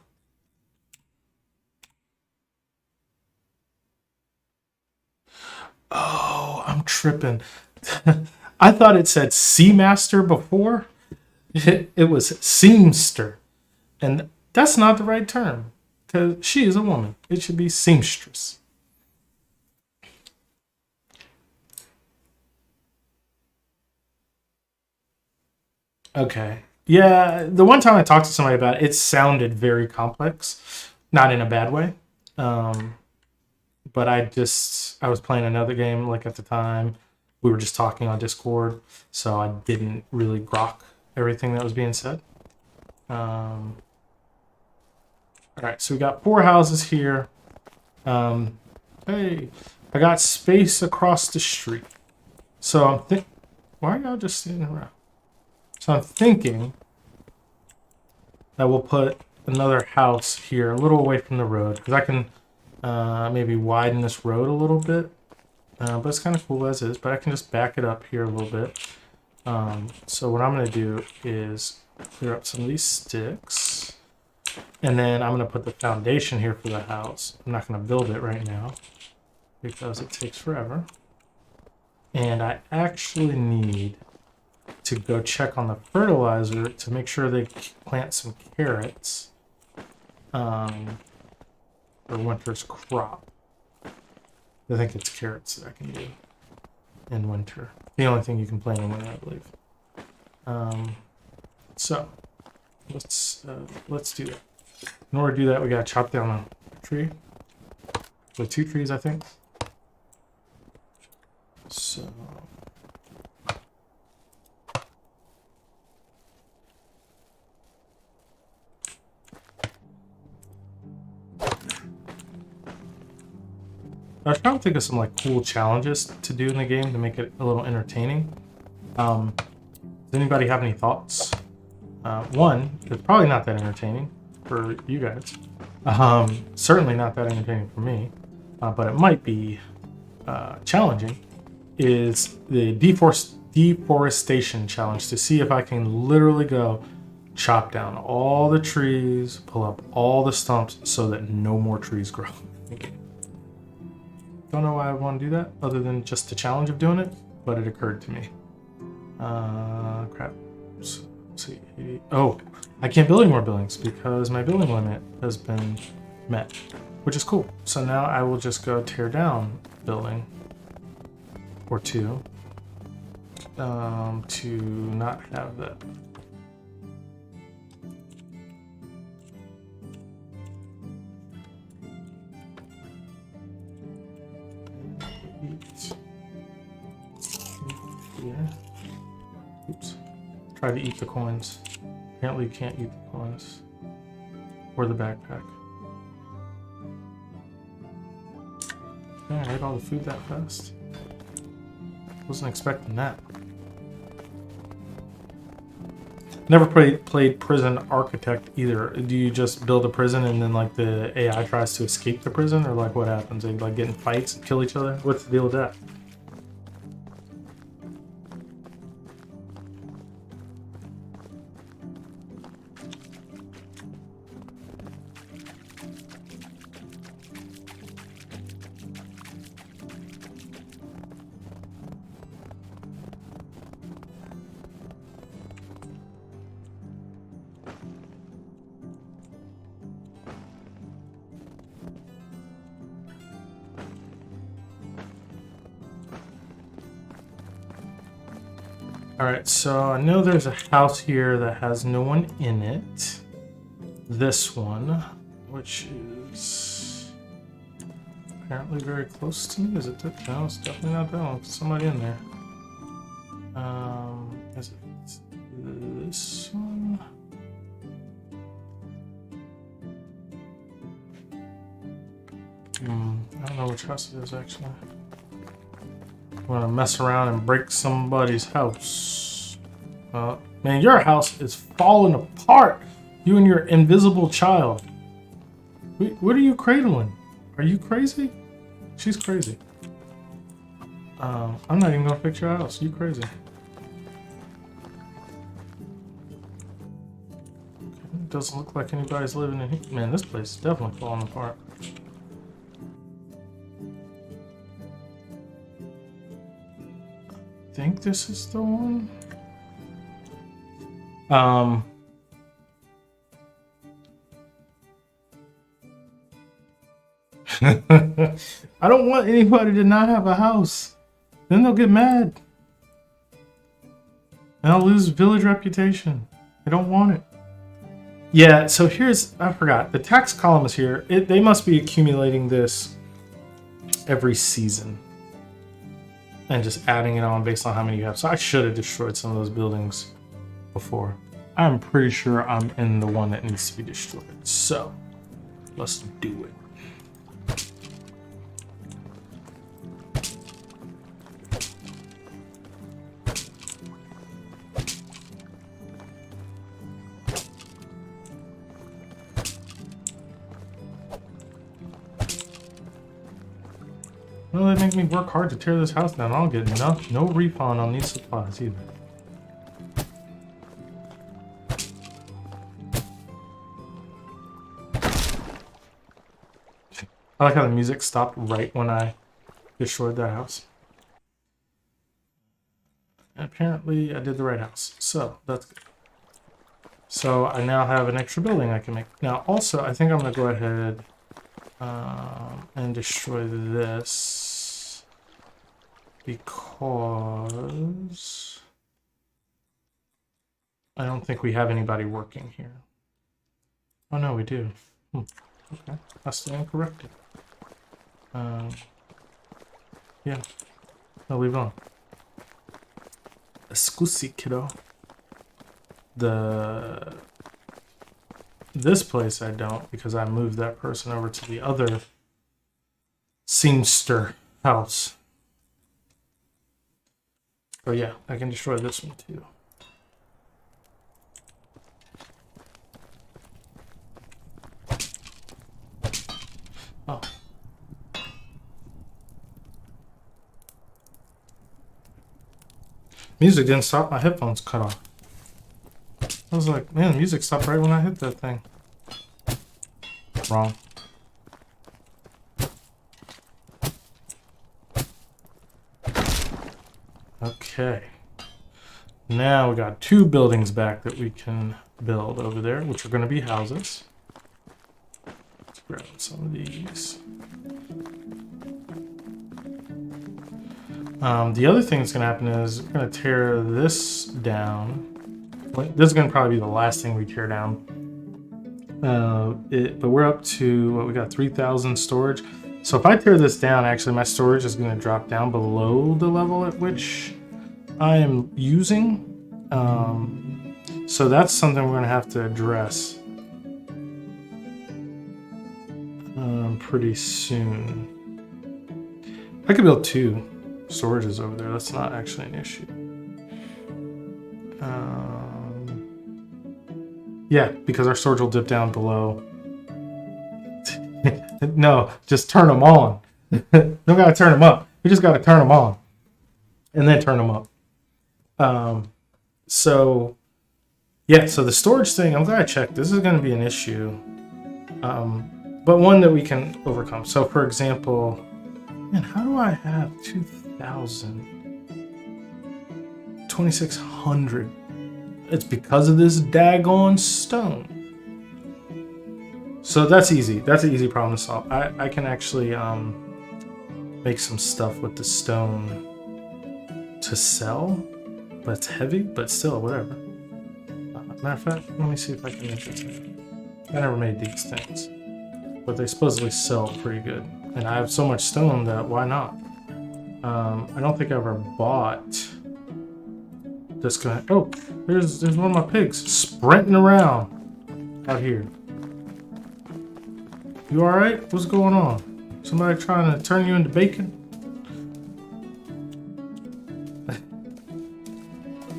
Oh, I'm tripping. I thought it said Seamaster before. It was seamster, and that's not the right term because she is a woman. It should be seamstress. Okay. Yeah, the one time I talked to somebody about it, it sounded very complex, not in a bad way. But I was playing another game like at the time. We were just talking on Discord, so I didn't really grok everything that was being said. All right, so we got 4 houses here. Hey, I got space across the street. So why are y'all just standing around? So I'm thinking that we'll put another house here a little away from the road because I can maybe widen this road a little bit. But it's kind of cool as is, but I can just back it up here a little bit. So what I'm going to do is clear up some of these sticks. And then I'm going to put the foundation here for the house. I'm not going to build it right now because it takes forever. And I actually need to go check on the fertilizer to make sure they plant some carrots for winter's crop. I think it's carrots that I can do in winter. The only thing you can plant in winter, I believe. So let's do that. In order to do that, we gotta chop down a tree. So 2 trees, I think. So I was trying to think of some like cool challenges to do in the game to make it a little entertaining. Does anybody have any thoughts? One, it's probably not that entertaining for you guys. Certainly not that entertaining for me, but it might be challenging. Is the deforestation challenge to see if I can literally go chop down all the trees, pull up all the stumps so that no more trees grow. Don't know why I want to do that other than just the challenge of doing it, but it occurred to me. Crap. So, let's see. Oh, I can't build any more buildings because my building limit has been met, which is cool. So now I will just go tear down a building or two to not have that. Here. Oops. Try to eat the coins. Apparently you can't eat the coins. Or the backpack. Okay, I ate all the food that fast. Wasn't expecting that. Never played Prison Architect either. Do you just build a prison and then like the AI tries to escape the prison, or like what happens? They like get in fights and kill each other? What's the deal with that? Alright, so I know there's a house here that has no one in it. This one, which is apparently very close to me. Is it that? No, it's definitely not that one. There's somebody in there. Is it this one? I don't know which house it is actually. I'm gonna mess around and break somebody's house. Man, your house is falling apart. You and your invisible child. What are you cradling? Are you crazy? She's crazy. I'm not even gonna fix your house. You crazy. Okay, doesn't look like anybody's living in here. Man, this place is definitely falling apart. I think this is the one. I don't want anybody to not have a house. Then they'll get mad. And I'll lose village reputation. I don't want it. Yeah, so here's, I forgot. The tax column is here. They must be accumulating this every season. And just adding it on based on how many you have. So I should have destroyed some of those buildings before. I'm pretty sure I'm in the one that needs to be destroyed. So let's do it. Well, they make me work hard to tear this house down. I'll get no refund on these supplies either. I like how the music stopped right when I destroyed that house. And apparently I did the right house. So that's good. So I now have an extra building I can make. Now also, I think I'm going to go ahead and destroy this because I don't think we have anybody working here. Oh no, we do. Okay, I stand corrected. Yeah, I'll leave it on. Excuse, kiddo. This place I don't, because I moved that person over to the other seamster house. Oh yeah, I can destroy this one too. Oh. Music didn't stop, my headphones cut off. I was like, man, the music stopped right when I hit that thing. Wrong. Okay. Now we got 2 buildings back that we can build over there, which are going to be houses. Let's grab some of these. The other thing that's going to happen is we're going to tear this down. This is going to probably be the last thing we tear down. But we're up to, what, we got 3,000 storage. So if I tear this down, actually my storage is going to drop down below the level at which I am using. So that's something we're going to have to address pretty soon. I could build 2 storages over there. That's not actually an issue. Yeah, because our storage will dip down below. No, just turn them on. Don't gotta turn them up. We just gotta turn them on, and then turn them up. So yeah, so the storage thing, I'm glad I checked. This is going to be an issue, but one that we can overcome. So for example, man, how do I have 2,000, 2,600? It's because of this daggone stone. So that's easy. That's an easy problem to solve. I can actually make some stuff with the stone to sell, but it's heavy, but still, whatever. Matter of fact, let me see if I can make this. I never made these things, but they supposedly sell pretty good. And I have so much stone that why not? I don't think I ever bought this guy. Oh, there's one of my pigs sprinting around out here. You all right? What's going on? Somebody trying to turn you into bacon?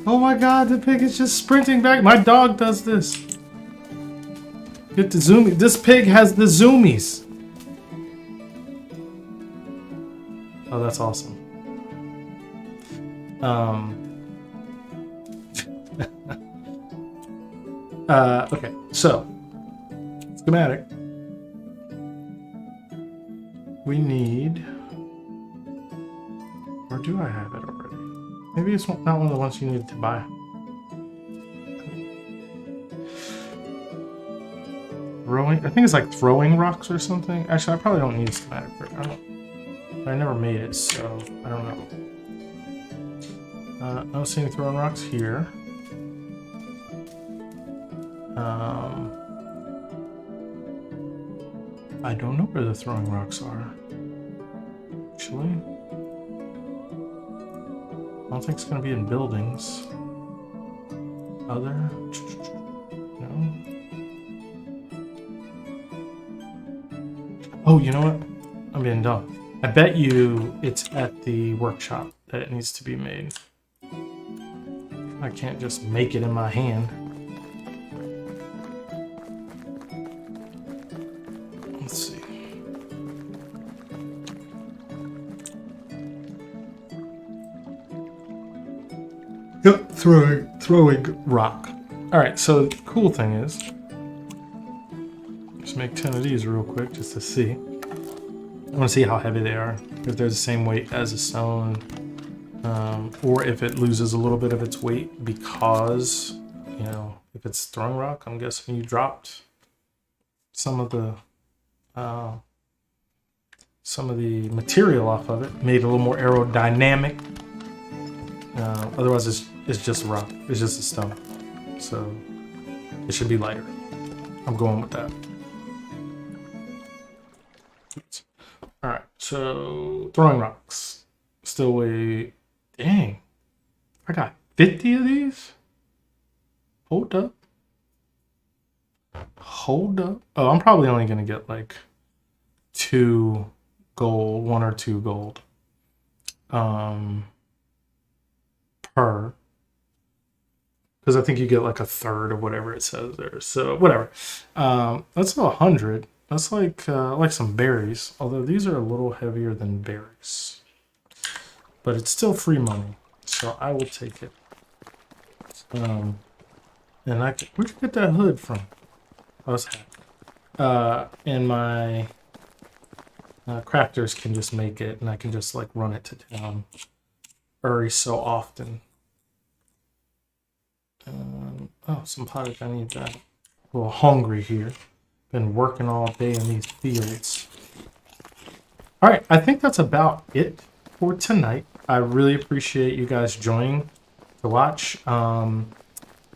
Oh my god, the pig is just sprinting back. My dog does this. Get the zoomies. This pig has the zoomies. Oh, that's awesome. Okay, so schematic. We need, or do I have it already? Maybe it's not one of the ones you needed to buy. Throwing, I think it's like throwing rocks or something. Actually, I probably don't need a schematic for it. I never made it, so I don't know. I don't see any throwing rocks here. I don't know where the throwing rocks are. Actually, I don't think it's going to be in buildings. Other? No. Oh, you know what? I'm being dumb. I bet you it's at the workshop that it needs to be made. I can't just make it in my hand. Let's see. Yep, throwing rock. Alright, so the cool thing is, just make 10 of these real quick just to see. I want to see how heavy they are, if they're the same weight as a stone, or if it loses a little bit of its weight because, you know, if it's throwing rock, I'm guessing you dropped some of the material off of it, made it a little more aerodynamic. Otherwise, it's just rock. It's just a stone, so it should be lighter. I'm going with that. All right, so throwing rocks still weigh. Dang, I got 50 of these. Hold up. Hold up. Oh, I'm probably only gonna get like 2 gold, 1 or 2 gold. Per. Because I think you get like a third of whatever it says there. So whatever. That's 100. That's like some berries. Although these are a little heavier than berries. But it's still free money. So I will take it. And where'd you get that hood from? Oh, it's hat. And my crafters can just make it, and I can just like run it to town every so often. Oh, some pottage. I need that. A little hungry here. Been working all day in these fields. All right, I think that's about it for tonight. I really appreciate you guys joining to watch.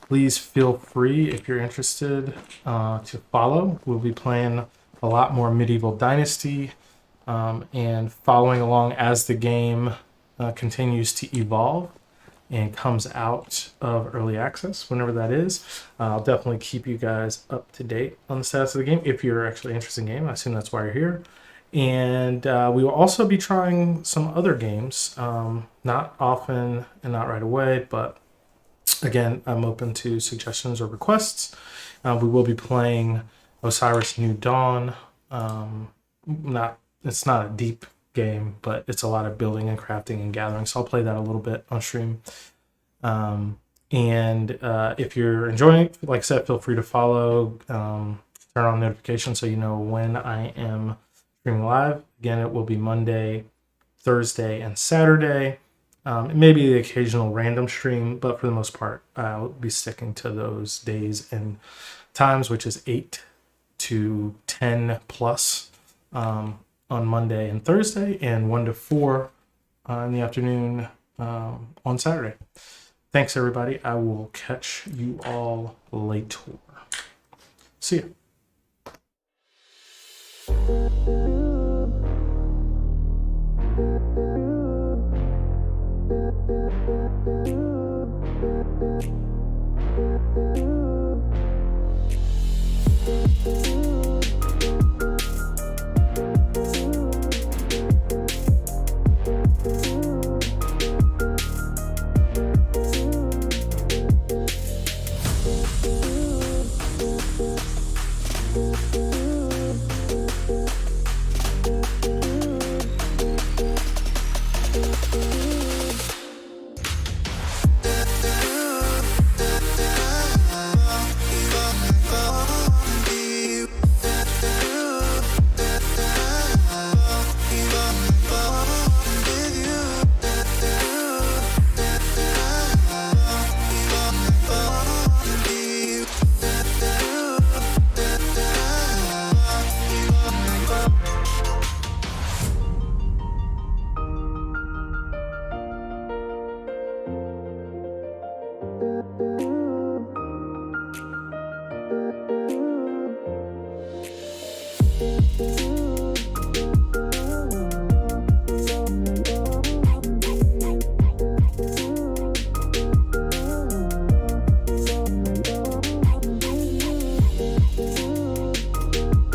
Please feel free, if you're interested, to follow. We'll be playing a lot more Medieval Dynasty and following along as the game continues to evolve and comes out of early access, whenever that is. I'll definitely keep you guys up to date on the status of the game if you're actually interested in the game. I assume that's why you're here. And we will also be trying some other games, not often and not right away, but again, I'm open to suggestions or requests. We will be playing Osiris New Dawn. It's not a deep game, but it's a lot of building and crafting and gathering. So I'll play that a little bit on stream. And if you're enjoying it, like I said, feel free to follow, turn on notifications so you know when I am streaming live. Again, it will be Monday, Thursday, and Saturday. Maybe the occasional random stream, but for the most part, I'll be sticking to those days and times, which is 8 to 10 plus on Monday and Thursday, and 1 to 4 in the afternoon on Saturday. Thanks, everybody. I will catch you all later. See ya.